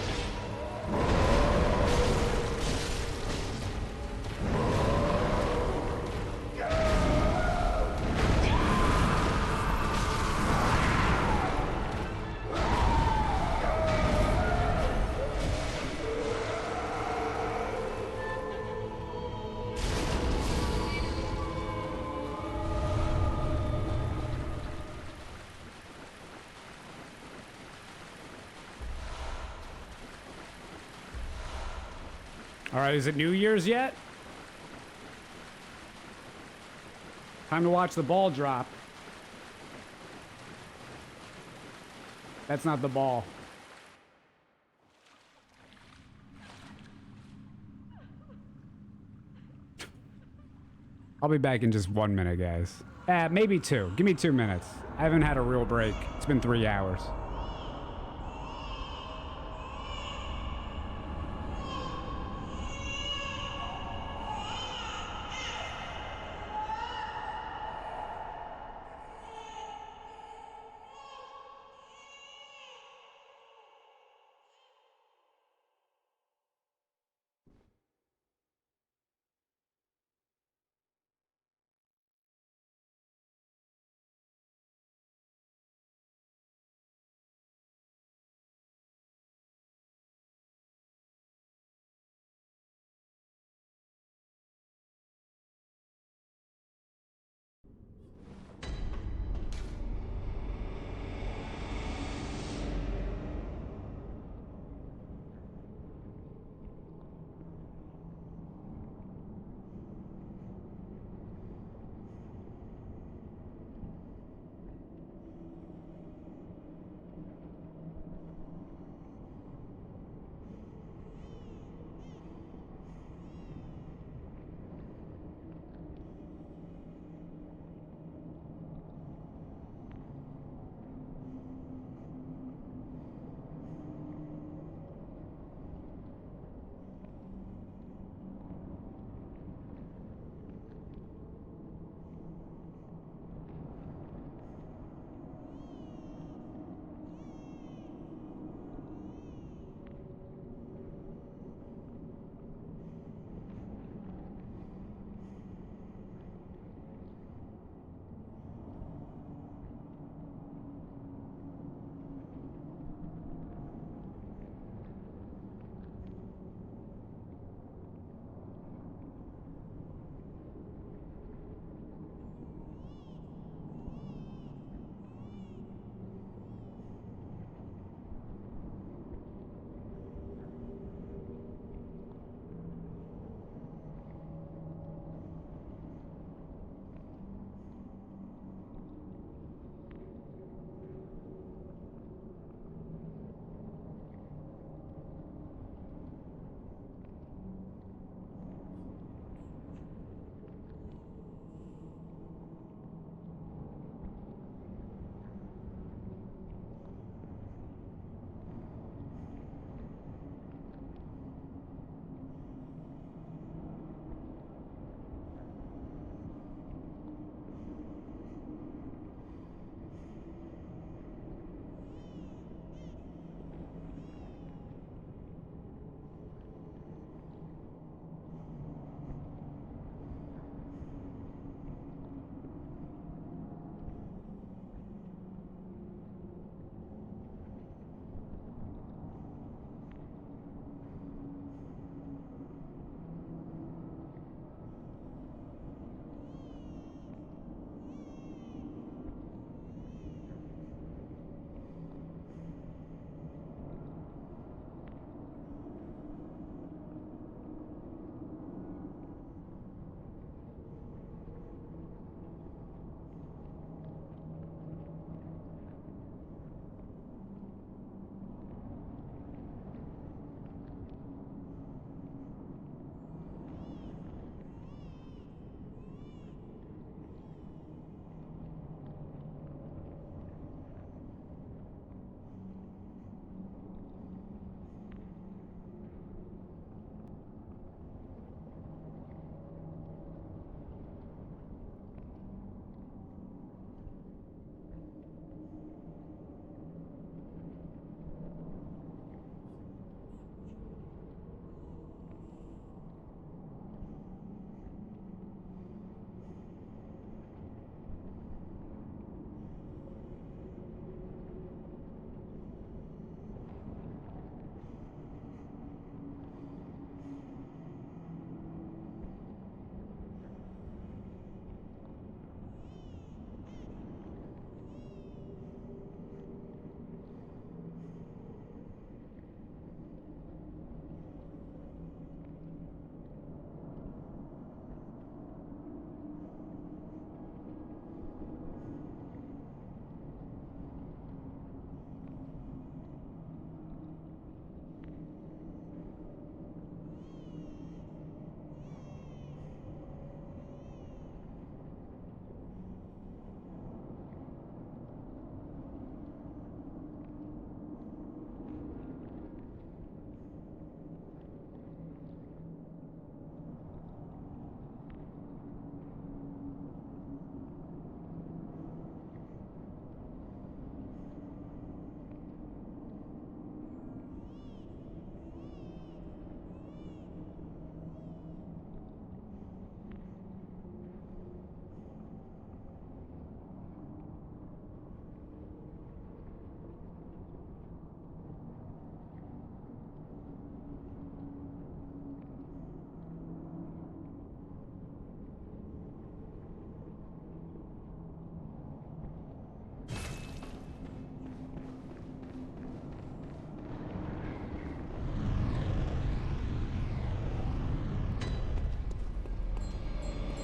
All right, is it New Year's yet? Time to watch the ball drop. That's not the ball. I'll be back in just 1 minute, guys. Maybe 2. Give me 2 minutes. I haven't had a real break. It's been 3 hours.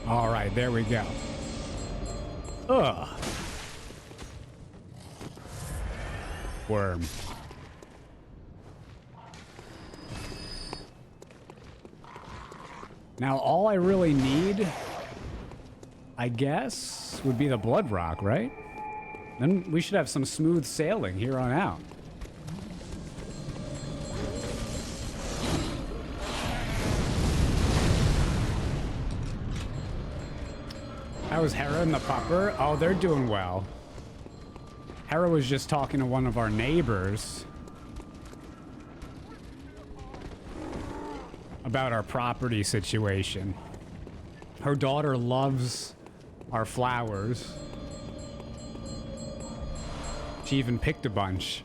All right, there we go. Ugh. Worm. Now, all I really need, I guess, would be the blood rock, right? Then we should have some smooth sailing here on out. How's Hera and the pupper? Oh, they're doing well. Hera was just talking to one of our neighbors about our property situation. Her daughter loves our flowers. She even picked a bunch.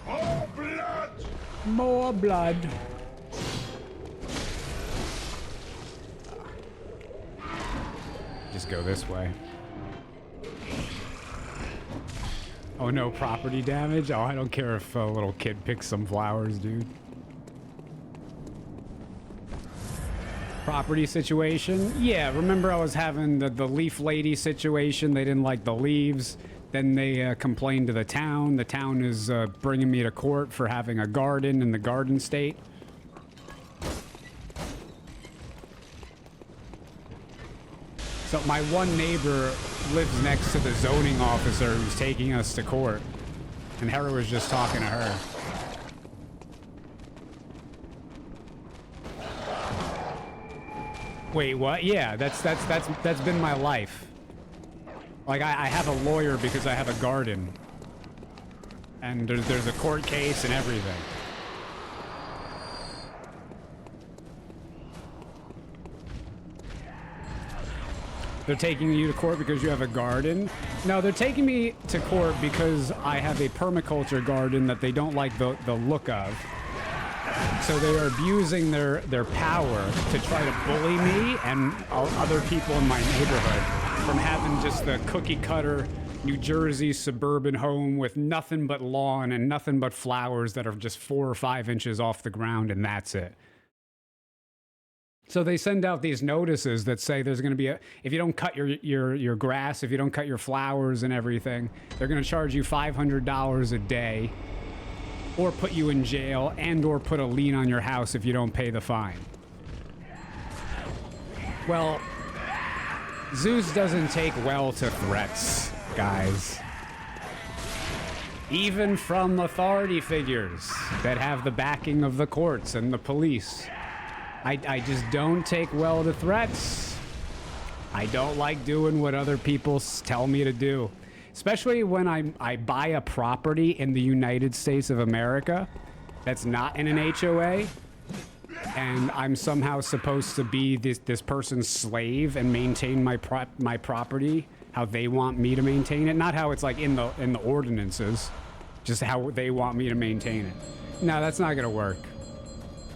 More blood! More blood. Just go this way. Oh no, property damage? Oh, I don't care if a little kid picks some flowers, dude. Property situation? Yeah, remember I was having the leaf lady situation. They didn't like the leaves. Then they complained to the town. The town is bringing me to court for having a garden in the garden state. So my one neighbor lives next to the zoning officer who's taking us to court. And Hera was just talking to her. Wait, what? Yeah, that's been my life. Like I have a lawyer because I have a garden. And there's a court case and everything. They're taking you to court because you have a garden? No, they're taking me to court because I have a permaculture garden that they don't like the look of. So they are abusing their power to try to bully me and other people in my neighborhood from having just the cookie cutter New Jersey suburban home with nothing but lawn and nothing but flowers that are just 4 or 5 inches off the ground, and that's it. So they send out these notices that say there's going to be if you don't cut your grass, if you don't cut your flowers and everything, they're going to charge you $500 a day, or put you in jail, and or put a lien on your house if you don't pay the fine. Well, Zeus doesn't take well to threats, guys. Even from authority figures that have the backing of the courts and the police. I just don't take well to threats. I don't like doing what other people tell me to do. Especially when I buy a property in the United States of America that's not in an HOA, and I'm somehow supposed to be this person's slave and maintain my property how they want me to maintain it. Not how it's like in the ordinances, just how they want me to maintain it. No, that's not gonna work.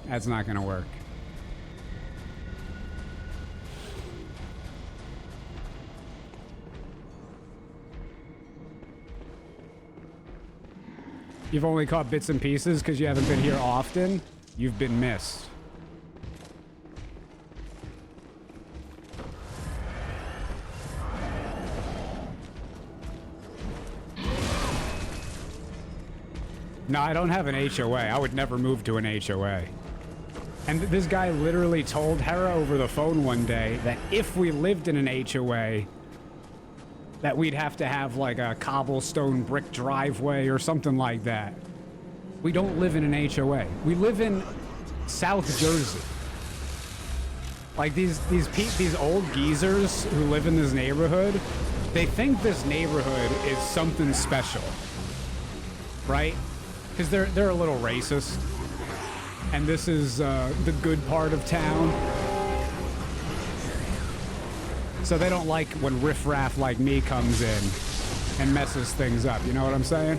That's not gonna work. You've only caught bits and pieces because you haven't been here often. You've been missed. No, I don't have an HOA. I would never move to an HOA. And this guy literally told Hera over the phone one day that if we lived in an HOA, that we'd have to have like a cobblestone brick driveway or something like that. We don't live in an HOA. We live in South Jersey. Like these old geezers who live in this neighborhood, they think this neighborhood is something special, right? Because they're a little racist, and this is the good part of town. So they don't like when riffraff like me comes in and messes things up. You know what I'm saying?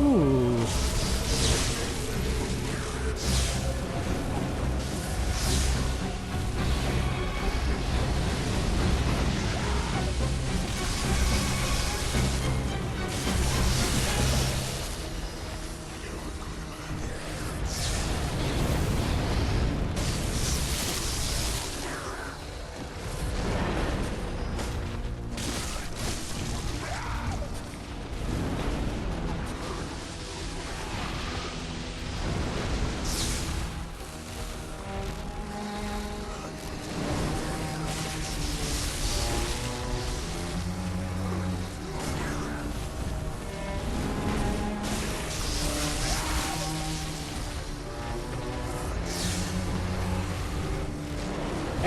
Ooh.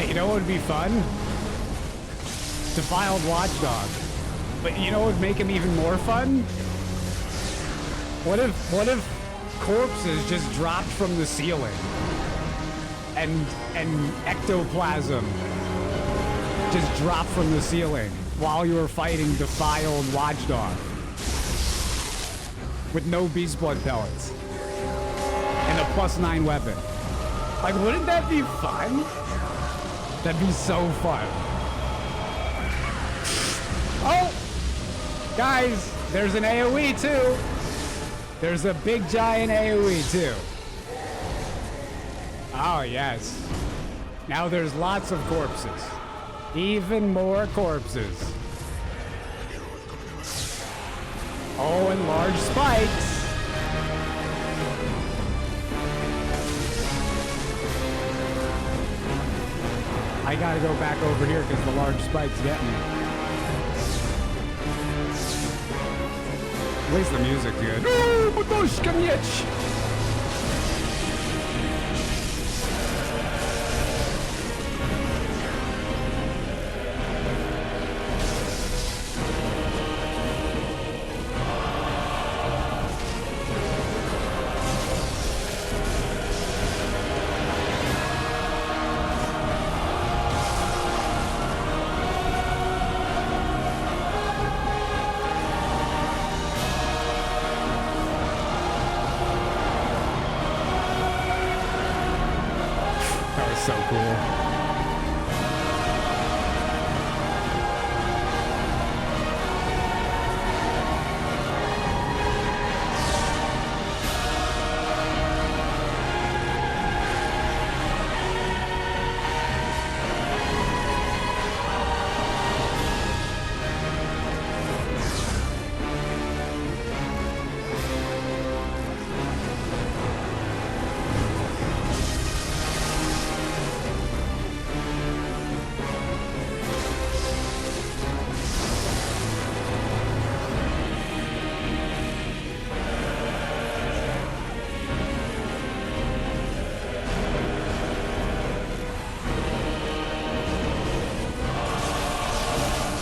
You know what would be fun? Defiled Watchdog. But you know what would make him even more fun? What if corpses just dropped from the ceiling? And ectoplasm just dropped from the ceiling while you were fighting Defiled Watchdog. With no beast blood pellets. And a +9 weapon. Like, wouldn't that be fun? That'd be so fun. Oh! Guys, there's an AoE too. There's a big giant AoE too. Oh, yes. Now there's lots of corpses. Even more corpses. Oh, and large spikes. I gotta go back over here because the large spikes get me. At least the music's good. Oh, Babushka Mietch! So cool.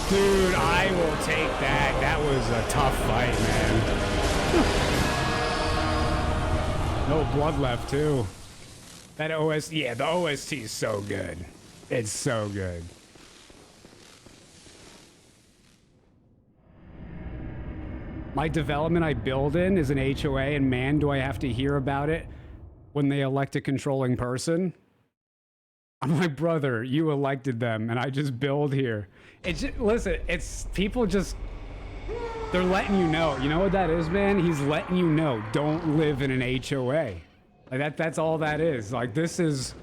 Dude, I will take that. That was a tough fight, man. No blood left, too. That OST, yeah, the OST is so good. It's so good. My development I build in is an HOA, and man, do I have to hear about it when they elect a controlling person. I'm like, brother, you elected them, and I just build here. It's just, listen, it's people just, they're letting you know. You know what that is, man? He's letting you know, don't live in an HOA. Like that's all that is. Like this is,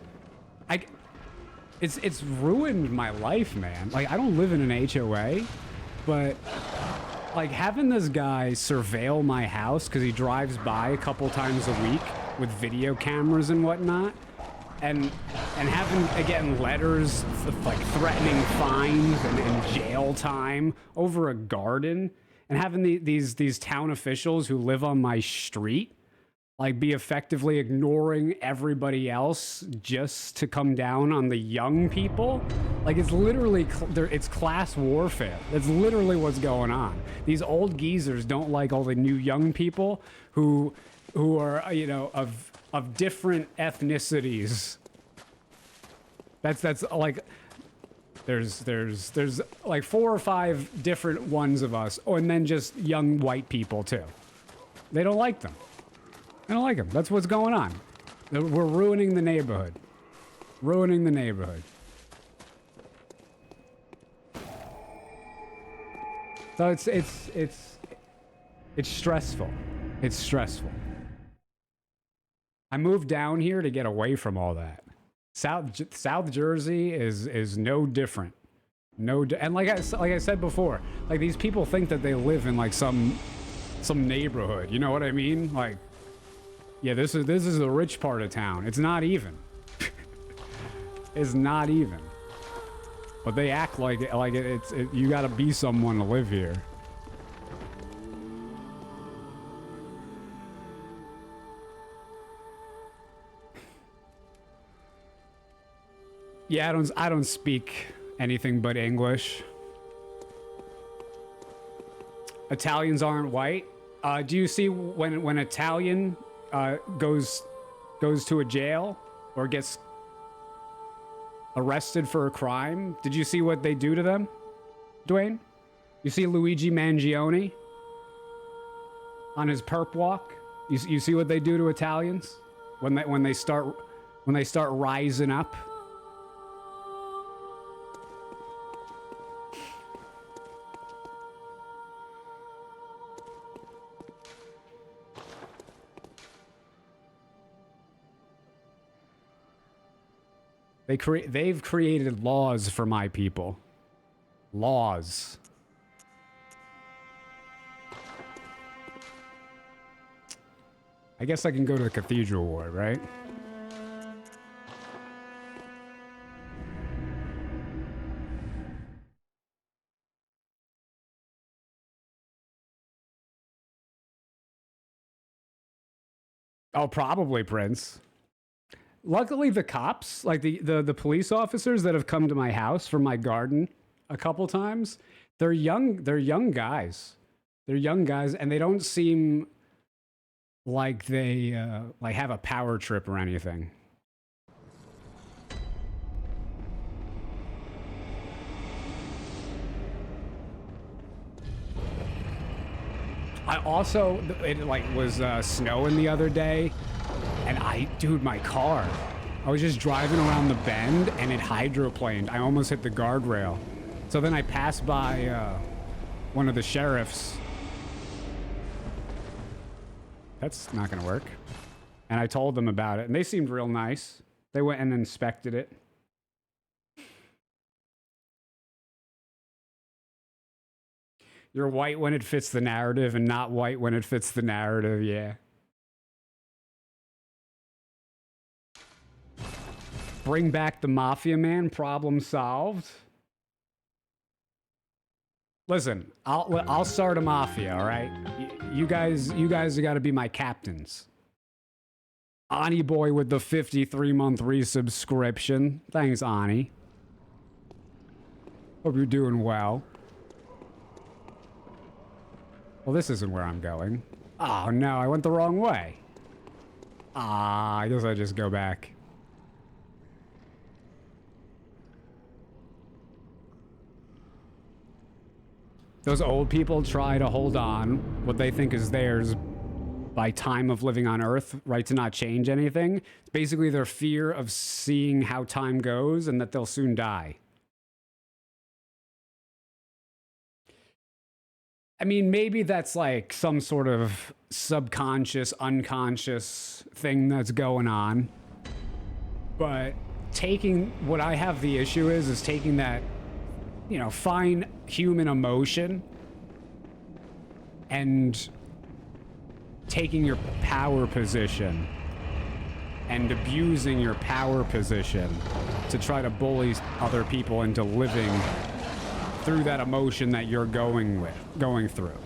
it's ruined my life, man. Like I don't live in an HOA, but like having this guy surveil my house because he drives by a couple times a week with video cameras and whatnot. And having, again, letters like threatening fines and jail time over a garden, and having these town officials who live on my street, like be effectively ignoring everybody else just to come down on the young people. Like it's literally, it's class warfare. That's literally what's going on. These old geezers don't like all the new young people who are, you know, of different ethnicities. That's like there's like 4 or 5 different ones of us, and then just young white people too. They don't like them. They don't like them. That's what's going on. We're ruining the neighborhood. Ruining the neighborhood. So it's stressful. It's stressful. I moved down here to get away from all that. South Jersey is no different. And like I said before, like these people think that they live in like some neighborhood. You know what I mean? Like, yeah, this is the rich part of town. It's not even. It's not even. But they act like you got to be someone to live here. Yeah, I don't speak anything but English. Italians aren't white. Do you see when Italian goes to a jail or gets arrested for a crime? Did you see what they do to them, Dwayne? You see Luigi Mangione on his perp walk? You see what they do to Italians when they start rising up? They've created laws for my people. Laws. I guess I can go to the Cathedral Ward, right? Oh, probably, Prince. Luckily, the cops, like the police officers that have come to my house from my garden a couple times, they're young guys. They're young guys, and they don't seem like they like have a power trip or anything. I also, it like was snowing the other day, and dude, my car, I was just driving around the bend and it hydroplaned. I almost hit the guardrail. So then I passed by one of the sheriffs. That's not gonna work. And I told them about it, and they seemed real nice. They went and inspected it. You're white when it fits the narrative and not white when it fits the narrative, yeah. Bring back the Mafia Man, problem solved. Listen, I'll start a mafia, all right? You guys got to be my captains. Ani Boy with the 53-month resubscription. Thanks, Ani. Hope you're doing well. Well, this isn't where I'm going. Oh, no, I went the wrong way. Ah, I guess I just go back. Those old people try to hold on what they think is theirs by time of living on Earth, right, to not change anything. It's basically their fear of seeing how time goes and that they'll soon die. I mean, maybe that's like some sort of subconscious, unconscious thing that's going on. But taking, what I have the issue is taking that, you know, fine human emotion and taking your power position and abusing your power position to try to bully other people into living through that emotion that you're going through.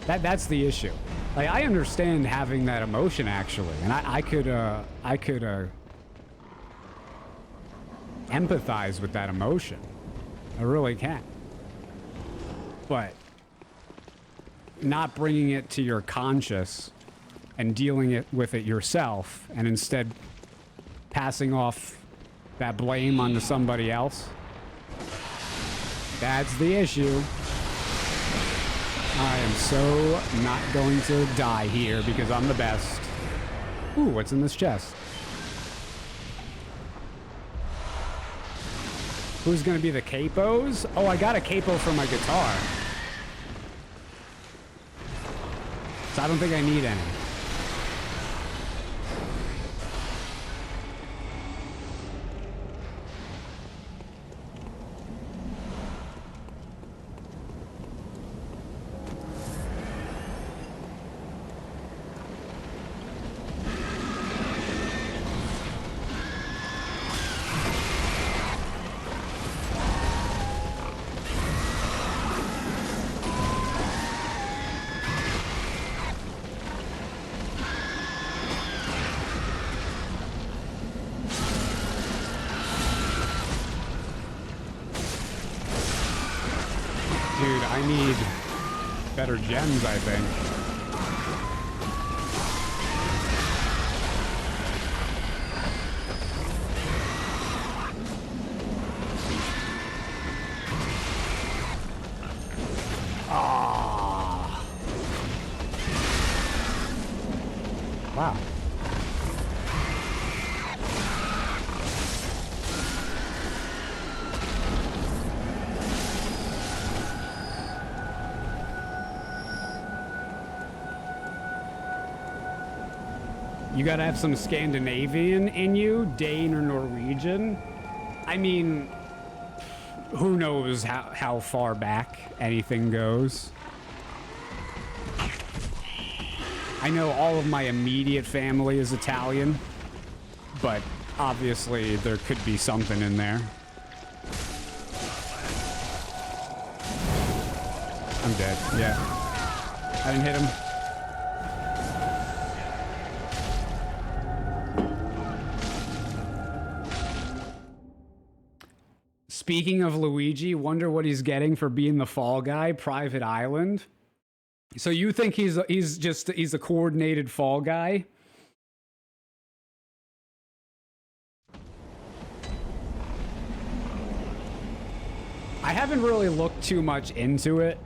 That's the issue. Like, I understand having that emotion, actually, and I could empathize with that emotion. I really can. But not bringing it to your conscious and dealing with it yourself, and instead passing off that blame onto somebody else. That's the issue. I am so not going to die here because I'm the best. Ooh, what's in this chest? Who's gonna be the capos? Oh, I got a capo for my guitar. So I don't think I need any. I need better gems, I think. Ah. Wow. You gotta have some Scandinavian in you, Dane or Norwegian. I mean, who knows how far back anything goes. I know all of my immediate family is Italian, but obviously there could be something in there. I'm dead, yeah. I didn't hit him. Speaking of Luigi, wonder what he's getting for being the fall guy, Private Island. So you think he's a coordinated fall guy? I haven't really looked too much into it.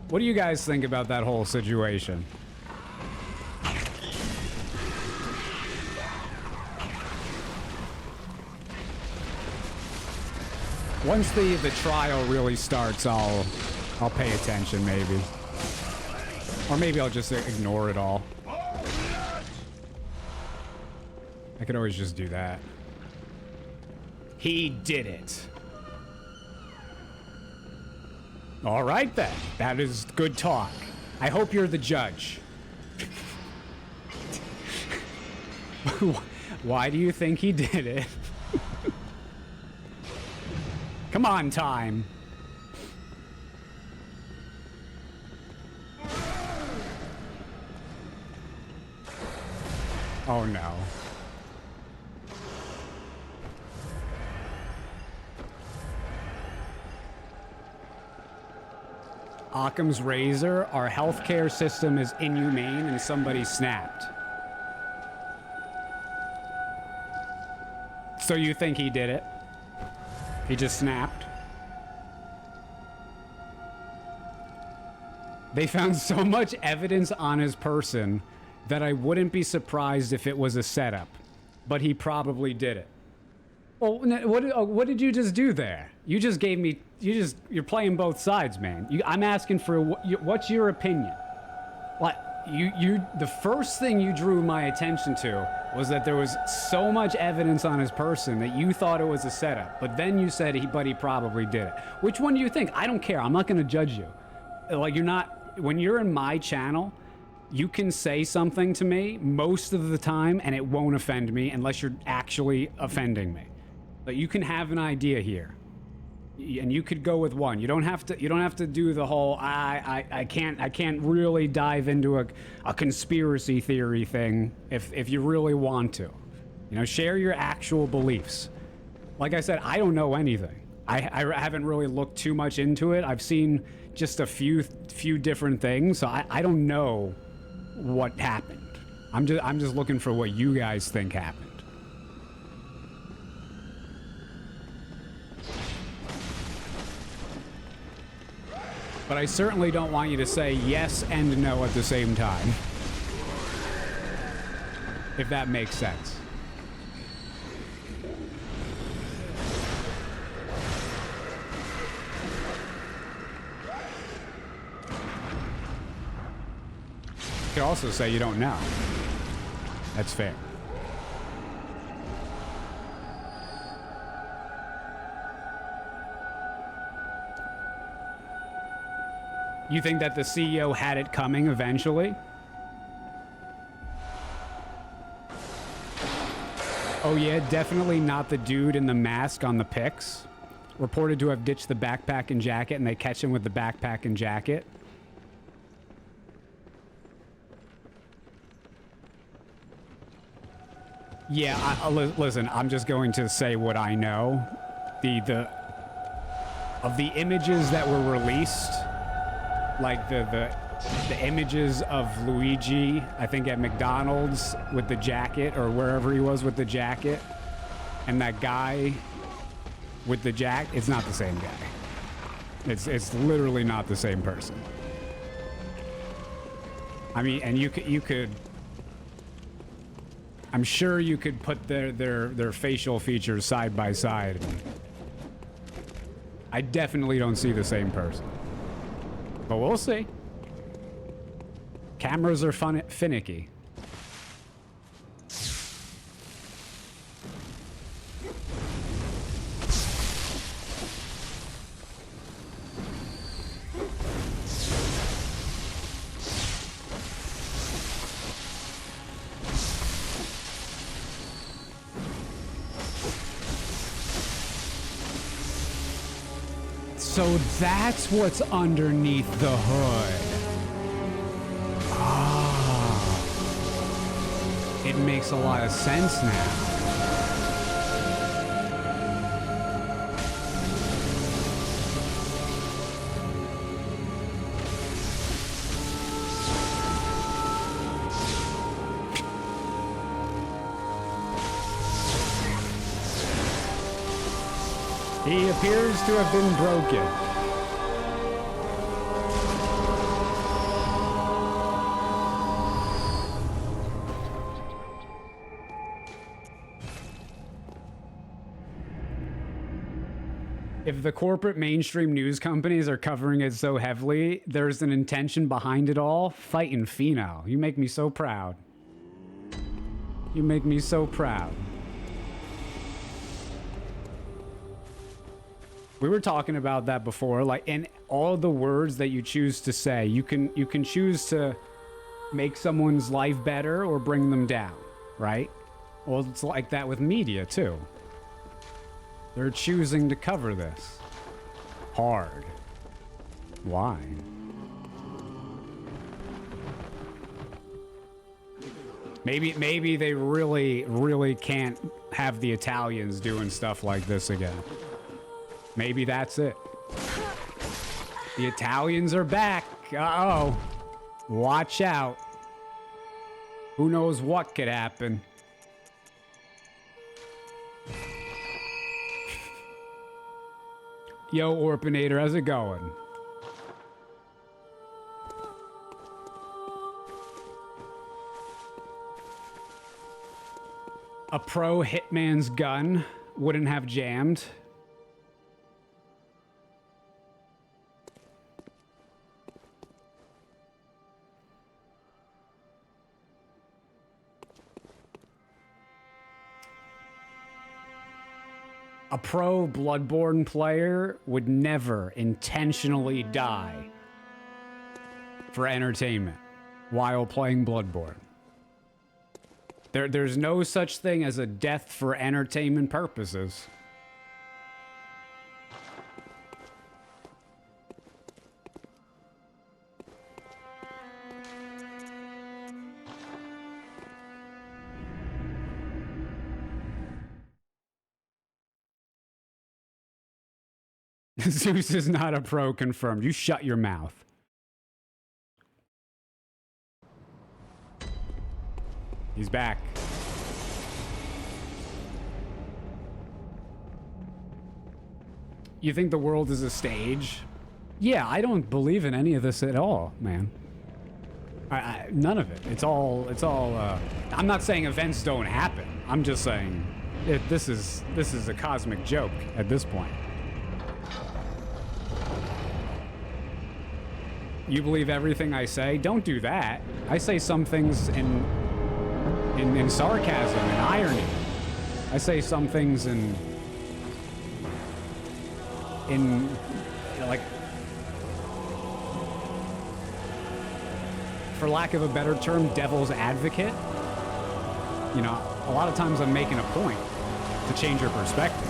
What do you guys think about that whole situation? Once the trial really starts, I'll pay attention, maybe. Or maybe I'll just ignore it all. I could always just do that. He did it. All right, then. That is good talk. I hope you're the judge. Why do you think he did it? Come on, time. Oh no. Occam's razor, our healthcare system is inhumane and somebody snapped. So you think he did it? He just snapped? They found so much evidence on his person that I wouldn't be surprised if it was a setup, but he probably did it. Well, what did you just do there? You just gave me, you're playing both sides, man. I'm asking for, what's your opinion? What, the first thing you drew my attention to was that there was so much evidence on his person that you thought it was a setup, but then you said but he probably did it. Which one do you think? I don't care. I'm not going to judge you. Like, when you're in my channel, you can say something to me most of the time and it won't offend me unless you're actually offending me. But you can have an idea here, and you could go with one. You don't have to do the whole I can't really dive into a conspiracy theory thing if you really want to. You know, share your actual beliefs. Like I said, I don't know anything. I haven't really looked too much into it. I've seen just a few different things, so I don't know what happened. I'm just looking for what you guys think happened. But I certainly don't want you to say yes and no at the same time. If that makes sense. You could also say you don't know. That's fair. You think that the CEO had it coming eventually? Oh yeah, definitely not the dude in the mask on the pics. Reported to have ditched the backpack and jacket, and they catch him with the backpack and jacket. Yeah, listen, I'm just going to say what I know. Of the images that were released, like the images of Luigi, I think at McDonald's with the jacket or wherever he was with the jacket, and that guy with the jacket, it's not the same guy. It's literally not the same person. I mean, and you could I'm sure you could put their facial features side by side. And I definitely don't see the same person. But we'll see. Cameras are finicky. So that's what's underneath the hood. Ah. It makes a lot of sense now. He appears to have been broken. If the corporate mainstream news companies are covering it so heavily, there's an intention behind it all. Fighting Pheno. You make me so proud. You make me so proud. We were talking about that before, like in all the words that you choose to say, you can choose to make someone's life better or bring them down, right? Well, it's like that with media too. They're choosing to cover this hard. Why? Maybe they really can't have the Italians doing stuff like this again. Maybe that's it. The Italians are back. Uh-oh. Watch out. Who knows what could happen. Yo, Orpinator, how's it going? A pro hitman's gun wouldn't have jammed. A pro Bloodborne player would never intentionally die for entertainment while playing Bloodborne. There's no such thing as a death for entertainment purposes. Zeus is not a pro confirmed. You shut your mouth. He's back. You think the world is a stage? Yeah, I don't believe in any of this at all, man. None of it. It's all. I'm not saying events don't happen. I'm just saying this is a cosmic joke at this point. You believe everything I say? Don't do that. I say some things in sarcasm and irony. I say some things in like, for lack of a better term, devil's advocate. You know, a lot of times I'm making a point to change your perspective.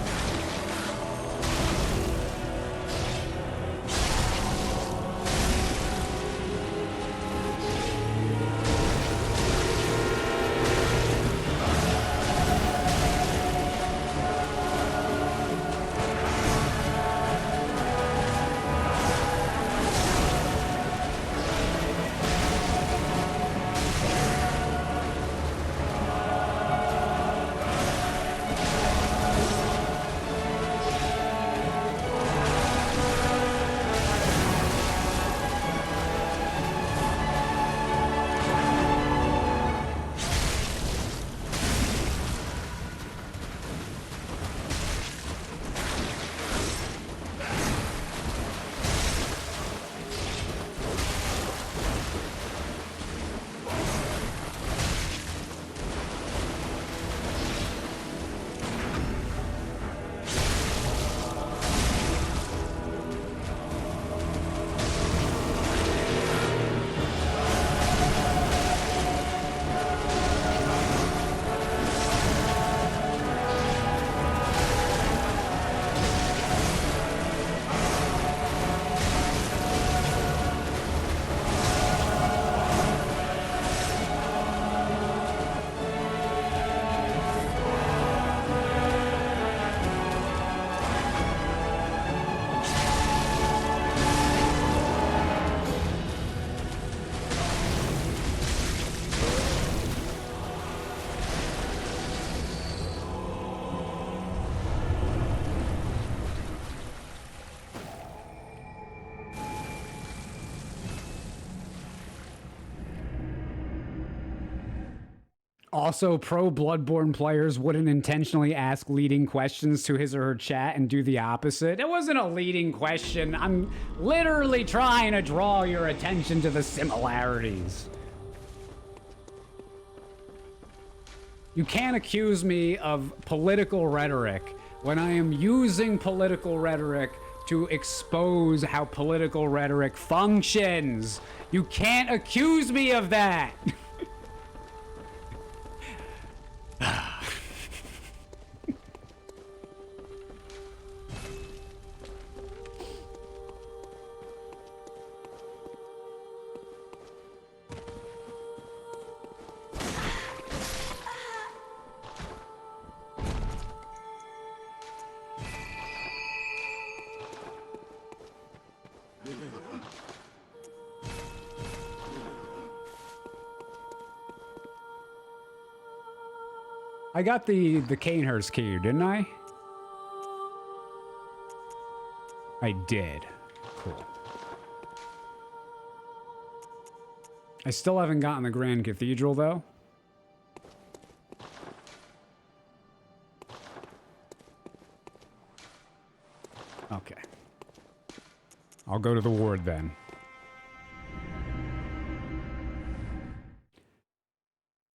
Also, pro Bloodborne players wouldn't intentionally ask leading questions to his or her chat and do the opposite. It wasn't a leading question. I'm literally trying to draw your attention to the similarities. You can't accuse me of political rhetoric when I am using political rhetoric to expose how political rhetoric functions. You can't accuse me of that. I got the Canehurst key, didn't I? I did. Cool. I still haven't gotten the Grand Cathedral, though. Okay. I'll go to the ward then.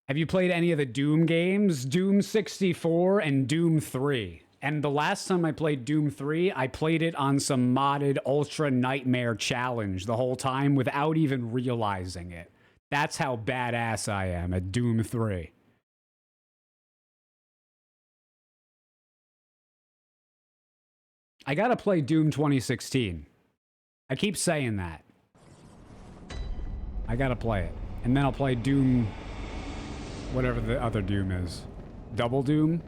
Have you played any of the Doom games? Doom 64 and Doom 3. And the last time I played Doom 3, I played it on some modded Ultra Nightmare challenge the whole time without even realizing it. That's how badass I am at Doom 3. I gotta play Doom 2016. I keep saying that. I gotta play it. And then I'll play Doom... whatever the other Doom is. Double Doom?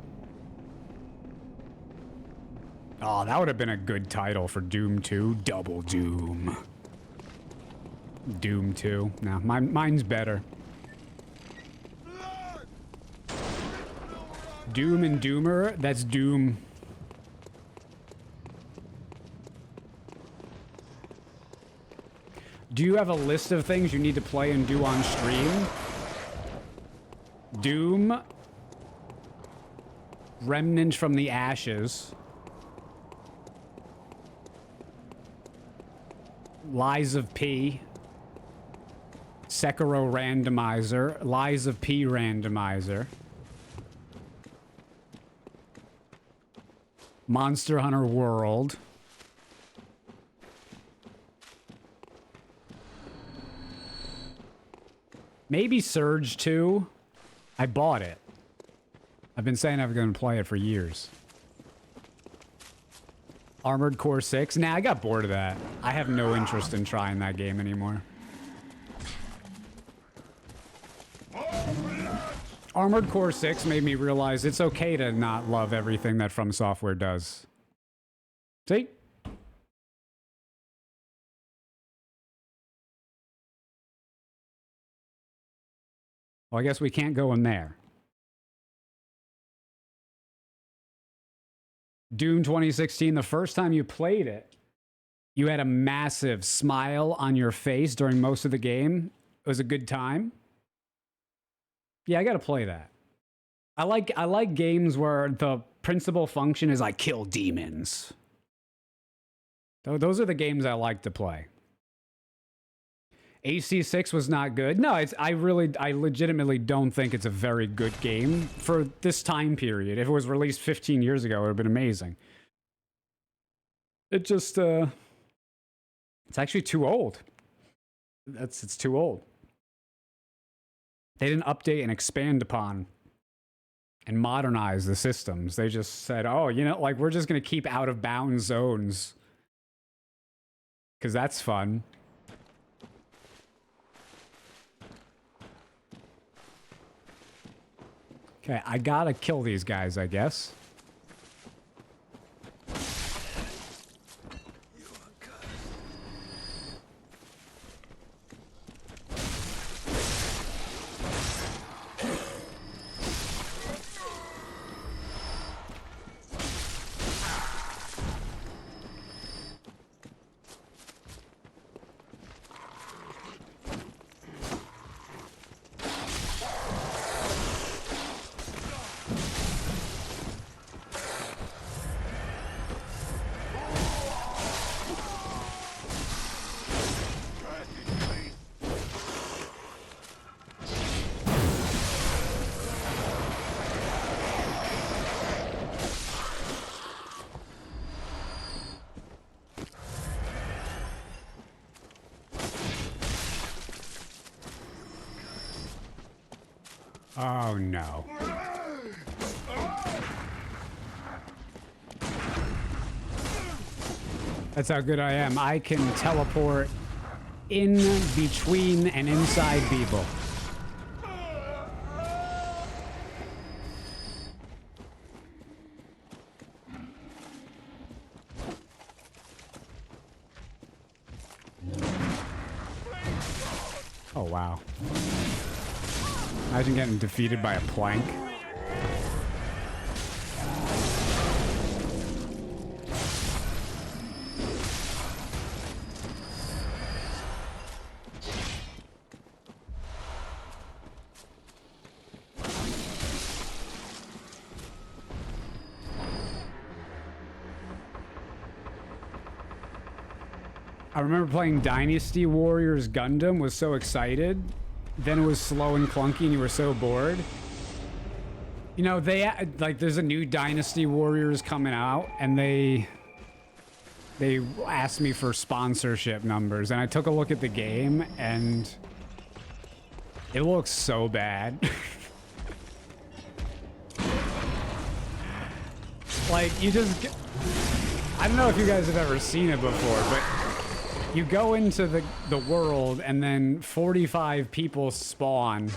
Oh, that would have been a good title for Doom 2. Double Doom. Doom 2. No, mine's better. Doom and Doomer? That's Doom. Do you have a list of things you need to play and do on stream? Doom, Remnant from the Ashes, Lies of P, Sekiro Randomizer, Lies of P Randomizer, Monster Hunter World, maybe Surge 2. I bought it. I've been saying I'm going to play it for years. Armored Core 6? Nah, I got bored of that. I have no interest in trying that game anymore. Armored Core 6 made me realize it's okay to not love everything that From Software does. See? Well, I guess we can't go in there. Doom 2016, the first time you played it, you had a massive smile on your face during most of the game. It was a good time. Yeah, I gotta play that. I like games where the principal function is like kill demons. Those are the games I like to play. AC6 was not good. No, I legitimately don't think it's a very good game for this time period. If it was released 15 years ago, it would have been amazing. It just, it's actually too old. It's too old. They didn't update and expand upon and modernize the systems. They just said, oh, you know, like, we're just going to keep out of bounds zones. Because that's fun. Okay, I gotta kill these guys, I guess. Oh no. That's how good I am. I can teleport in between and inside people. Oh, wow. Imagine getting defeated by a plank. I remember playing Dynasty Warriors Gundam, was so excited. Then it was slow and clunky and you were so bored. You know, there's a new Dynasty Warriors coming out and they asked me for sponsorship numbers and I took a look at the game and it looks so bad. Like, you just... I don't know if you guys have ever seen it before, but... You go into the world and then 45 people spawn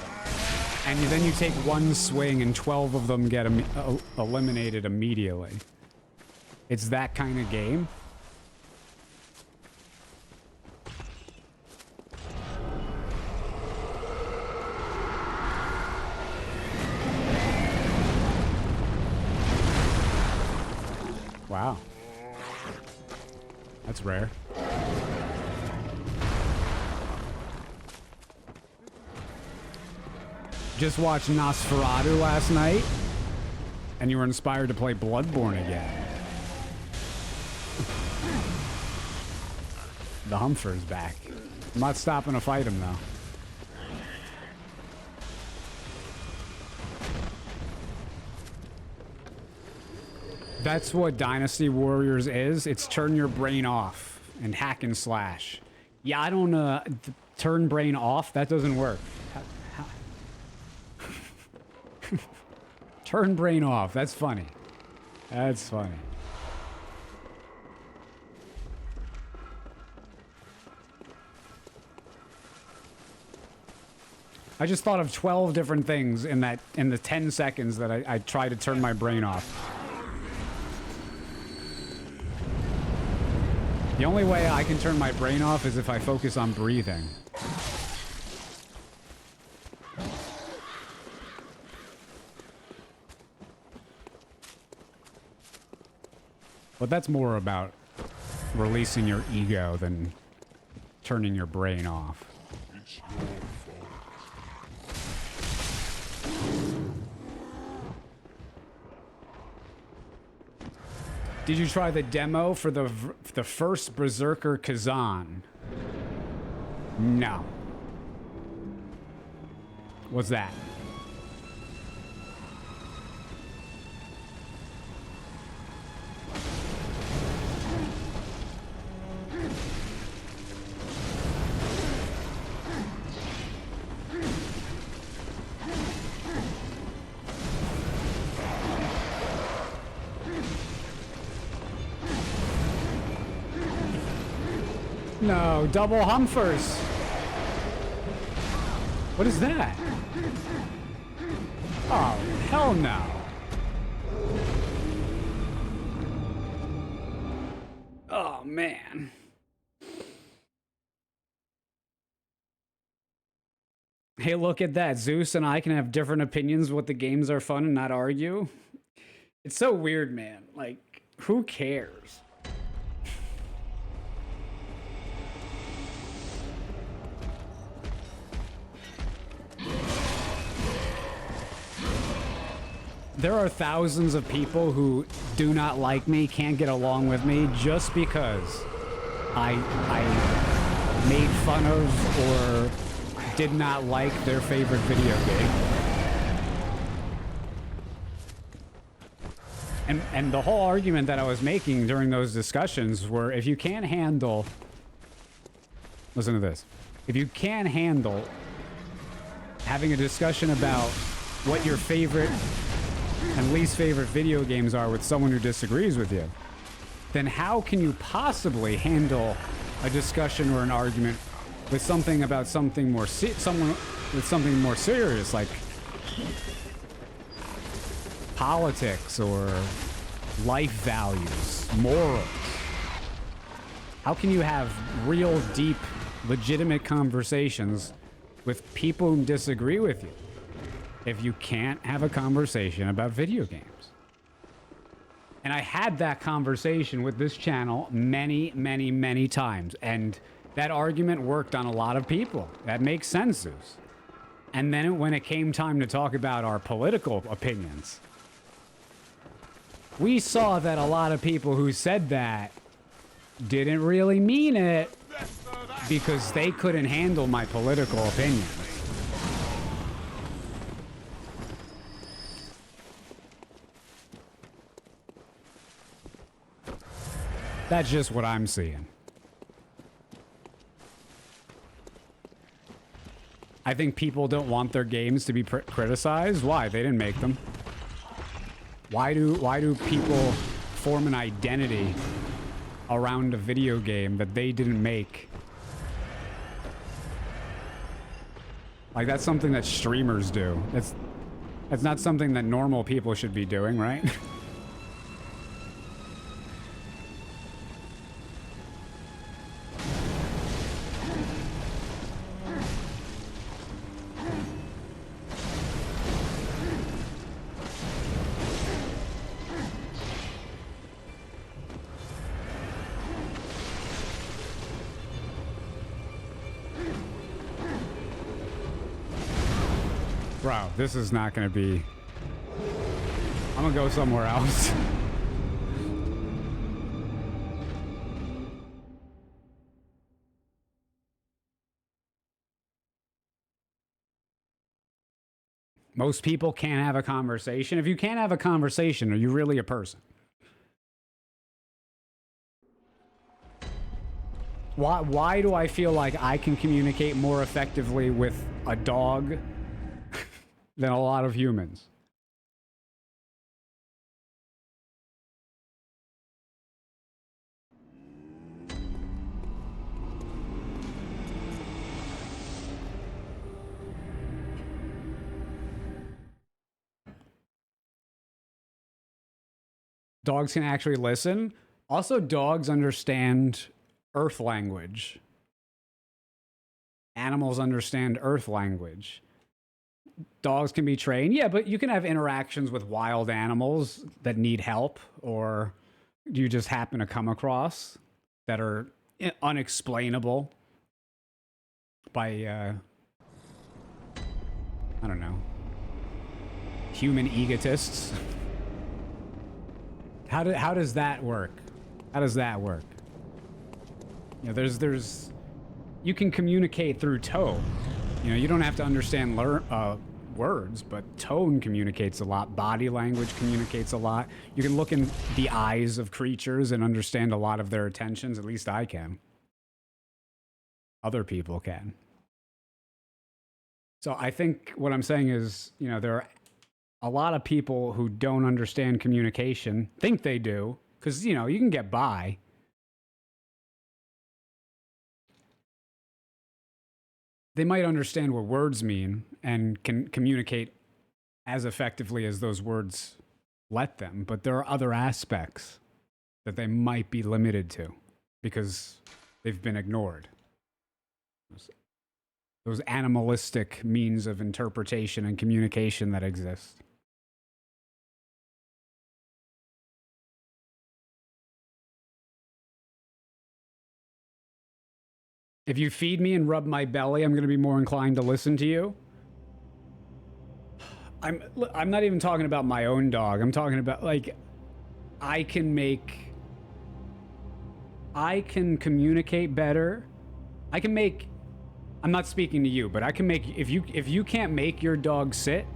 and then you take one swing and 12 of them get eliminated immediately. It's that kind of game. Wow. That's rare. Just watched Nosferatu last night, and you were inspired to play Bloodborne again. The Humfer's back. I'm not stopping to fight him, though. That's what Dynasty Warriors is. It's turn your brain off and hack and slash. Yeah, I don't, turn brain off. That doesn't work. Turn brain off. That's funny. That's funny. I just thought of 12 different things in the 10 seconds that I tried to turn my brain off. The only way I can turn my brain off is if I focus on breathing. But that's more about releasing your ego than turning your brain off. Did you try the demo for the first Berserker Kazan? No. What's that? No, double Humfers. What is that? Oh, hell no. Oh, man. Hey, look at that. Zeus and I can have different opinions what the games are fun and not argue. It's so weird, man. Like, who cares? There are thousands of people who do not like me, can't get along with me, just because I made fun of or did not like their favorite video game. And the whole argument that I was making during those discussions were, if you can't handle... Listen to this. If you can't handle having a discussion about what your favorite and least favorite video games are with someone who disagrees with you, then how can you possibly handle a discussion or an argument with something about something more something more serious, like politics or life values, morals? How can you have real, deep, legitimate conversations with people who disagree with you if you can't have a conversation about video games? And I had that conversation with this channel many, many, many times, and that argument worked on a lot of people. That makes sense. And then when it came time to talk about our political opinions, we saw that a lot of people who said that didn't really mean it because they couldn't handle my political opinions. That's just what I'm seeing. I think people don't want their games to be criticized. Why? They didn't make them. Why do people form an identity around a video game that they didn't make? Like, that's something that streamers do. That's not something that normal people should be doing, right? Bro, this is not gonna be... I'm gonna go somewhere else. Most people can't have a conversation. If you can't have a conversation, are you really a person? Why do I feel like I can communicate more effectively with a dog than a lot of humans? Dogs can actually listen. Also, dogs understand Earth language. Animals understand Earth language. Dogs can be trained. Yeah, but you can have interactions with wild animals that need help, or you just happen to come across that are unexplainable by, I don't know, human egotists. How does that work? How does that work? You know, there's you can communicate through tone. You know, you don't have to understand words, but tone communicates a lot. Body language communicates a lot. You can look in the eyes of creatures and understand a lot of their intentions. At least I can. Other people can. So I think what I'm saying is, you know, there are a lot of people who don't understand communication, think they do, because, you know, you can get by. They might understand what words mean and can communicate as effectively as those words let them, but there are other aspects that they might be limited to because they've been ignored. Those animalistic means of interpretation and communication that exist. If you feed me and rub my belly, I'm going to be more inclined to listen to you. I'm not even talking about my own dog. I'm talking about, like, I can communicate better. I'm not speaking to you, but I can make, if you can't make your dog sit,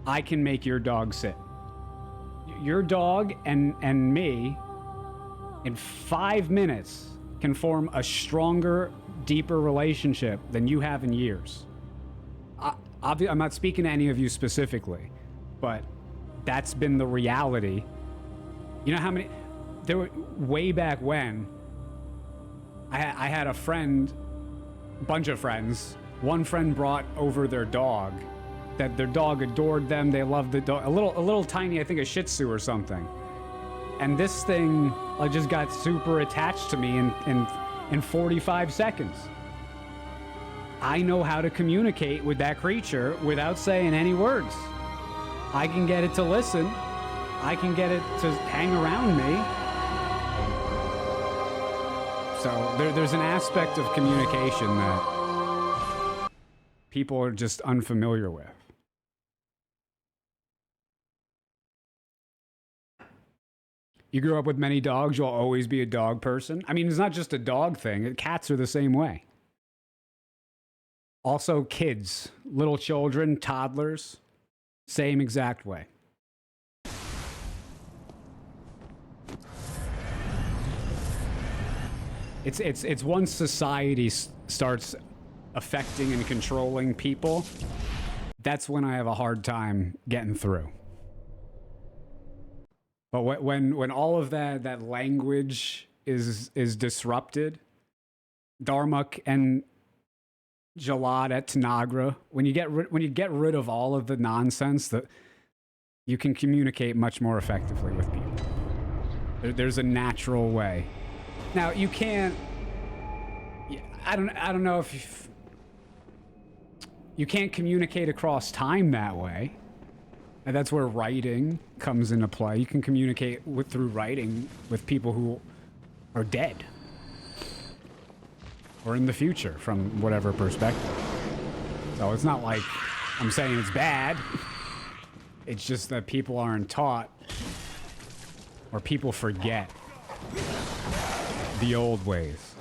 I can make your dog sit. Your dog and me in 5 minutes can form a stronger, deeper relationship than you have in years. I'm not speaking to any of you specifically, but that's been the reality. You know how many, there were, way back when, I had a friend, bunch of friends. One friend brought over their dog, that their dog adored them. They loved the dog, a little tiny, I think a Shih Tzu or something. And this thing just got super attached to me in 45 seconds. I know how to communicate with that creature without saying any words. I can get it to listen. I can get it to hang around me. So there's an aspect of communication that people are just unfamiliar with. You grew up with many dogs, you'll always be a dog person. I mean, it's not just a dog thing. Cats are the same way. Also, kids, little children, toddlers, same exact way. It's once society starts affecting and controlling people, that's when I have a hard time getting through. But when all of that language is disrupted, Darmok and Jalad at Tanagra, when you get rid of all of the nonsense, that you can communicate much more effectively with people. There's a natural way. Now you can't. I don't know if you can't communicate across time that way. And that's where writing comes into play. You can communicate through writing with people who are dead or in the future from whatever perspective. So it's not like I'm saying it's bad. It's just that people aren't taught, or people forget the old ways.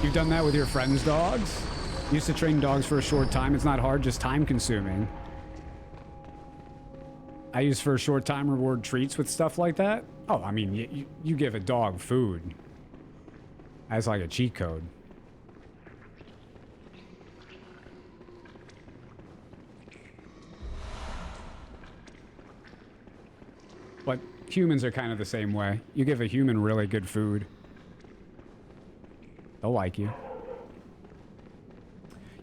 You've done that with your friends' dogs? Used to train dogs for a short time. It's not hard, just time consuming. I use for a short time reward treats with stuff like that. Oh, I mean, you give a dog food. That's like a cheat code. But humans are kind of the same way. You give a human really good food, they'll like you.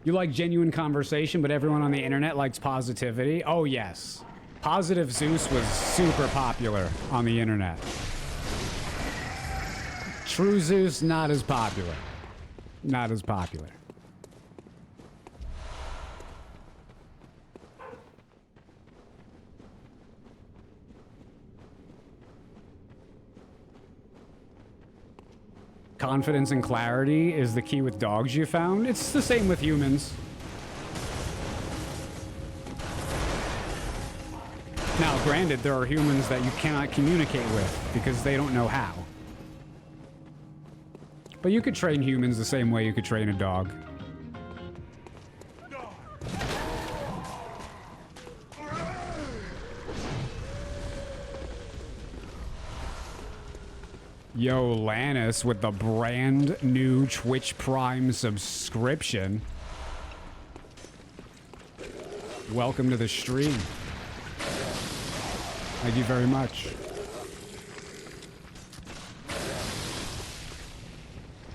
You like genuine conversation, but everyone on the internet likes positivity. Oh, yes. Positive Zeus was super popular on the internet. True Zeus, not as popular. Not as popular. Confidence and clarity is the key with dogs, you found. It's the same with humans. Now, granted, there are humans that you cannot communicate with because they don't know how. But you could train humans the same way you could train a dog. Yo, Lannis with the brand new Twitch Prime subscription. Welcome to the stream. Thank you very much.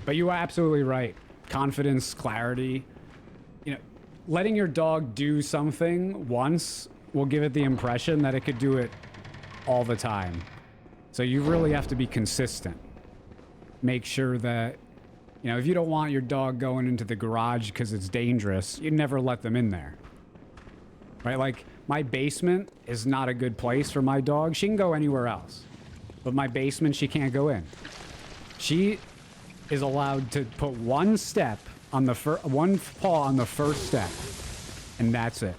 But you are absolutely right. Confidence, clarity. You know, letting your dog do something once will give it the impression that it could do it all the time. So you really have to be consistent. Make sure that, you know, if you don't want your dog going into the garage because it's dangerous, you never let them in there. Right? Like, my basement is not a good place for my dog. She can go anywhere else. But my basement, she can't go in. She is allowed to put one step on the one paw on the first step. And that's it.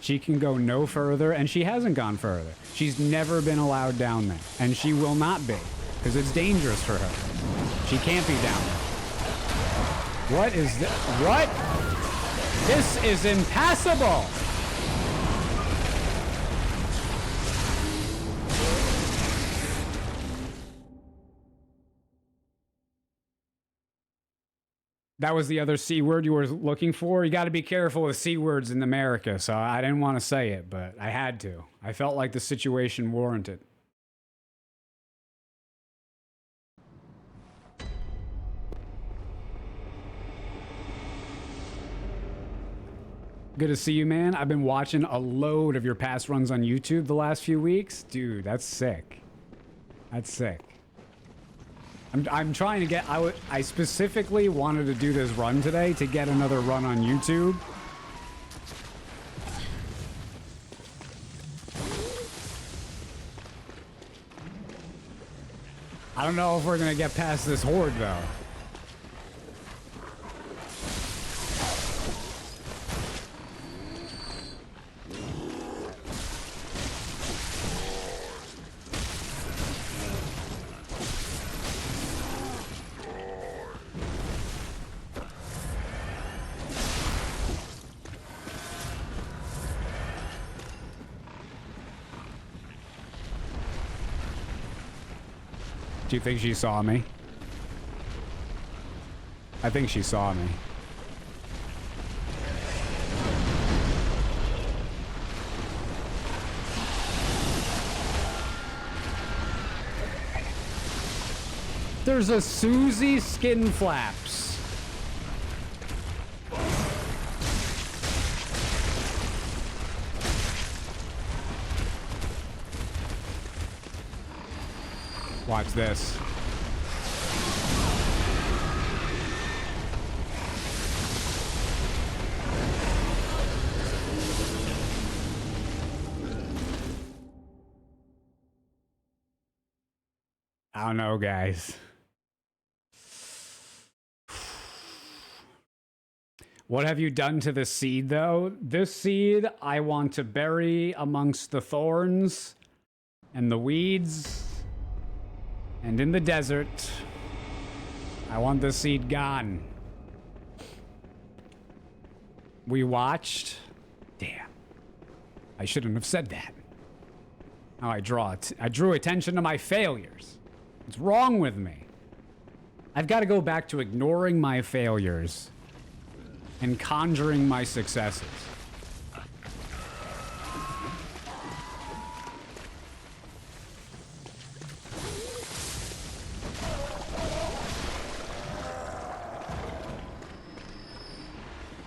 She can go no further, and she hasn't gone further. She's never been allowed down there, and she will not be, because it's dangerous for her. She can't be down there. What is this? What? This is impassable! That was the other C word you were looking for? You got to be careful with C words in America, so I didn't want to say it, but I had to. I felt like the situation warranted. Good to see you, man. I've been watching a load of your past runs on YouTube the last few weeks. Dude, that's sick. That's sick. I'm trying to get... I specifically wanted to do this run today to get another run on YouTube. I don't know if we're going to get past this horde, though. Do you think she saw me? I think she saw me. There's a Susie Skin Flaps. Watch this. I don't know, guys. What have you done to the seed, though? This seed I want to bury amongst the thorns and the weeds. And in the desert, I want the seed gone. We watched. Damn. I shouldn't have said that. Now I drew attention to my failures. What's wrong with me? I've got to go back to ignoring my failures and conjuring my successes.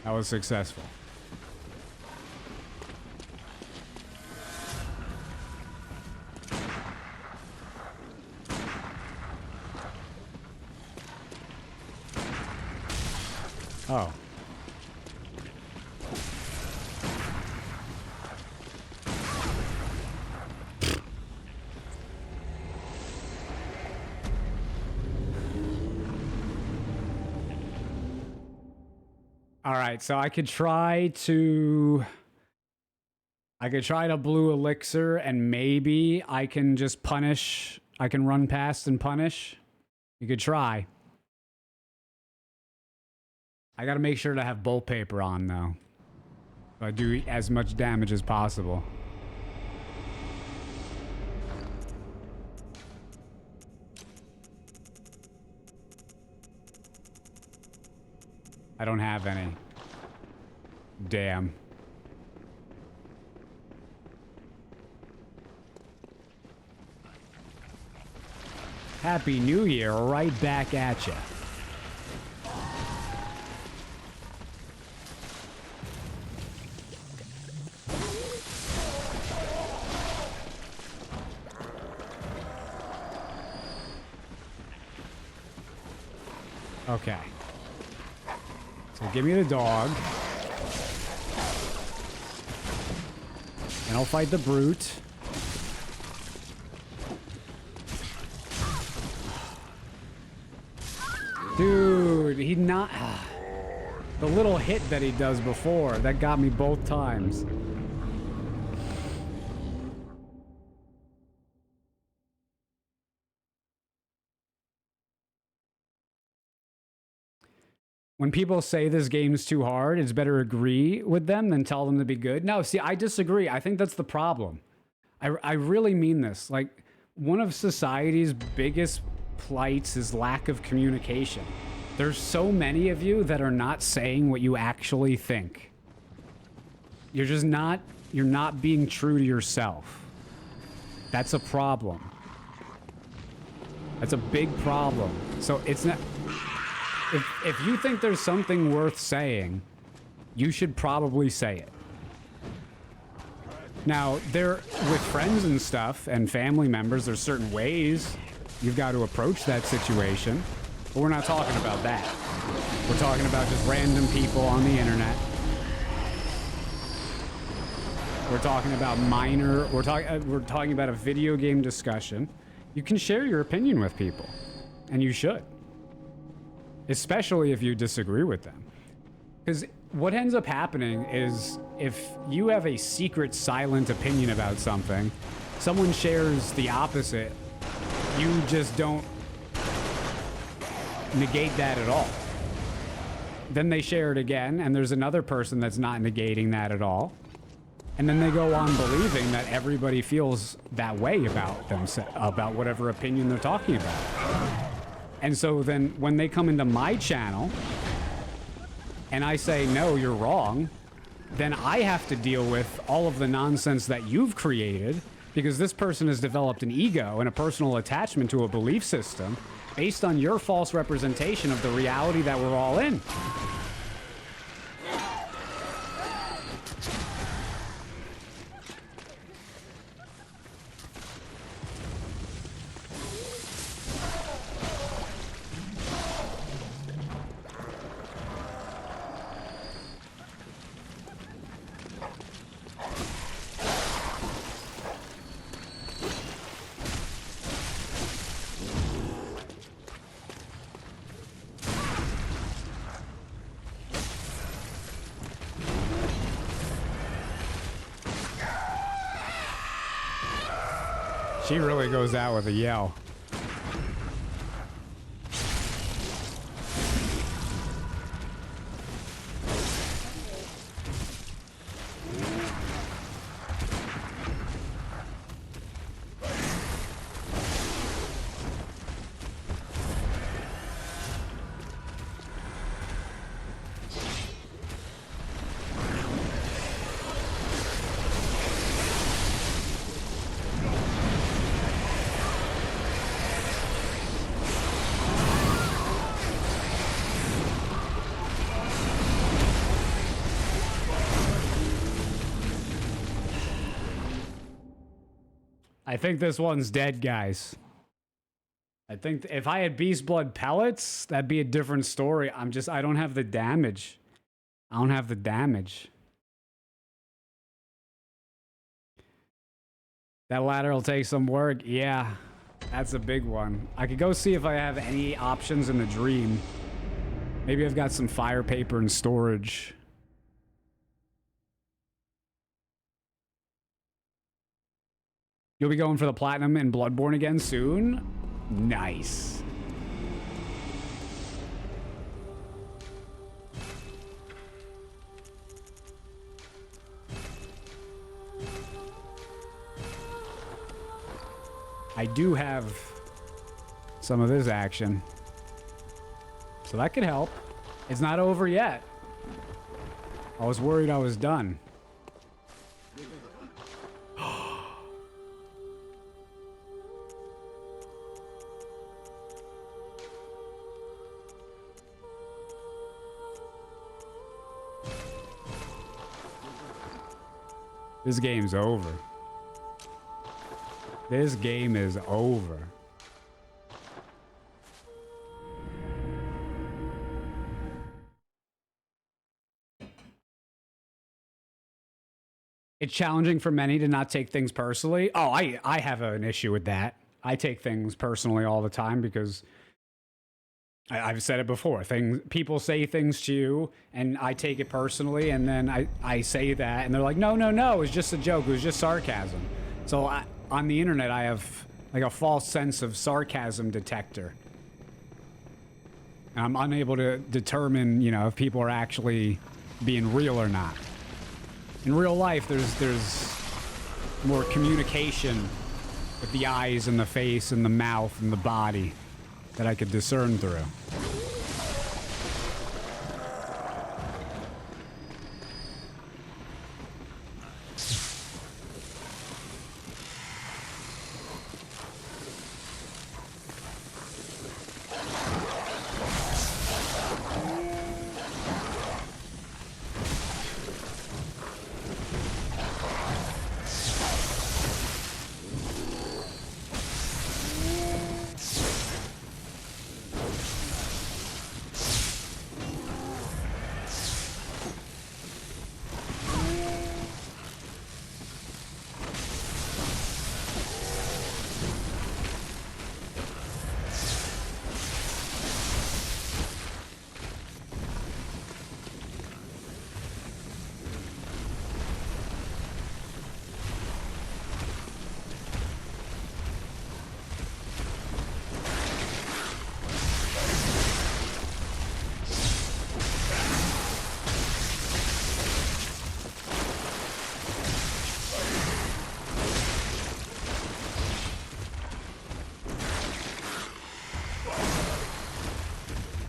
That was successful. Oh. All right, so I could try to blue elixir and maybe I can just punish. I can run past and punish. You could try. I got to make sure to have bolt paper on though. So I do as much damage as possible. I don't have any. Damn. Happy New Year, right back at ya. Okay. So give me the dog. And I'll fight the brute. Dude, he not... The little hit that he does before, that got me both times. When people say this game's too hard, it's better agree with them than tell them to be good. No, see, I disagree. I think that's the problem. I really mean this. Like, one of society's biggest plights is lack of communication. There's so many of you that are not saying what you actually think. You're just not, you're not being true to yourself. That's a problem. That's a big problem. So it's not, if you think there's something worth saying, you should probably say it. Now, with friends and stuff and family members, there's certain ways you've got to approach that situation, but we're not talking about that. We're talking about just random people on the internet. We're talking about we're talking about a video game discussion. You can share your opinion with people, and you should. Especially if you disagree with them. Because what ends up happening is if you have a secret silent opinion about something, someone shares the opposite, you just don't negate that at all. Then they share it again, and there's another person that's not negating that at all. And then they go on believing that everybody feels that way about about whatever opinion they're talking about. And so then when they come into my channel and I say, no, you're wrong, then I have to deal with all of the nonsense that you've created because this person has developed an ego and a personal attachment to a belief system based on your false representation of the reality that we're all in. She really goes out with a yell. I think this one's dead, guys. I think if I had Beast Blood pellets, that'd be a different story. I don't have the damage. I don't have the damage. That ladder will take some work. Yeah, that's a big one. I could go see if I have any options in the dream. Maybe I've got some fire paper and storage. You'll be going for the platinum in Bloodborne again soon? Nice. I do have some of this action, so that could help. It's not over yet. I was worried I was done. This game's over. This game is over. It's challenging for many to not take things personally. Oh, I have an issue with that. I take things personally all the time because I've said it before. People say things to you, and I take it personally, and then I say that, and they're like, no, it was just a joke. It was just sarcasm. So on the internet, I have like a false sense of sarcasm detector. And I'm unable to determine, if people are actually being real or not. In real life, there's more communication with the eyes and the face and the mouth and the body that I could discern through.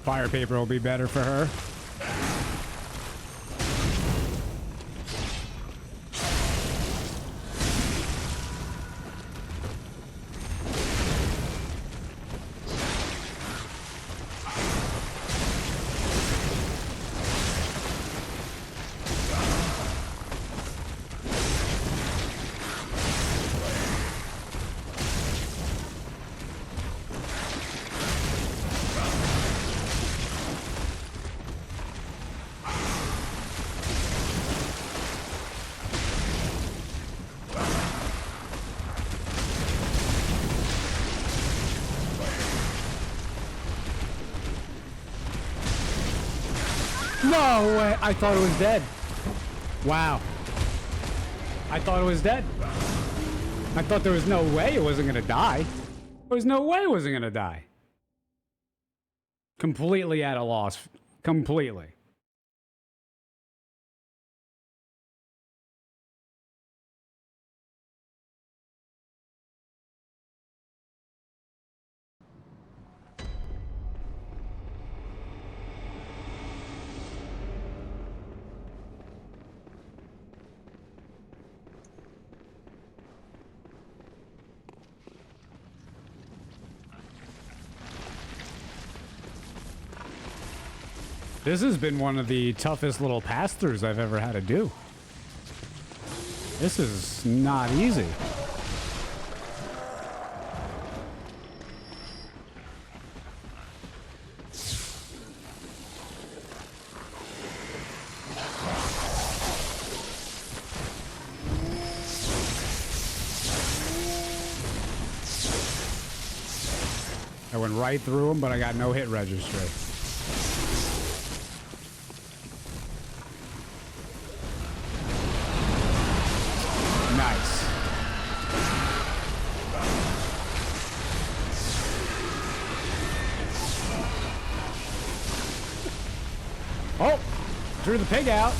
Fire paper will be better for her. No way! I thought it was dead. Wow. I thought it was dead. I thought there was no way it wasn't gonna die. There was no way it wasn't gonna die. Completely at a loss. Completely. This has been one of the toughest little pass-throughs I've ever had to do. This is not easy. I went right through him, but I got no hit registry. Nice. Oh, drew the pig out.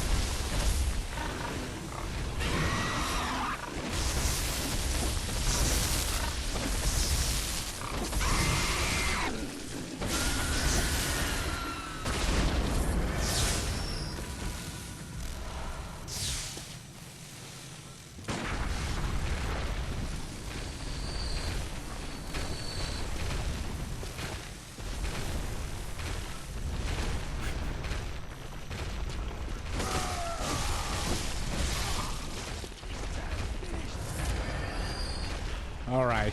All right.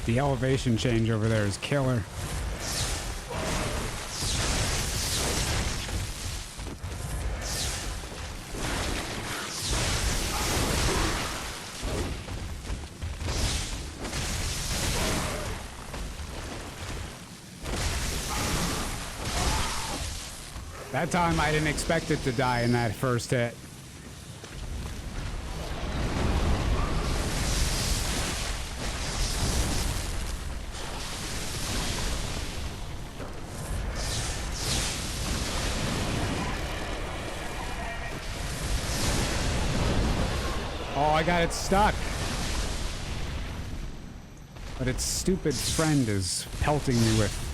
The elevation change over there is killer. That time I didn't expect it to die in that first hit. got it stuck. But its stupid friend is pelting me with.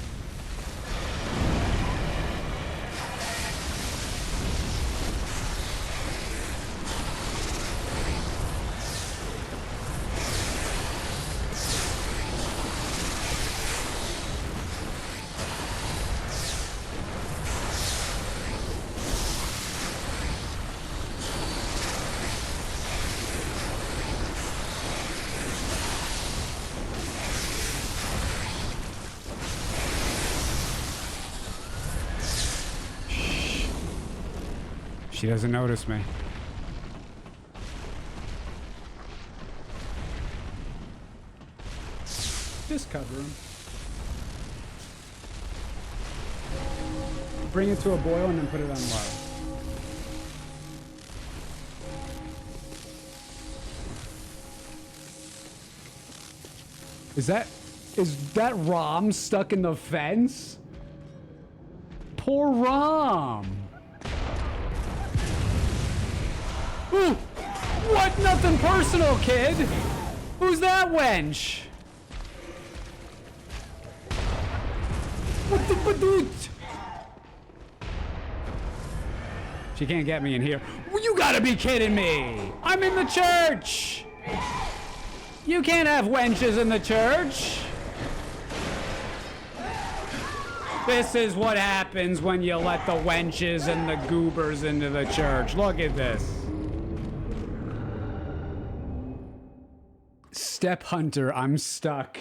She doesn't notice me. Just cover him. Bring it to a boil and then put it on low. Is that Rom stuck in the fence? Poor Rom. Ooh, what? Nothing personal, kid. Who's that wench? What the? She can't get me in here. Well, you gotta be kidding me. I'm in the church. You can't have wenches in the church. This is what happens when you let the wenches and the goobers into the church. Look at this. Step Hunter, I'm stuck.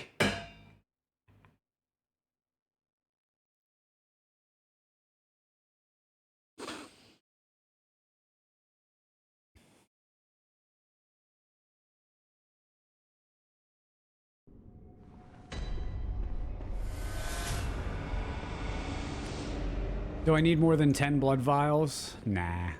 Do I need more than 10 blood vials? Nah.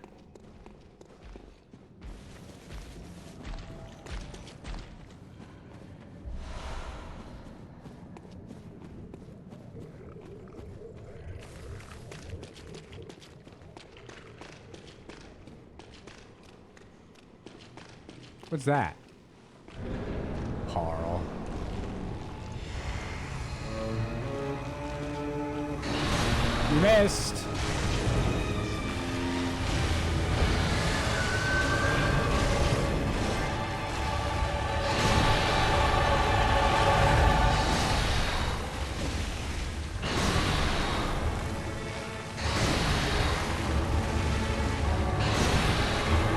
What's that? Carl. You missed.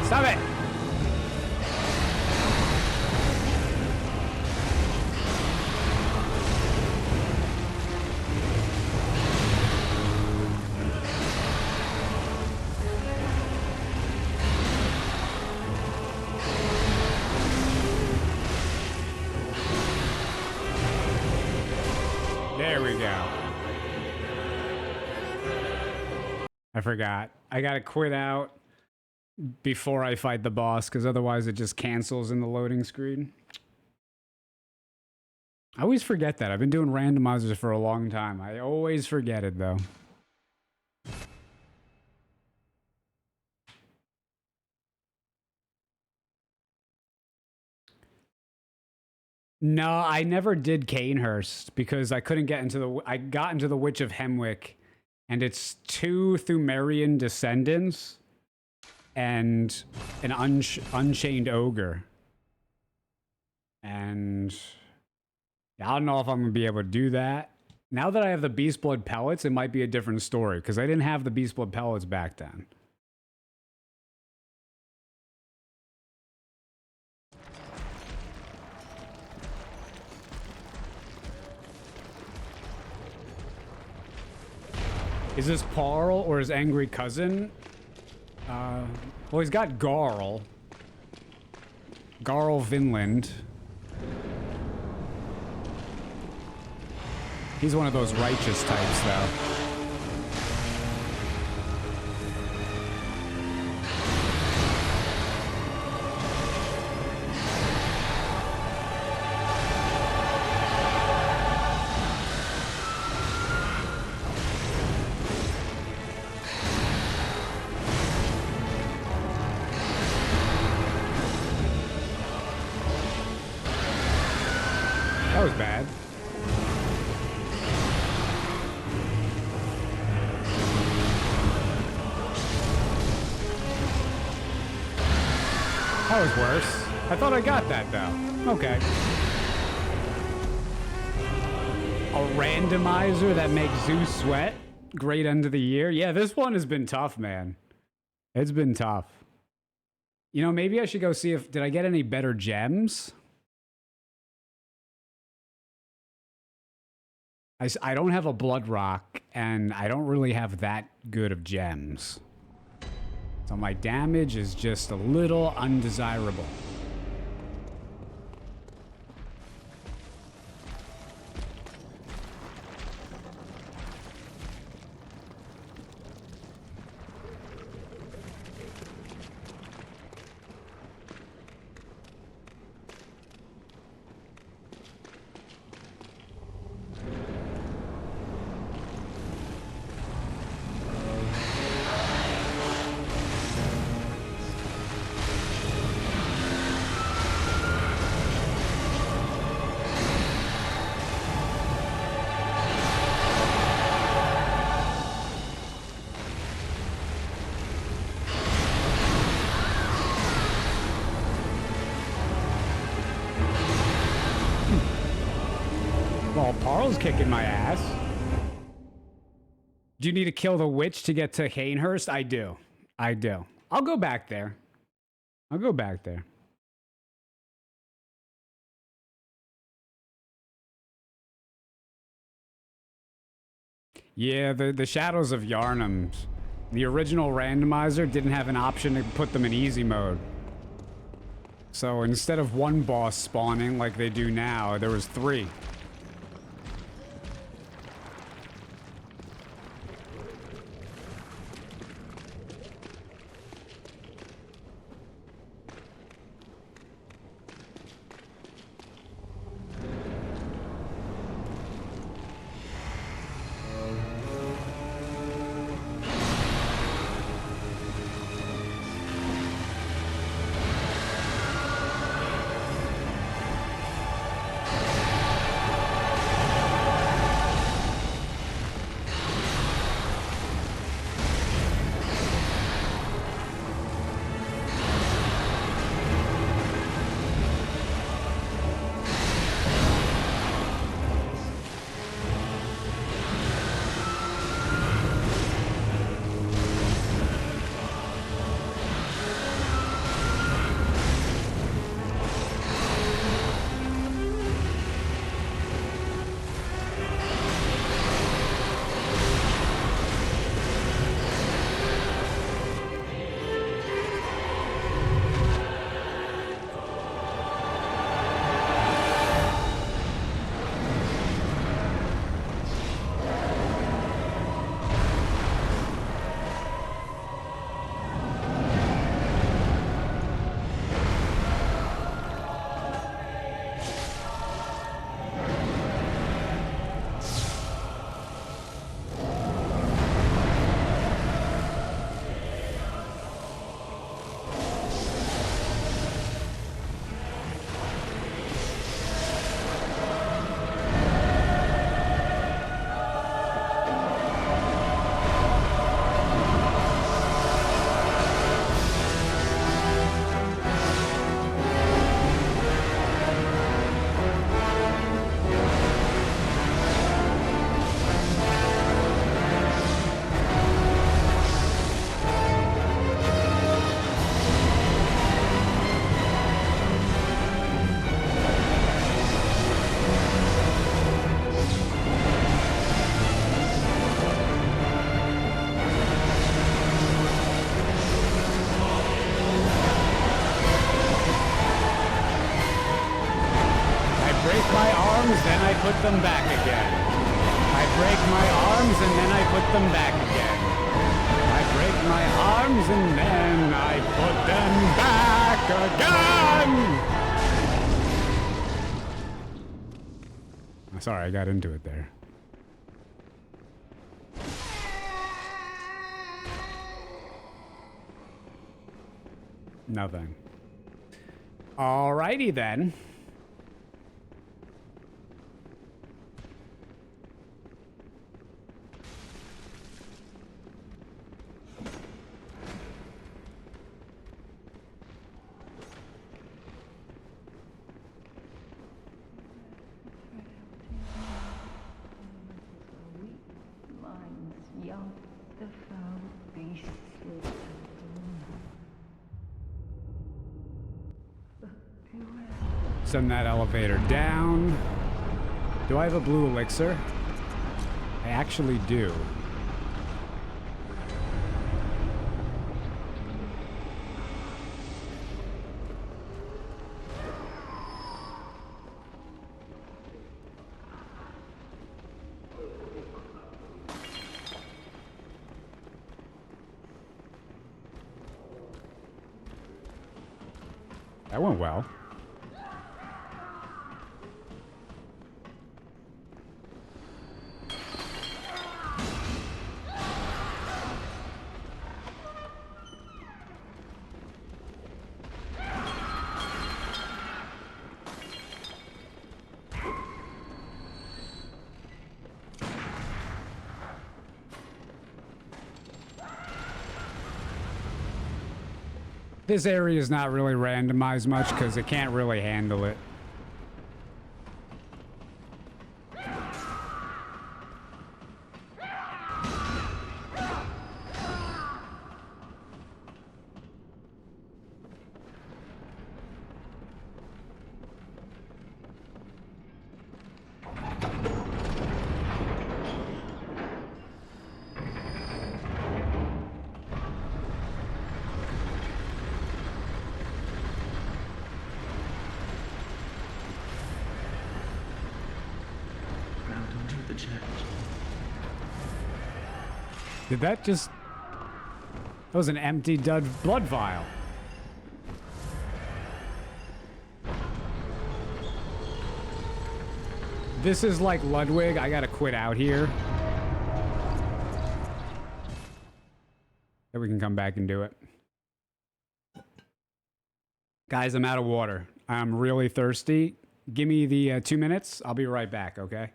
Stop it. There we go. I forgot. I gotta quit out before I fight the boss, because otherwise it just cancels in the loading screen. I always forget that. I've been doing randomizers for a long time. I always forget it, though. No, I never did Canehurst because I couldn't get into the... I got into the Witch of Hemwick, and it's 2 Thumerian descendants and an Unchained Ogre. And I don't know if I'm going to be able to do that. Now that I have the Beast Blood pellets, it might be a different story, because I didn't have the Beast Blood pellets back then. Is this Parl or his angry cousin? Well, he's got Garl. Garl Vinland. He's one of those righteous types, though. That was worse. I thought I got that, though. Okay. A randomizer that makes Zeus sweat. Great end of the year. Yeah, this one has been tough, man. It's been tough. You know, maybe I should go see if... Did I get any better gems? I don't have a blood rock, and I don't really have that good of gems. So my damage is just a little undesirable. Well, Parl's kicking my ass. Do you need to kill the witch to get to Canehurst? I do. I do. I'll go back there. I'll go back there. Yeah, the Shadows of Yharnam. The original randomizer didn't have an option to put them in easy mode. So instead of one boss spawning like they do now, there was 3. Then I put them back again. I break my arms and then I put them back again. I break my arms and then I put them back again. Sorry, I got into it there. Nothing. Alrighty then. send that elevator down. Do I have a blue elixir? I actually do. That went well. This area is not really randomized much because it can't really handle it. Did that just... That was an empty blood vial. This is like Ludwig. I gotta quit out here. Then we can come back and do it. Guys, I'm out of water. I'm really thirsty. Give me the 2 minutes. I'll be right back, okay?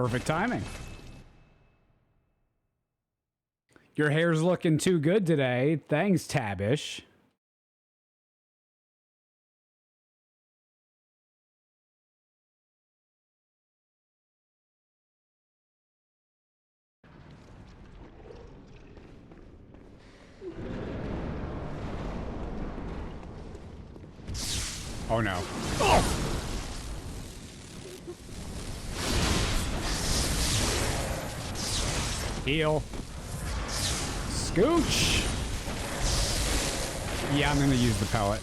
Perfect timing. Your hair's looking too good today. Thanks, Tabish. Oh no. Oh! Heal. Scooch! Yeah, I'm gonna use the pellet.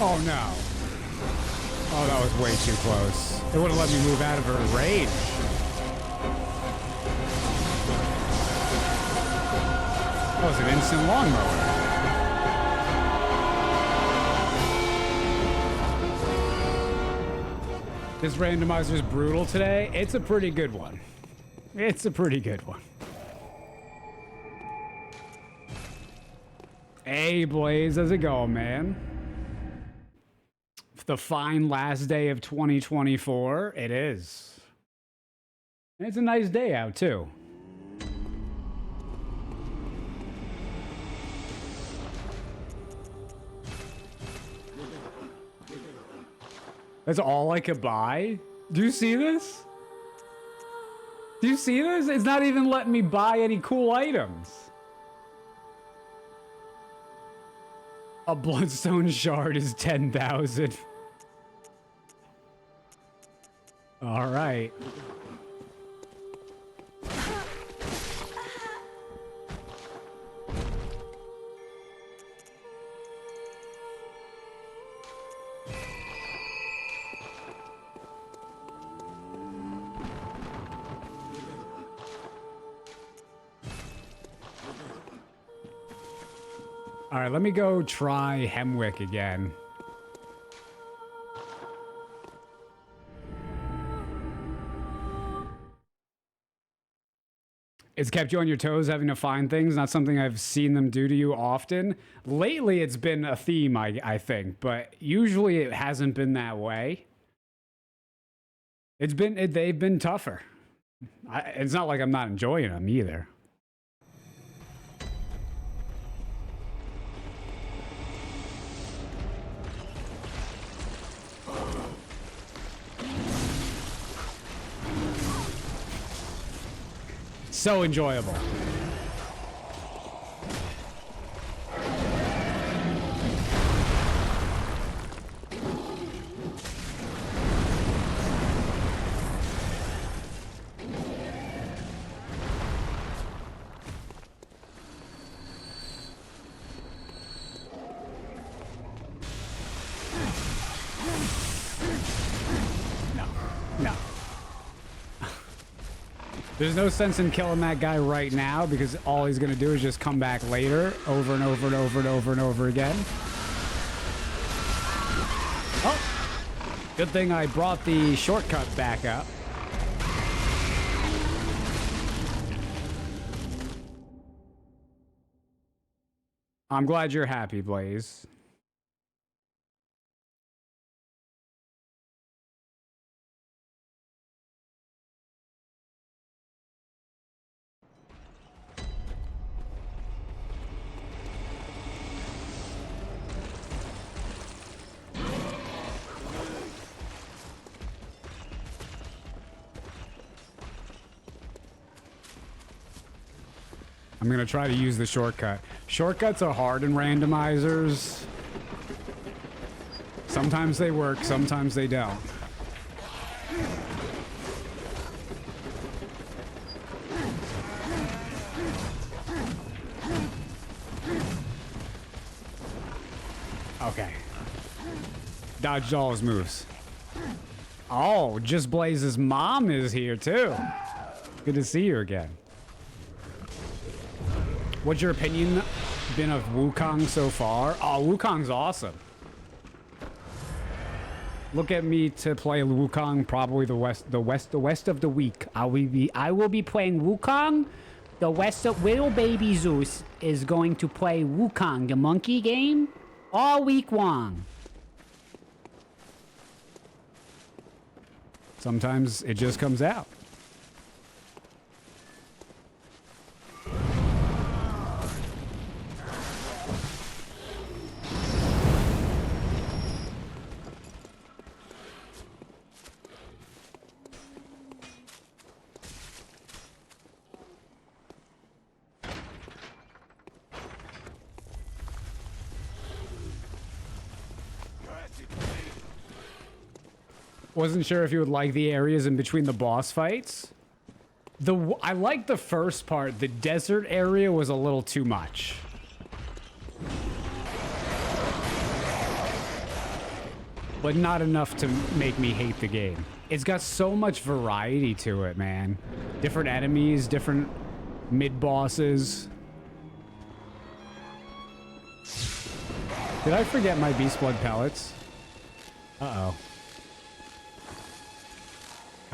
Oh no. Oh, that was way too close. It wouldn't let me move out of her range. That was an instant lawnmower. This randomizer's brutal today. It's a pretty good one. It's a pretty good one. Hey, Blaze, how's it going, man? The fine last day of 2024. It is. And it's a nice day out, too. That's all I could buy? Do you see this? Do you see this? It's not even letting me buy any cool items. A bloodstone shard is 10,000. All right. All right, let me go try Hemwick again. It's kept you on your toes having to find things, not something I've seen them do to you often. Lately, it's been a theme, I think, but usually it hasn't been that way. They've been tougher. It's not like I'm not enjoying them either. So enjoyable. No. There's no sense in killing that guy right now because all he's gonna do is just come back later over and over and over and over and over again. Oh, good thing I brought the shortcut back up. I'm glad you're happy, Blaze. I'm gonna try to use the shortcut. Shortcuts are hard in randomizers. Sometimes they work, sometimes they don't. Okay. Dodged all his moves. Oh, Just Blaze's mom is here too. Good to see you again. What's your opinion been of Wukong so far? Oh, Wukong's awesome. Look at me to play Wukong, probably the west of the week. I will be playing Wukong. The west of little baby Zeus is going to play Wukong, the monkey game, all week long. Sometimes it just comes out. Wasn't sure if you would like the areas in between the boss fights. I liked the first part. The desert area was a little too much. But not enough to make me hate the game. It's got so much variety to it, man. Different enemies, different mid-bosses. Did I forget my Beast Blood pellets? Uh-oh.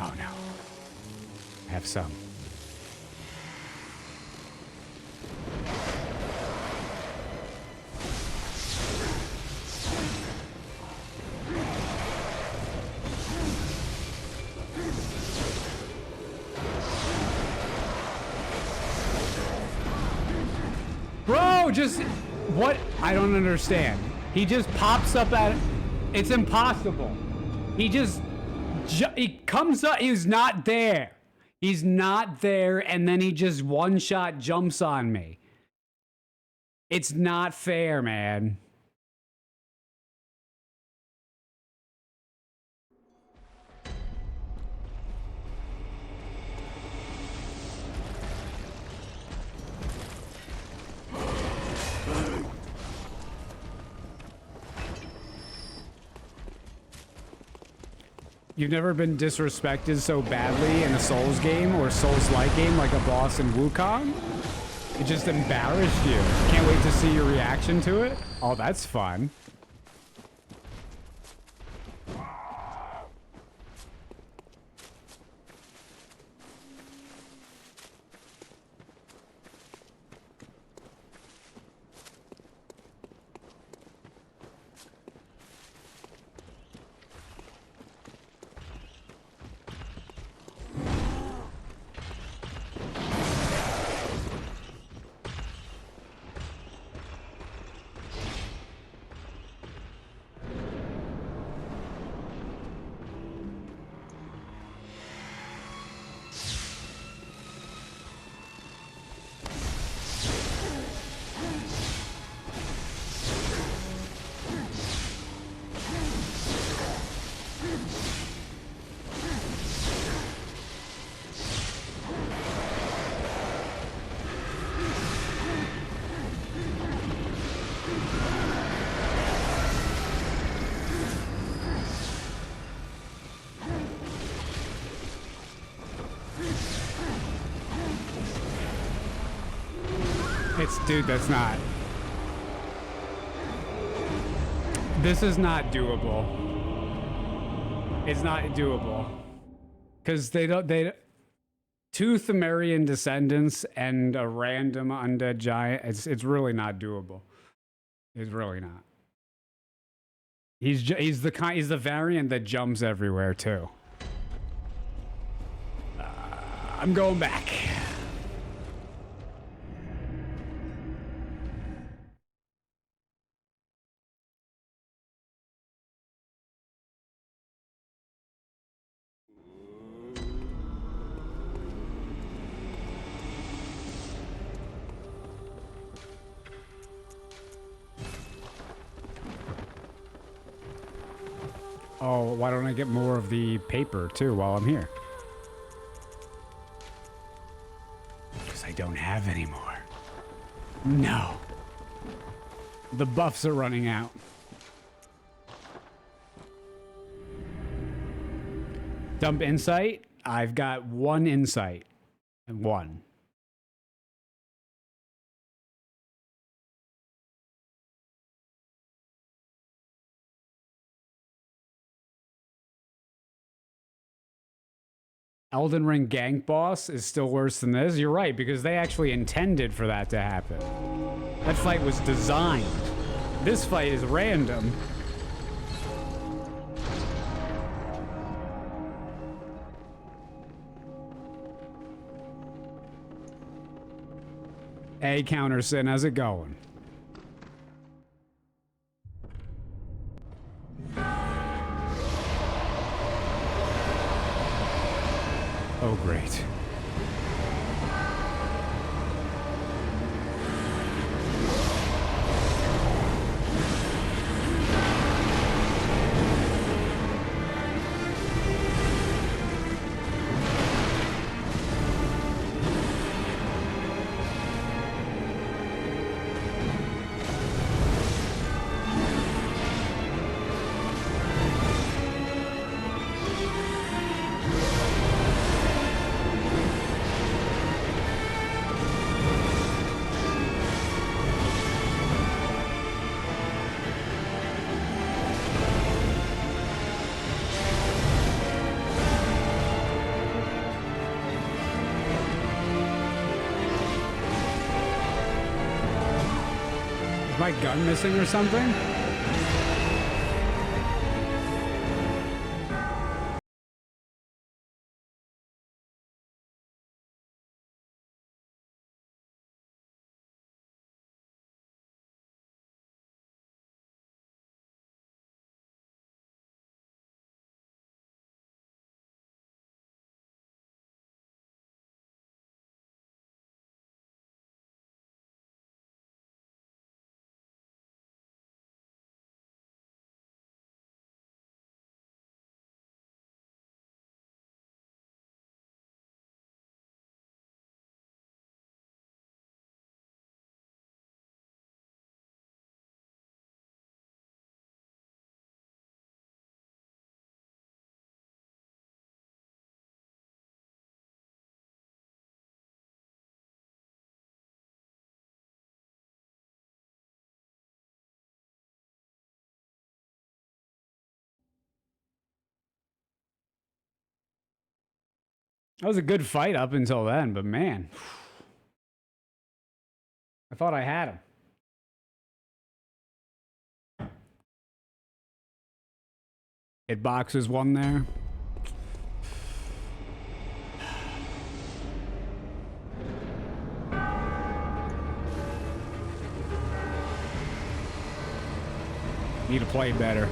Oh no. I have some. Bro, just what? I don't understand. He just pops up at it's impossible. He comes up, he's not there. He's not there, and then he just one-shot jumps on me. It's not fair, man. You've never been disrespected so badly in a Souls game or Souls-like game like a boss in Wukong? It just embarrassed you. Can't wait to see your reaction to it. Oh, that's fun. Dude, that's not. This is not doable. It's not doable. Because they don't. Two Thumerian descendants and a random undead giant. It's really not doable. It's really not. He's the variant that jumps everywhere too. I'm going back. Oh, why don't I get more of the paper too while I'm here? Because I don't have any more. No. The buffs are running out. Dump insight. I've got 1 insight. And 1. Elden Ring gank boss is still worse than this. You're right, because they actually intended for that to happen. That fight was designed. This fight is random. Hey, Countersin, how's it going? Oh, great. My gun missing or something? That was a good fight up until then, but man. I thought I had him. Hitbox is 1 there. Need to play better.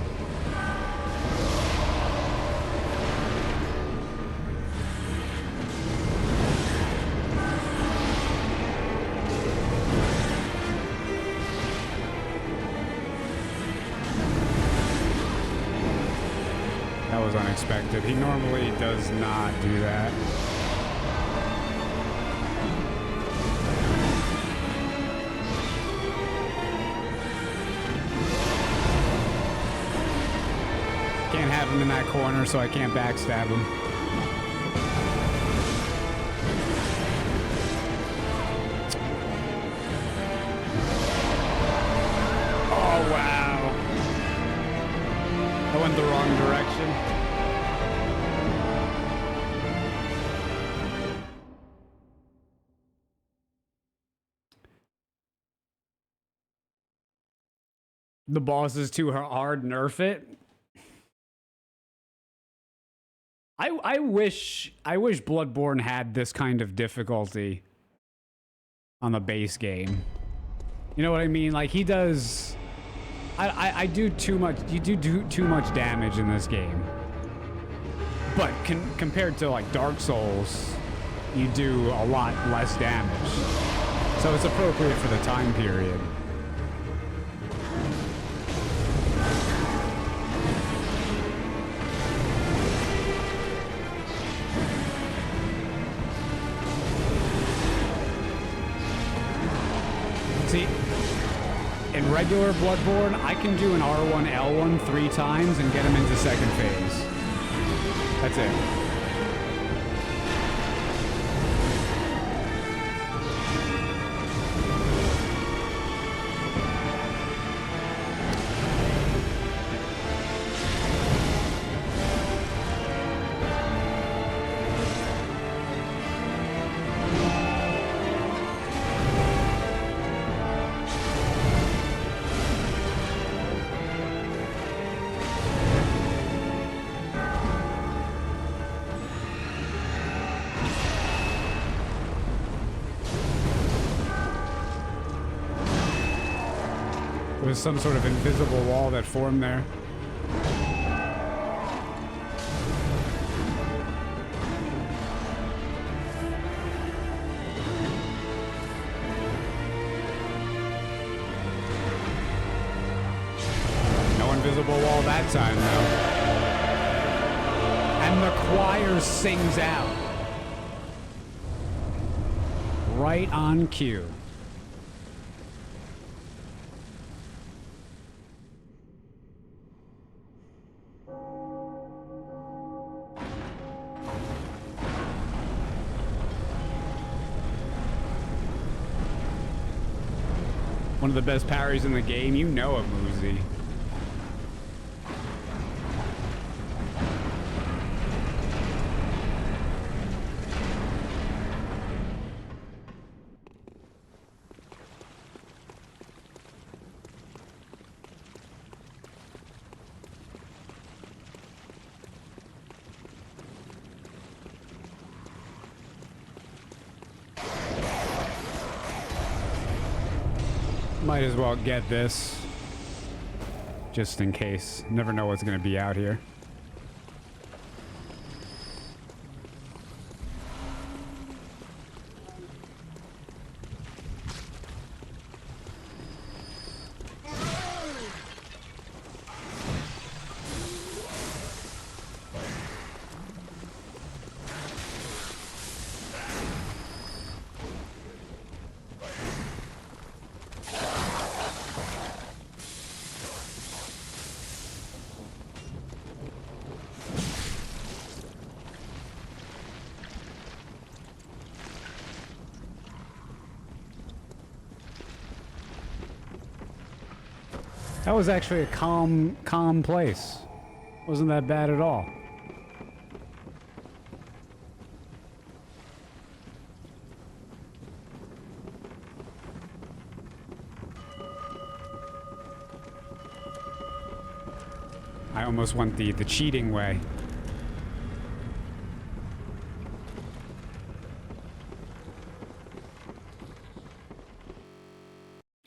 That was unexpected. He normally does not do that. Can't have him in that corner, so I can't backstab him. Oh, wow. I went the wrong direction. The boss is too hard, nerf it. I wish Bloodborne had this kind of difficulty on the base game. You know what I mean? Like, he does... I do too much... You do too much damage in this game. But compared to, like, Dark Souls, you do a lot less damage. So it's appropriate for the time period. See, in regular Bloodborne, I can do an R1, L1 3 times and get him into second phase. That's it. There's some sort of invisible wall that formed there. No invisible wall that time, though. And the choir sings out. Right on cue. One of the best parries in the game, you know it, Moozy. Might as well get this, just in case. Never know what's gonna be out here. That was actually a calm place. Wasn't that bad at all. I almost went the cheating way.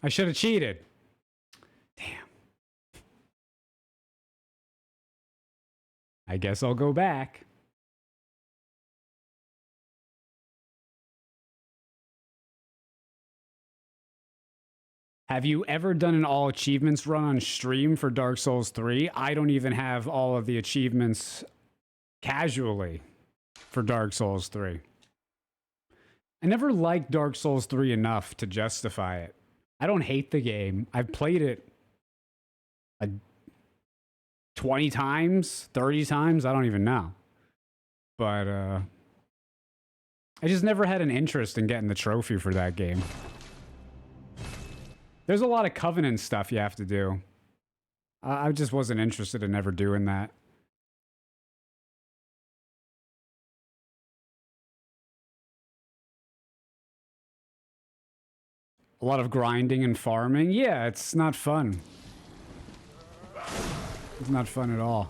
I should have cheated. I guess I'll go back. Have you ever done an all achievements run on stream for Dark Souls 3? I don't even have all of the achievements casually for Dark Souls 3. I never liked Dark Souls 3 enough to justify it. I don't hate the game. I've played it 20 times, 30 times, I don't even know. But I just never had an interest in getting the trophy for that game. There's a lot of Covenant stuff you have to do. I just wasn't interested in ever doing that. A lot of grinding and farming. Yeah, it's not fun. It's not fun at all.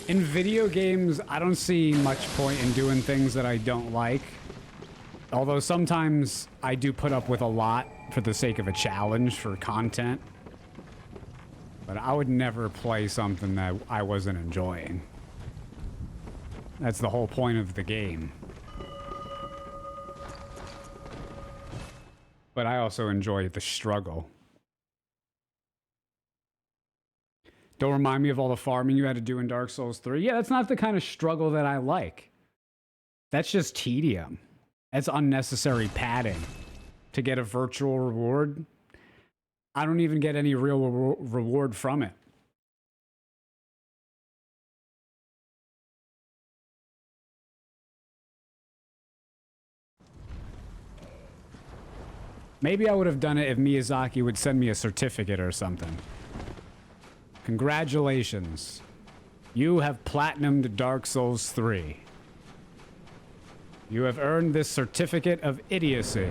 In video games, I don't see much point in doing things that I don't like. Although sometimes I do put up with a lot for the sake of a challenge for content. But I would never play something that I wasn't enjoying. That's the whole point of the game. But I also enjoy the struggle. Don't remind me of all the farming you had to do in Dark Souls 3. Yeah, that's not the kind of struggle that I like. That's just tedium. That's unnecessary padding to get a virtual reward. I don't even get any real reward from it. Maybe I would have done it if Miyazaki would send me a certificate or something. Congratulations. You have platinumed Dark Souls 3. You have earned this certificate of idiocy.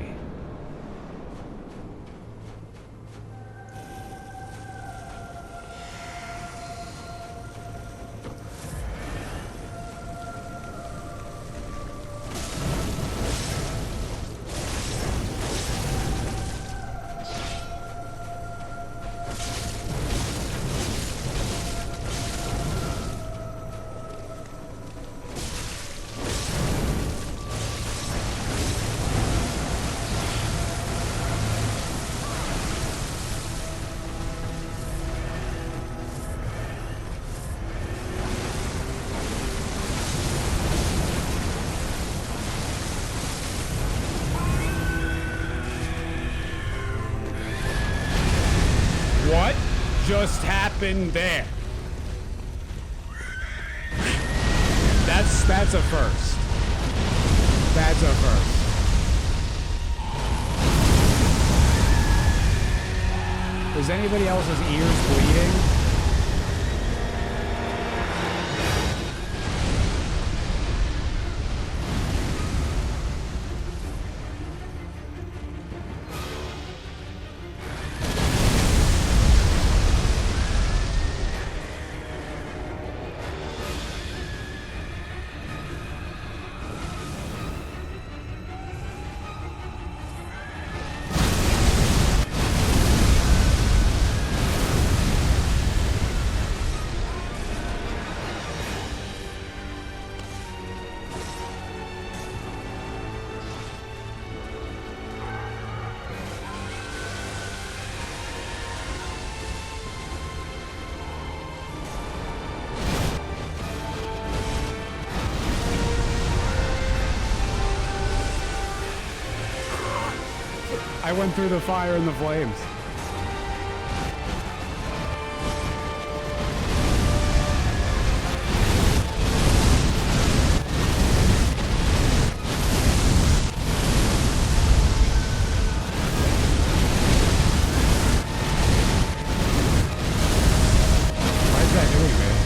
just happened there? That's a first. That's a first. Is anybody else's ears bleeding? I went through the fire and the flames. Why is that doing, man?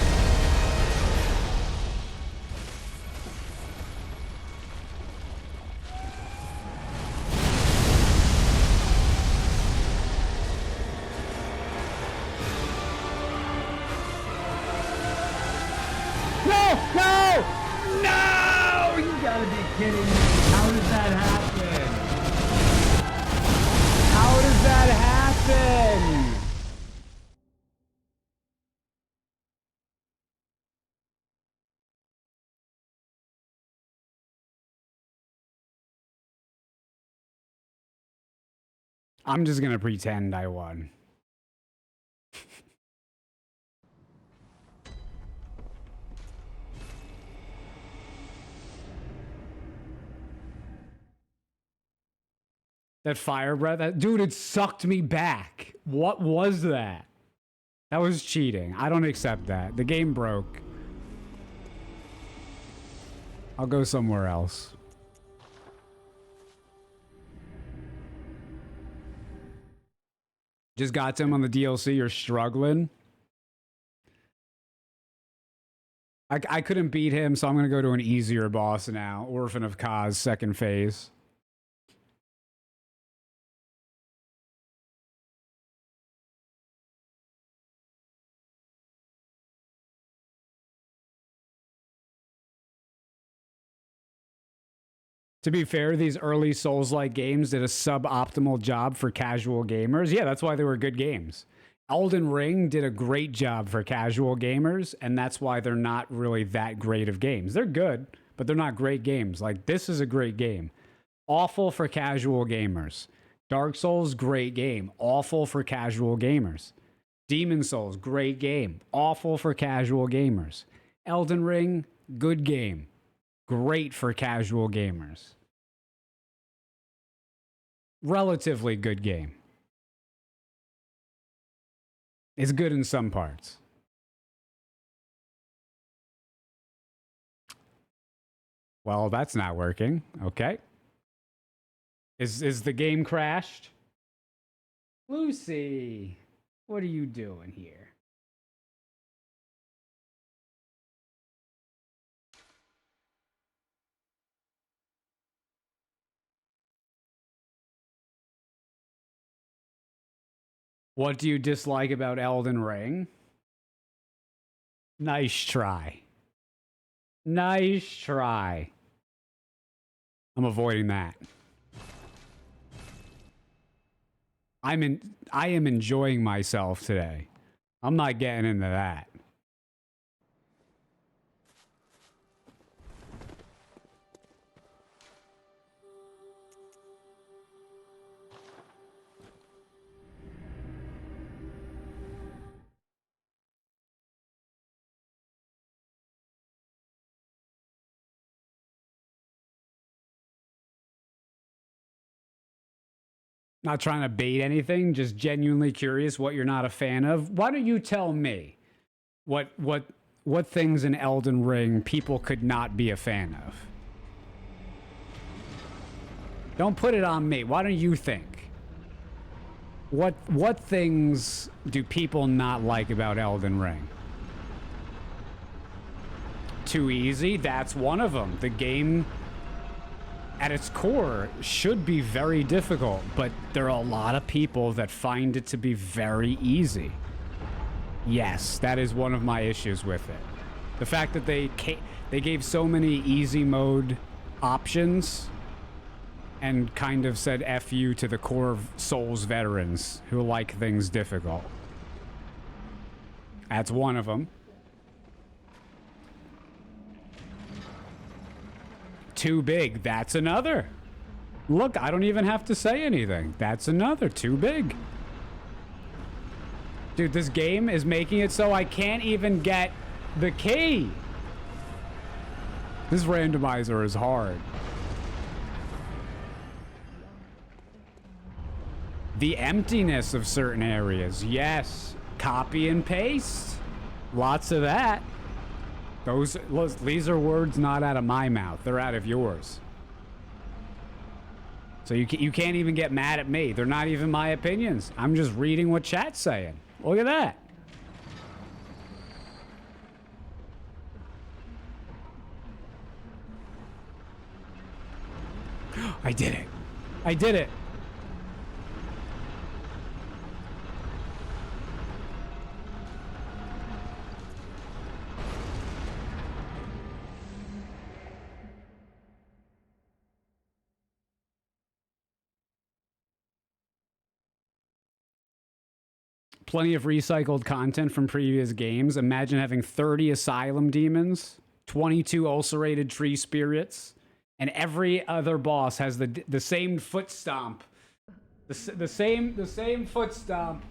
I'm just gonna pretend I won. That fire breath, dude, it sucked me back. What was that? That was cheating. I don't accept that. The game broke. I'll go somewhere else. Just got to him on the DLC. You're struggling. I couldn't beat him, so I'm going to go to an easier boss now. Orphan of Kaz, second phase. To be fair, these early Souls-like games did a suboptimal job for casual gamers. Yeah, that's why they were good games. Elden Ring did a great job for casual gamers, and that's why they're not really that great of games. They're good, but they're not great games. Like, this is a great game. Awful for casual gamers. Dark Souls, great game. Awful for casual gamers. Demon Souls, great game. Awful for casual gamers. Elden Ring, good game. Great for casual gamers. Relatively good game. It's good in some parts. Well, that's not working. Okay. Is the game crashed? Lucy, what are you doing here? What do you dislike about Elden Ring? Nice try. Nice try. I'm avoiding that. I am enjoying myself today. I'm not getting into that. Not trying to bait anything, just genuinely curious what you're not a fan of. Why don't you tell me what things in Elden Ring people could not be a fan of? Don't put it on me. Why don't you think? What things do people not like about Elden Ring? Too easy? That's one of them. The game at its core should be very difficult, but there are a lot of people that find it to be very easy. Yes, that is one of my issues with it. The fact that they gave so many easy mode options and kind of said F you to the core of Souls veterans who like things difficult. That's one of them. Too big, that's another. Look, I don't even have to say anything. That's another, too big. Dude, this game is making it so I can't even get the key. This randomizer is hard. The emptiness of certain areas, yes. Copy and paste. Lots of that. These are words not out of my mouth. They're out of yours. So you can't even get mad at me. They're not even my opinions. I'm just reading what chat's saying. Look at that. I did it. I did it. Plenty of recycled content from previous games. Imagine having 30 asylum demons, 22 ulcerated tree spirits, and every other boss has the same foot stomp. The same foot stomp.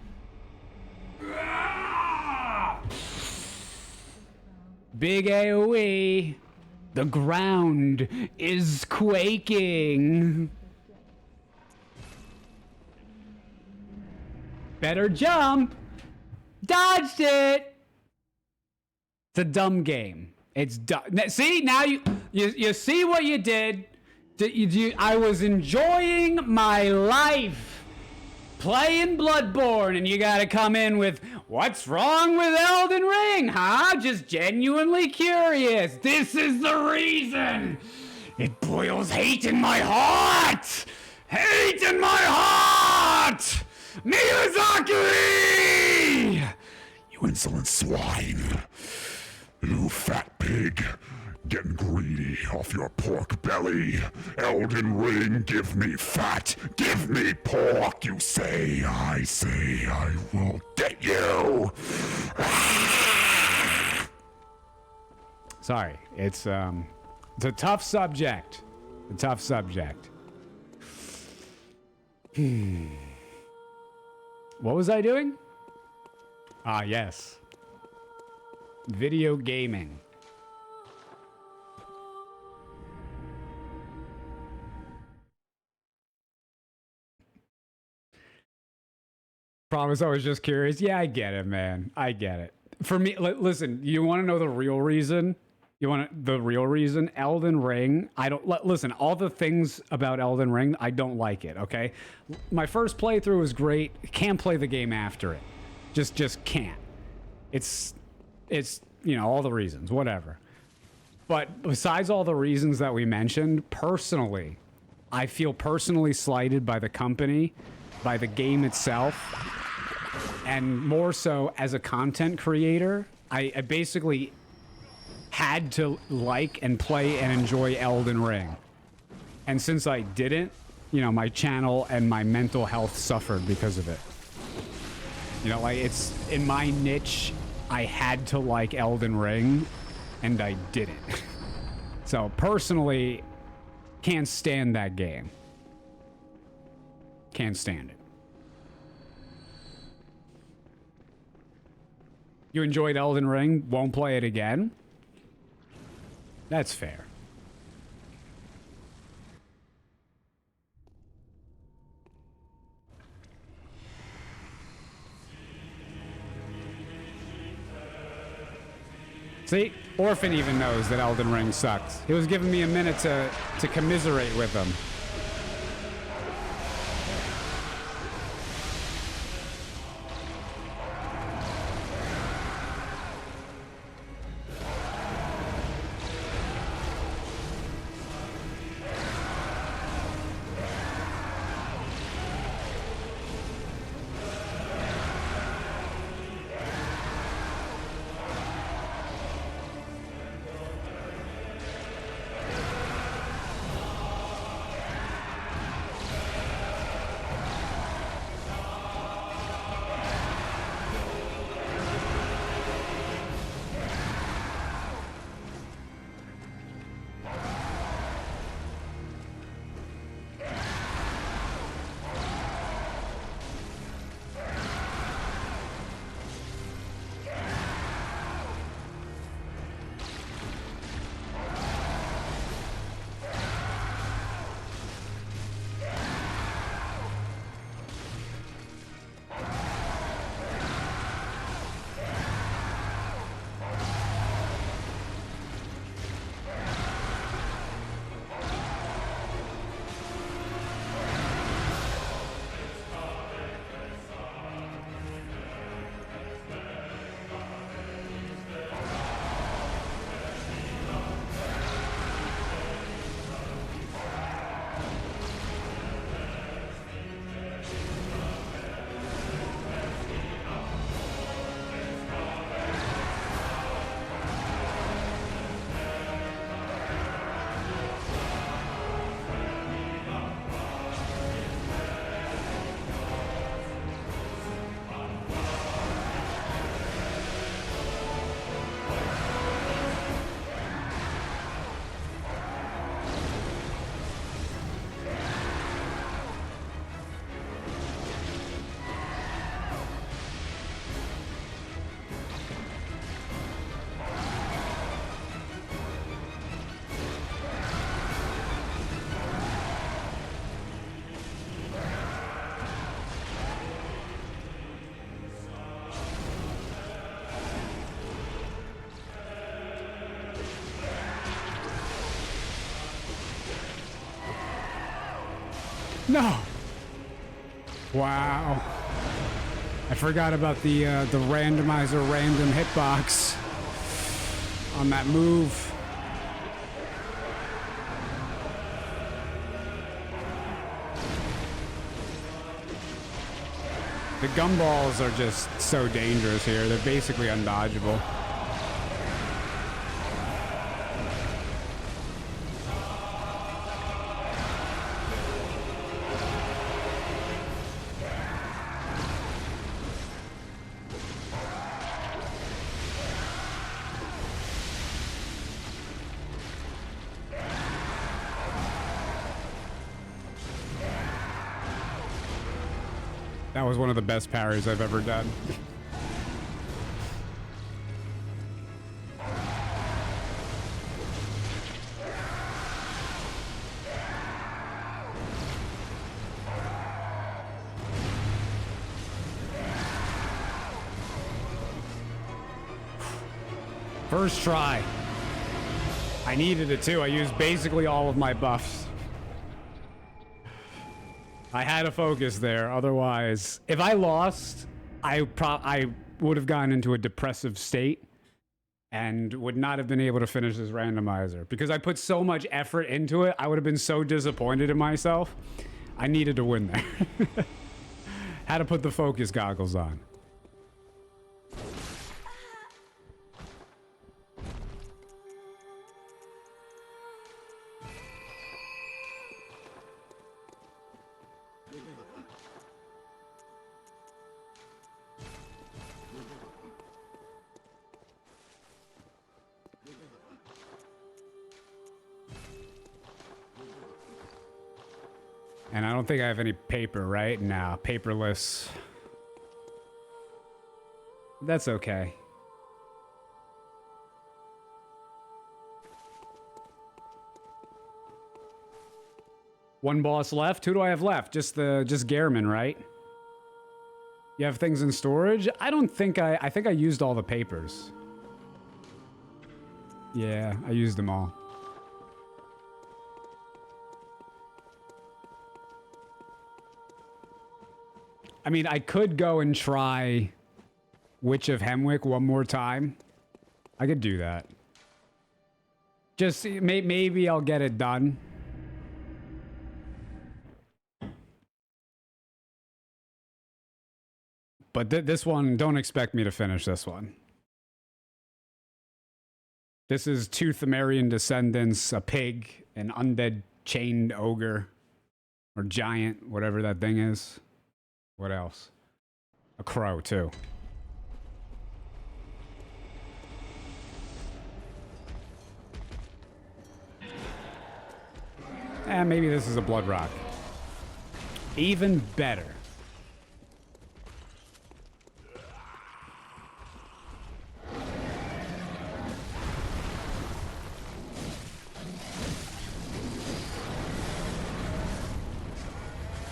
Big AoE. The ground is quaking. Better jump. Dodged it. It's a dumb game. It's dumb. See, now you see what you did. I was enjoying my life playing Bloodborne, and you gotta come in with, what's wrong with Elden Ring, huh? Just genuinely curious. This is the reason. It boils hate in my heart. Hate in my heart. Miyazaki! You insolent swine. You fat pig. Getting greedy off your pork belly. Elden Ring, give me fat. Give me pork, you say. I say I will get you. Sorry, it's a tough subject. A tough subject. What was I doing? Ah, yes. Video gaming. Promise I was just curious. Yeah, I get it, man. I get it. For me, listen, you want to know the real reason? The real reason? Elden Ring, I don't... Listen, all the things about Elden Ring, I don't like it, okay? My first playthrough was great. Can't play the game after it. Just can't. It's, you know, all the reasons, whatever. But besides all the reasons that we mentioned, personally, I feel personally slighted by the company, by the game itself, and more so as a content creator. I basically had to like and play and enjoy Elden Ring. And since I didn't, you know, my channel and my mental health suffered because of it. You know, like, it's in my niche, I had to like Elden Ring, and I didn't. So personally, can't stand that game. Can't stand it. You enjoyed Elden Ring, won't play it again? That's fair. See, Orphan even knows that Elden Ring sucks. He was giving me a minute to commiserate with him. No! Wow. I forgot about the randomizer random hitbox on that move. The gumballs are just so dangerous here. They're basically undodgeable. That was one of the best parries I've ever done. First try. I needed it too. I used basically all of my buffs. I had to focus there, otherwise, if I lost, I would have gone into a depressive state and would not have been able to finish this randomizer. Because I put so much effort into it, I would have been so disappointed in myself. I needed to win there. Had to put the focus goggles on. And I don't think I have any paper, right? No, paperless. That's okay. One boss left? Who do I have left? Just Gehrman, right? You have things in storage? I don't think I think I used all the papers. Yeah, I used them all. I mean, I could go and try Witch of Hemwick one more time. I could do that. Just maybe I'll get it done. But this one, don't expect me to finish this one. This is two Thumerian descendants, a pig, an undead chained ogre, or giant, whatever that thing is. What else? A crow, too. Maybe this is a blood rock. Even better.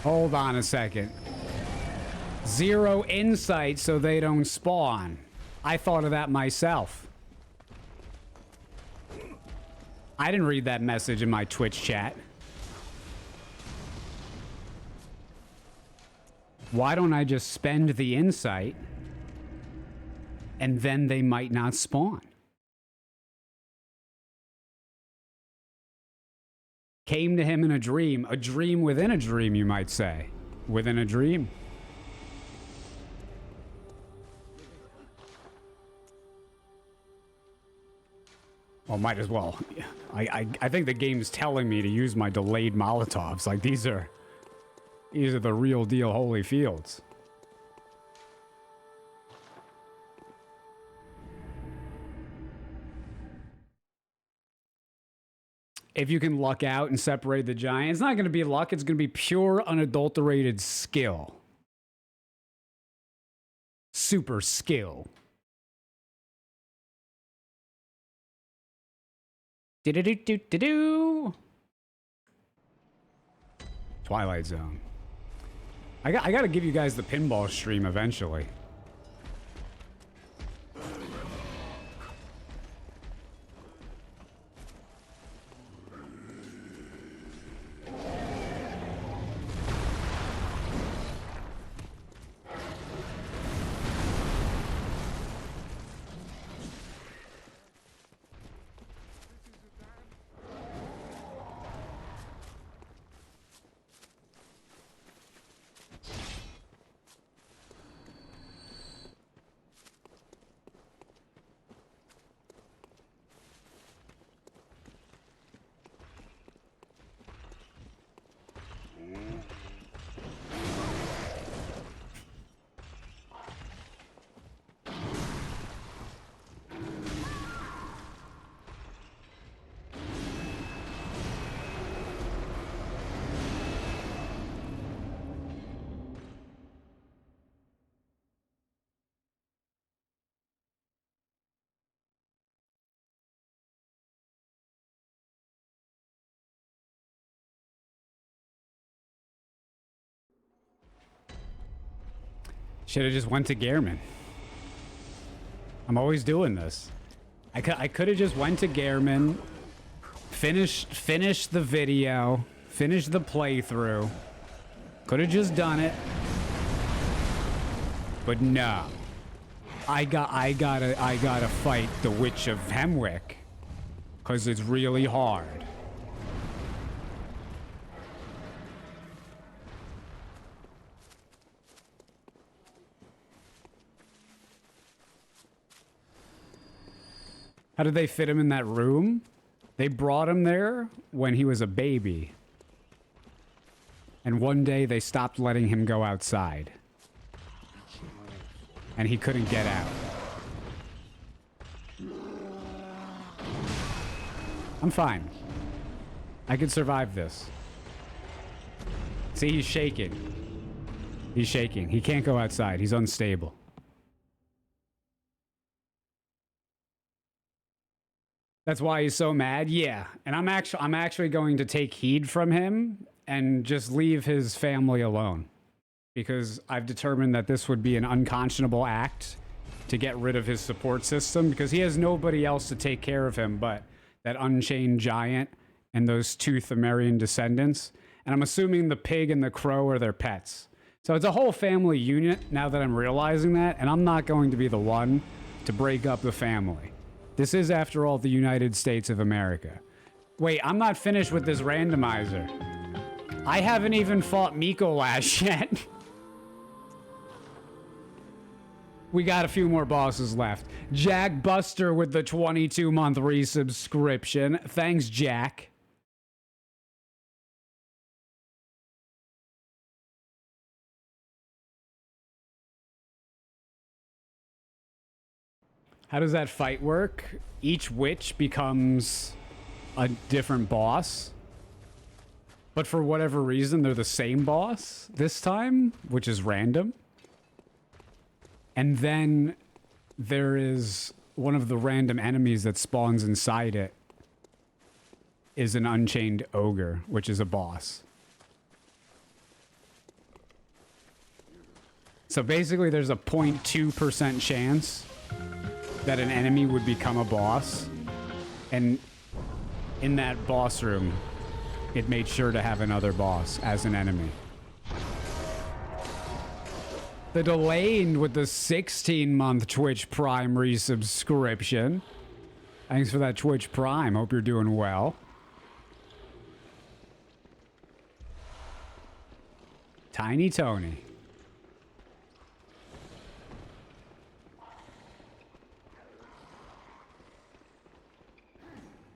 Hold on a second. 0 insight so they don't spawn. I thought of that myself. I didn't read that message in my Twitch chat. Why don't I just spend the insight and then they might not spawn? Came to him in a dream within a dream, you might say. Within a dream. Well, might as well. I think the game's telling me to use my delayed Molotovs. Like, these are the real deal holy fields. If you can luck out and separate the giant, it's not going to be luck. It's going to be pure, unadulterated skill. Super skill. Do-do-do-do-do-do. Twilight Zone. I got to give you guys the pinball stream eventually. Should have just went to Gehrman. I'm always doing this. I could have just went to Gehrman, finished the video, finished the playthrough. Could have just done it. But no. I gotta fight the Witch of Hemwick. 'Cause it's really hard. How did they fit him in that room? They brought him there when he was a baby. And one day they stopped letting him go outside. And he couldn't get out. I'm fine. I can survive this. See, he's shaking. He's shaking. He can't go outside. He's unstable. That's why he's so mad? Yeah. And I'm actually going to take heed from him and just leave his family alone. Because I've determined that this would be an unconscionable act to get rid of his support system because he has nobody else to take care of him but that Unchained Giant and those two Thumerian descendants. And I'm assuming the pig and the crow are their pets. So it's a whole family unit now that I'm realizing that, and I'm not going to be the one to break up the family. This is, after all, the United States of America. Wait, I'm not finished with this randomizer. I haven't even fought Mikolash yet. We got a few more bosses left. Jack Buster with the 22-month resubscription. Thanks, Jack. How does that fight work? Each witch becomes a different boss. But for whatever reason, they're the same boss this time, which is random. And then there is one of the random enemies that spawns inside it is an Unchained Ogre, which is a boss. So basically there's a 0.2% chance that an enemy would become a boss. And in that boss room, it made sure to have another boss as an enemy. The Delaned with the 16-month Twitch Prime resubscription. Thanks for that Twitch Prime. Hope you're doing well. Tiny Tony.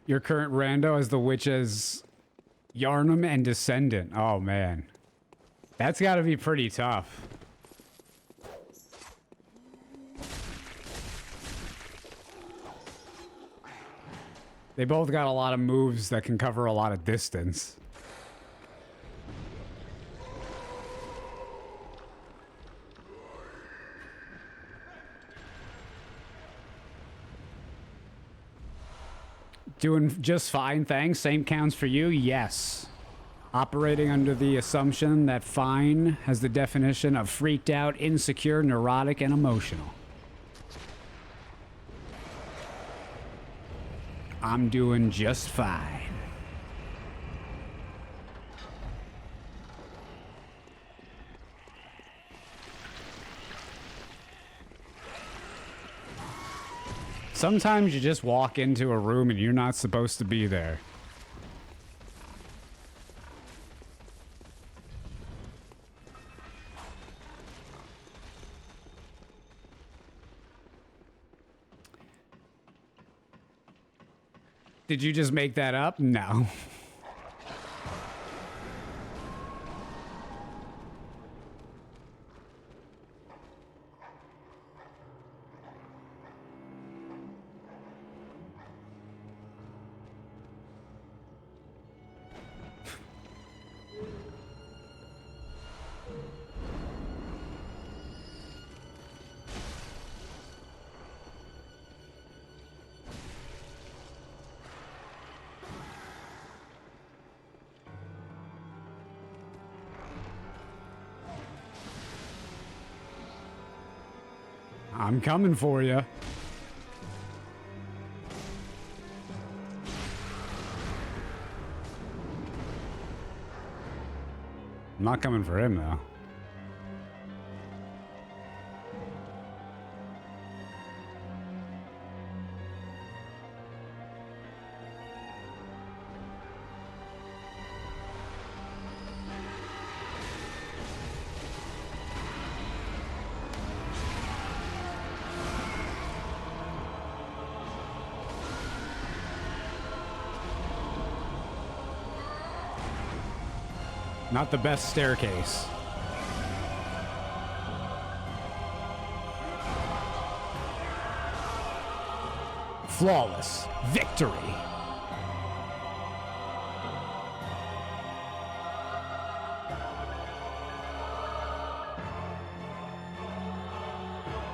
Your current rando as the witches Yharnam and Descendant. Oh, man. That's got to be pretty tough. They both got a lot of moves that can cover a lot of distance. Doing just fine, thanks. Same counts for you? Yes. Operating under the assumption that fine has the definition of freaked out, insecure, neurotic, and emotional. I'm doing just fine. Sometimes you just walk into a room and you're not supposed to be there. Did you just make that up? No. I'm coming for you. I'm not coming for him, though. Not the best staircase. Flawless victory.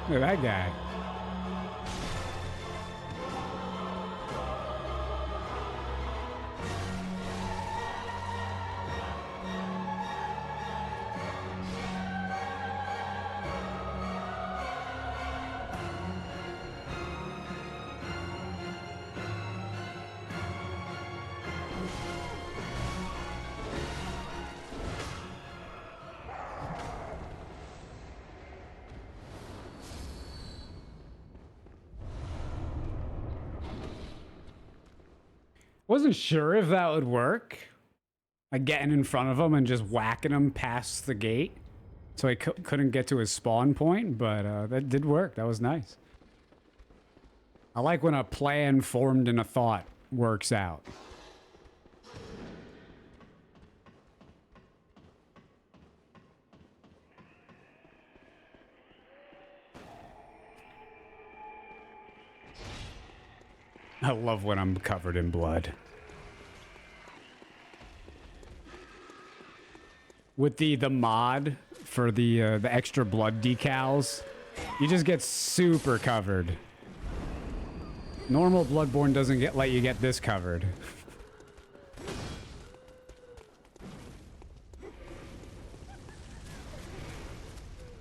Look at that guy. Wasn't sure if that would work. Like getting in front of him and just whacking him past the gate. So he couldn't get to his spawn point, but that did work. That was nice. I like when a plan formed in a thought works out. I love when I'm covered in blood. With the mod for the extra blood decals, you just get super covered. Normal Bloodborne doesn't let you get this covered.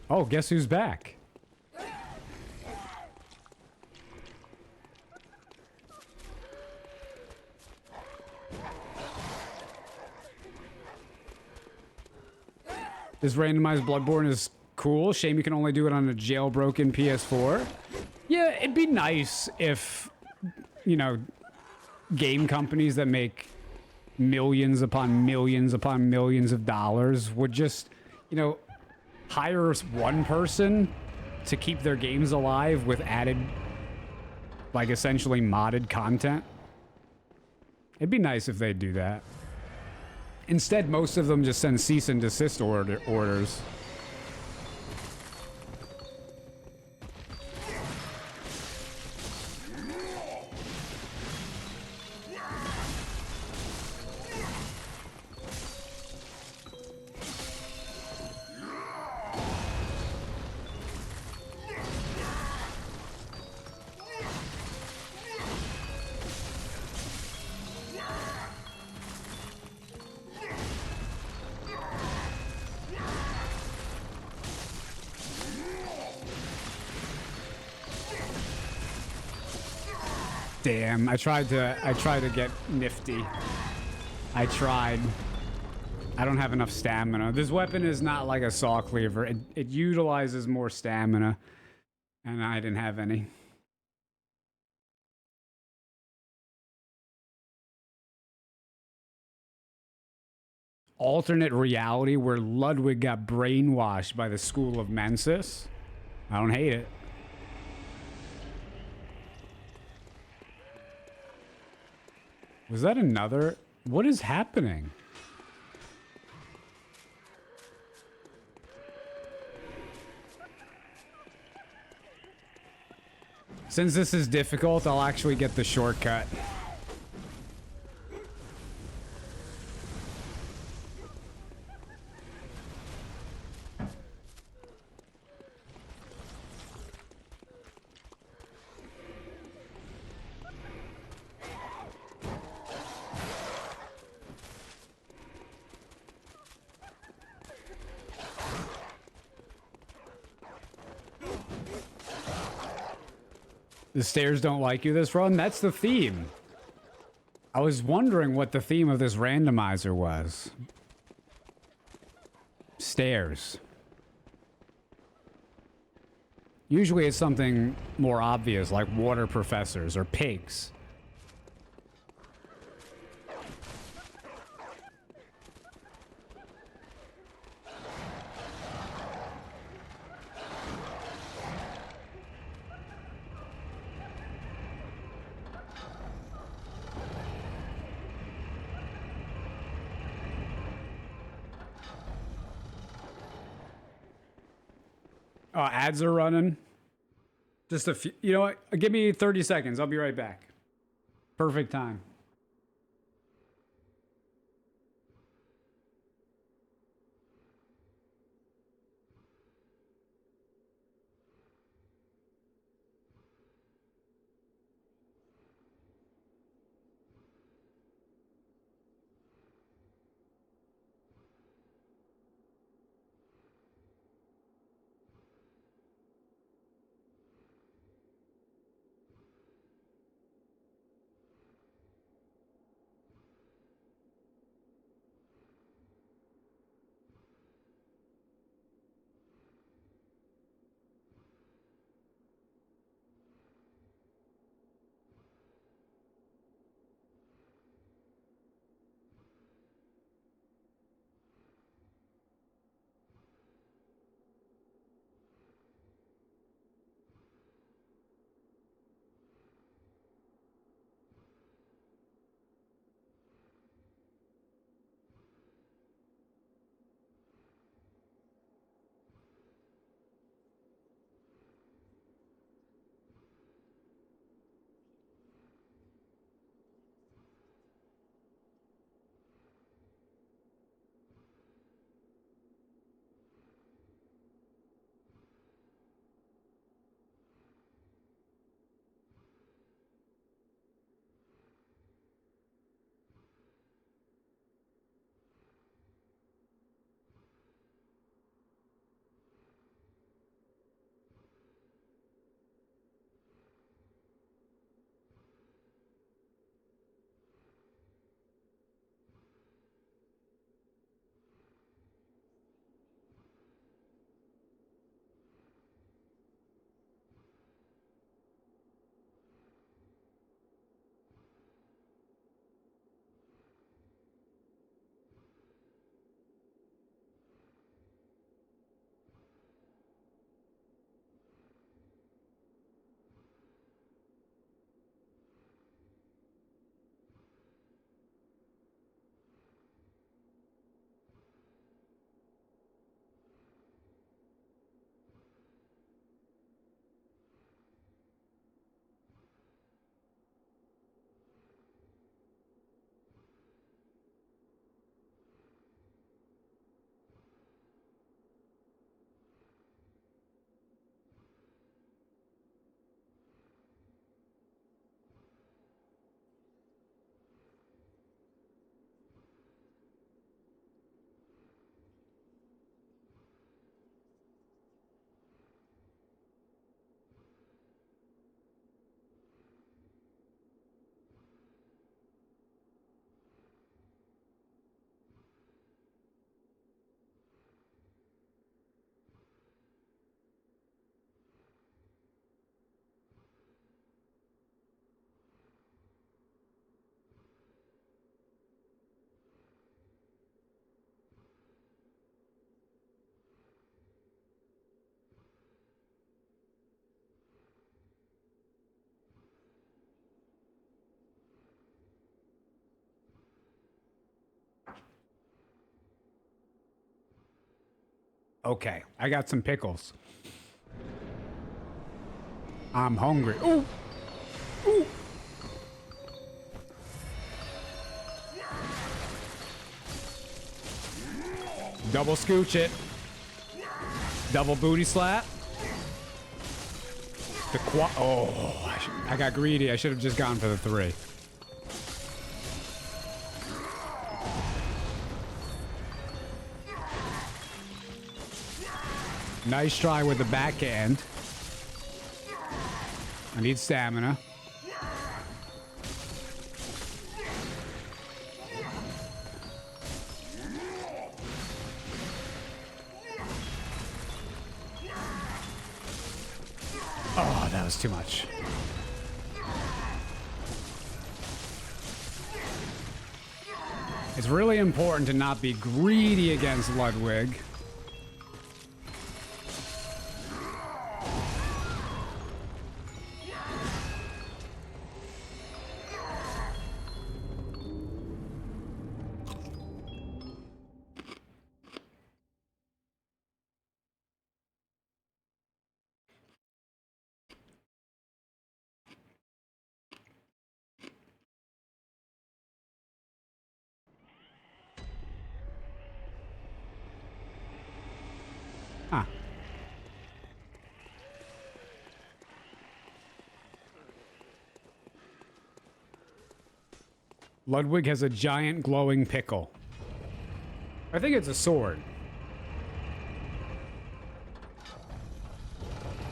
Oh, guess who's back? This randomized Bloodborne is cool. Shame you can only do it on a jailbroken PS4. Yeah, it'd be nice if, you know, game companies that make millions upon millions upon millions of dollars would just, you know, hire one person to keep their games alive with added, like, essentially modded content. It'd be nice if they'd do that. Instead, most of them just send cease and desist orders. Damn, I tried to get nifty. I tried. I don't have enough stamina. This weapon is not like a saw cleaver. It utilizes more stamina, and I didn't have any. Alternate reality where Ludwig got brainwashed by the school of Mensis. I don't hate it. Was that another? What is happening? Since this is difficult, I'll actually get the shortcut. The stairs don't like you this run? That's the theme. I was wondering what the theme of this randomizer was. Stairs. Usually it's something more obvious, like water professors or pigs. Ads are running. Just a few. You know what? Give me 30 seconds. I'll be right back. Perfect time. Okay, I got some pickles. I'm hungry. Ooh! Ooh! Double scooch it. Double booty slap. The oh, I got greedy. I should have just gone for the 3. Nice try with the backhand. I need stamina. Oh, that was too much. It's really important to not be greedy against Ludwig. Huh. Ludwig has a giant glowing pickle. I think it's a sword.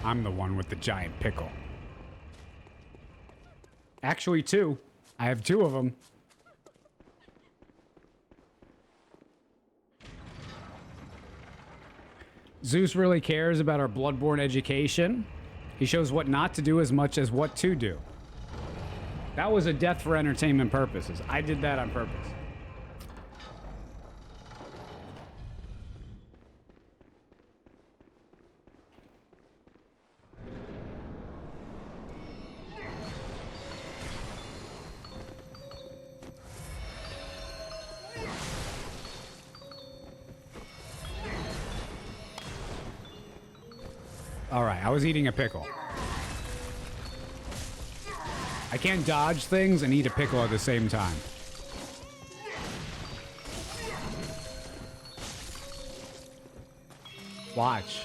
I'm the one with the giant pickle. Actually, 2. I have 2 of them. Zeus really cares about our Bloodborne education. He shows what not to do as much as what to do. That was a death for entertainment purposes. I did that on purpose. All right, I was eating a pickle. I can't dodge things and eat a pickle at the same time. Watch.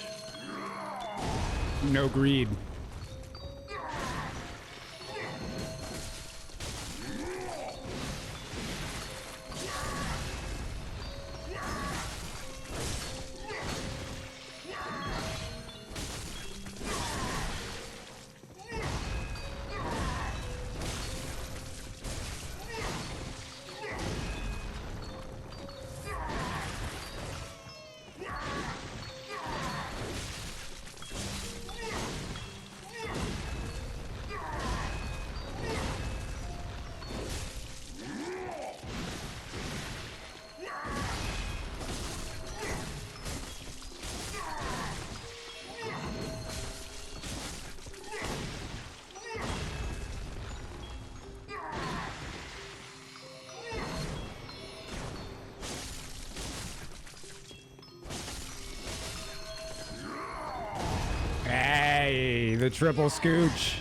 No greed. Hey, the triple scooch.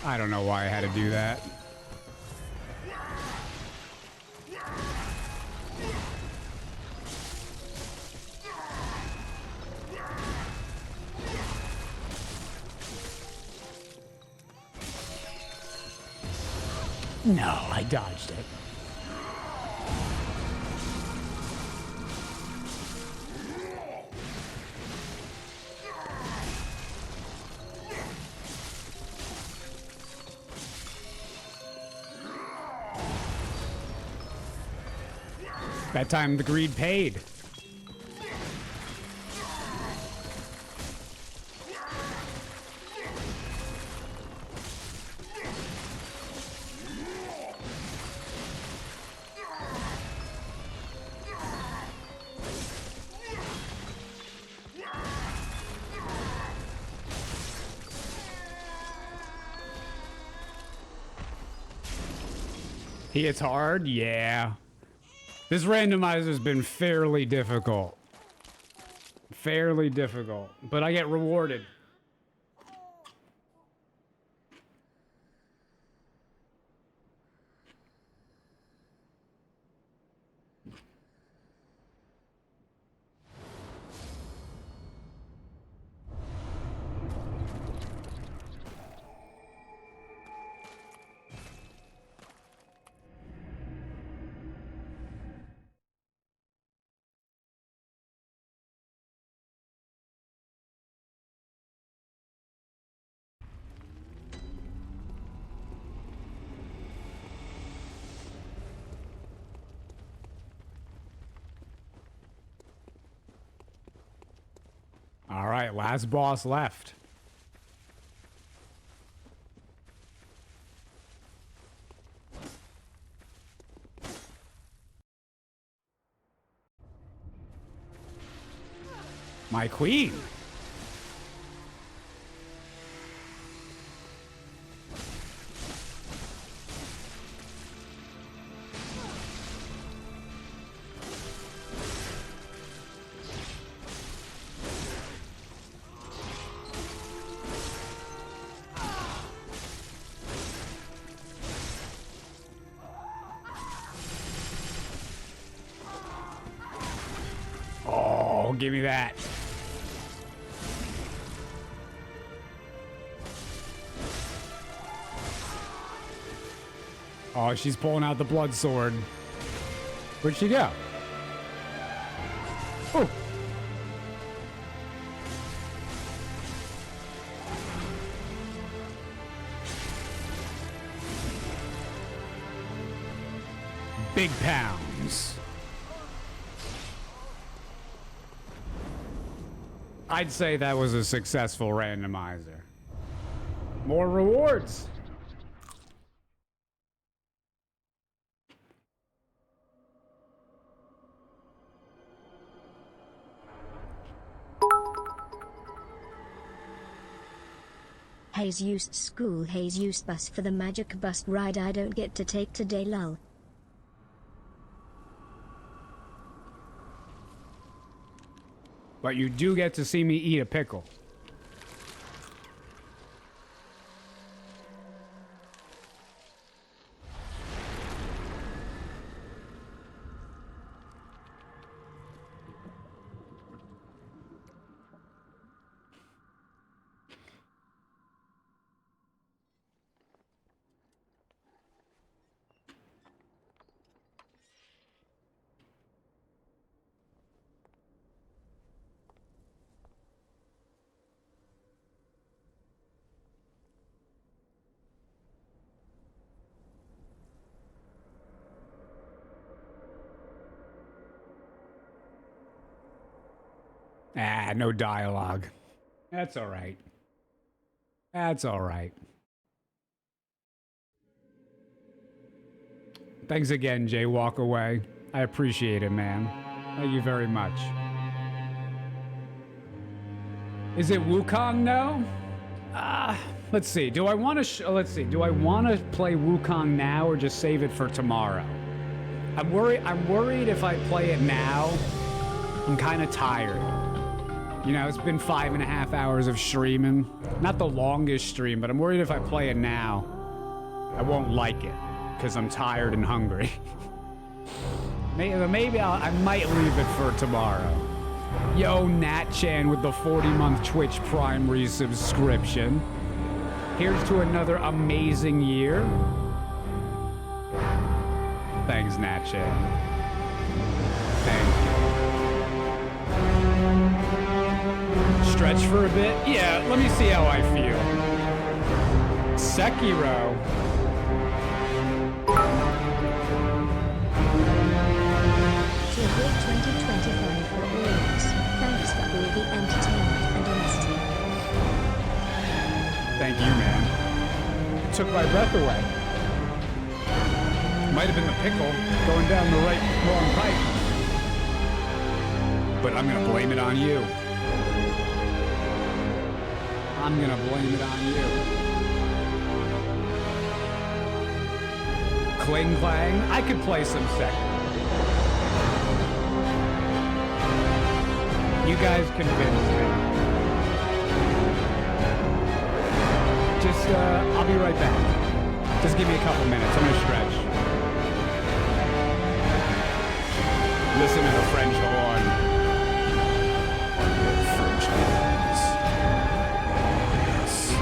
I don't know why I had to do that. No, I dodged it. That time the greed paid. He hits hard? Yeah. This randomizer's been fairly difficult. Fairly difficult. But I get rewarded. All right, last boss left. My queen. Oh, give me that. Oh, she's pulling out the blood sword. Where'd she go? Oh. Big pounds. I'd say that was a successful randomizer. More rewards. Hayes used school, Hayes used bus for the magic bus ride I don't get to take today, lol. But you do get to see me eat a pickle. Ah, no dialogue. That's all right. That's all right. Thanks again, Jay Walkaway. I appreciate it, man. Thank you very much. Is it Wukong now? Let's see. Do I want to? Let's see. Do I want to play Wukong now or just save it for tomorrow? I'm worried if I play it now, I'm kind of tired. You know, it's been 5.5 hours of streaming. Not the longest stream, but I'm worried if I play it now, I won't like it because I'm tired and hungry. Maybe I might leave it for tomorrow. Yo, Nat-chan with the 40-month Twitch Prime resubscription. Here's to another amazing year. Thanks, Nat-chan. Thank you. Stretch for a bit? Yeah, let me see how I feel. Sekiro. To a great 2025 for all of us. Thanks for all the entertainment and honesty. Thank you, man. It took my breath away. Might have been the pickle going down the wrong pipe. But I'm gonna blame it on you. I'm gonna blame it on you. Cling Clang. I could play some second. You guys convinced me. Just, I'll be right back. Just give me a couple minutes. I'm gonna stretch. Listen to the French horn. French horns. Yes.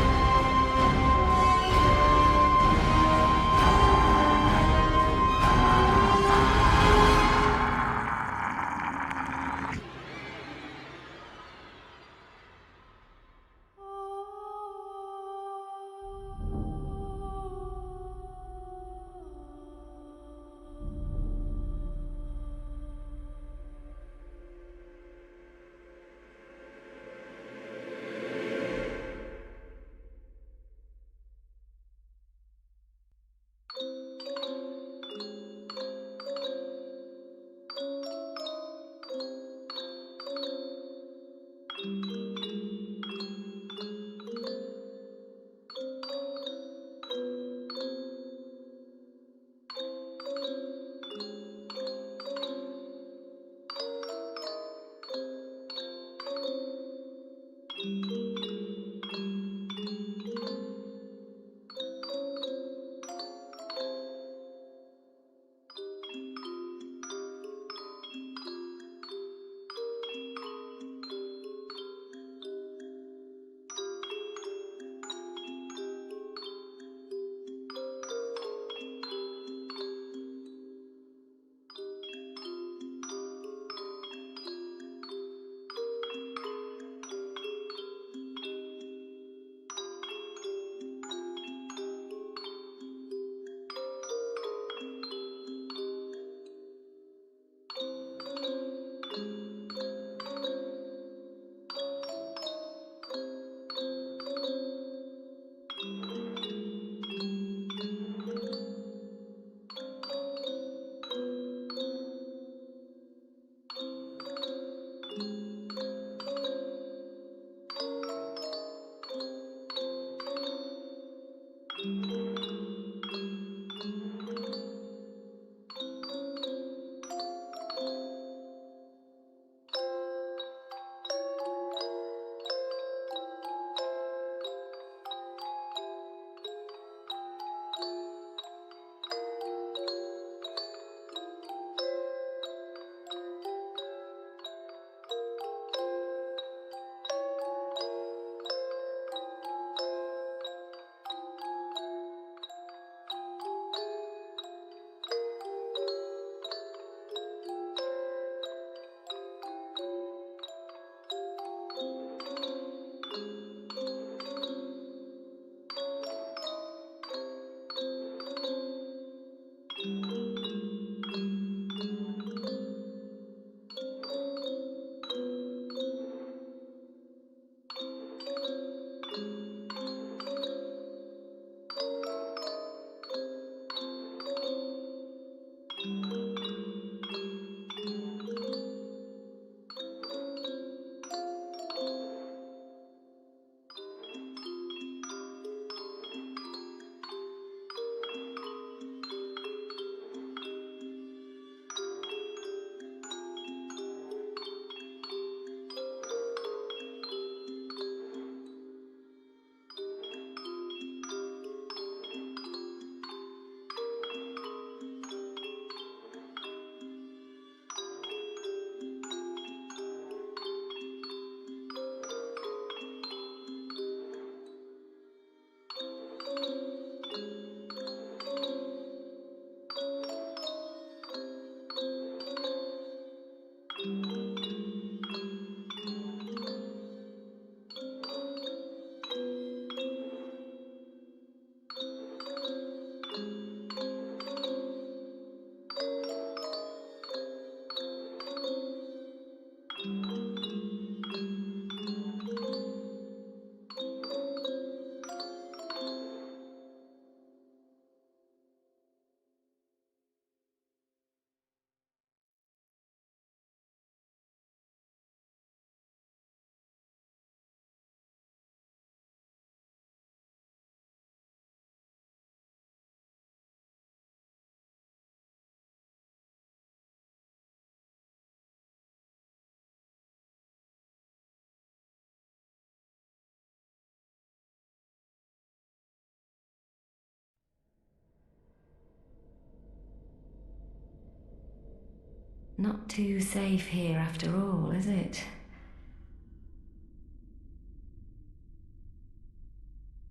Not too safe here after all, is it?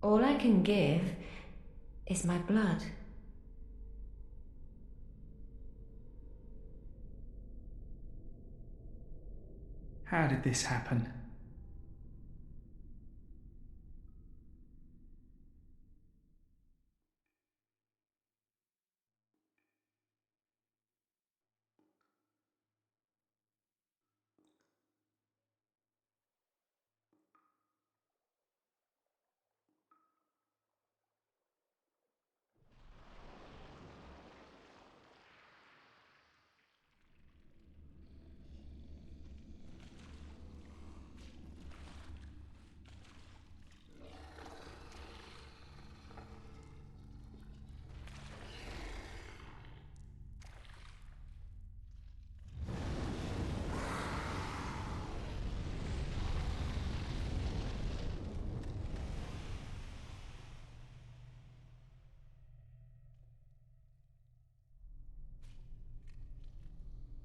All I can give is my blood. How did this happen?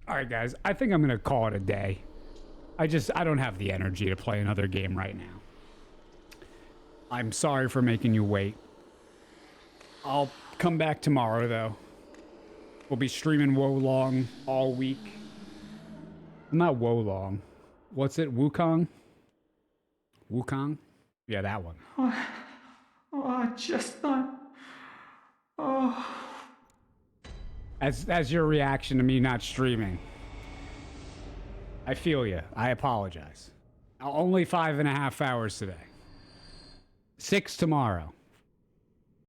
All right, guys, I think I'm going to call it a day. I don't have the energy to play another game right now. I'm sorry for making you wait. I'll come back tomorrow, though. We'll be streaming Wolong all week. Not Wolong. What's it? Wukong? Wukong? Yeah, that one. I just don't... Oh... As your reaction to me not streaming. I feel you. I apologize. Only 5.5 hours today. 6 tomorrow.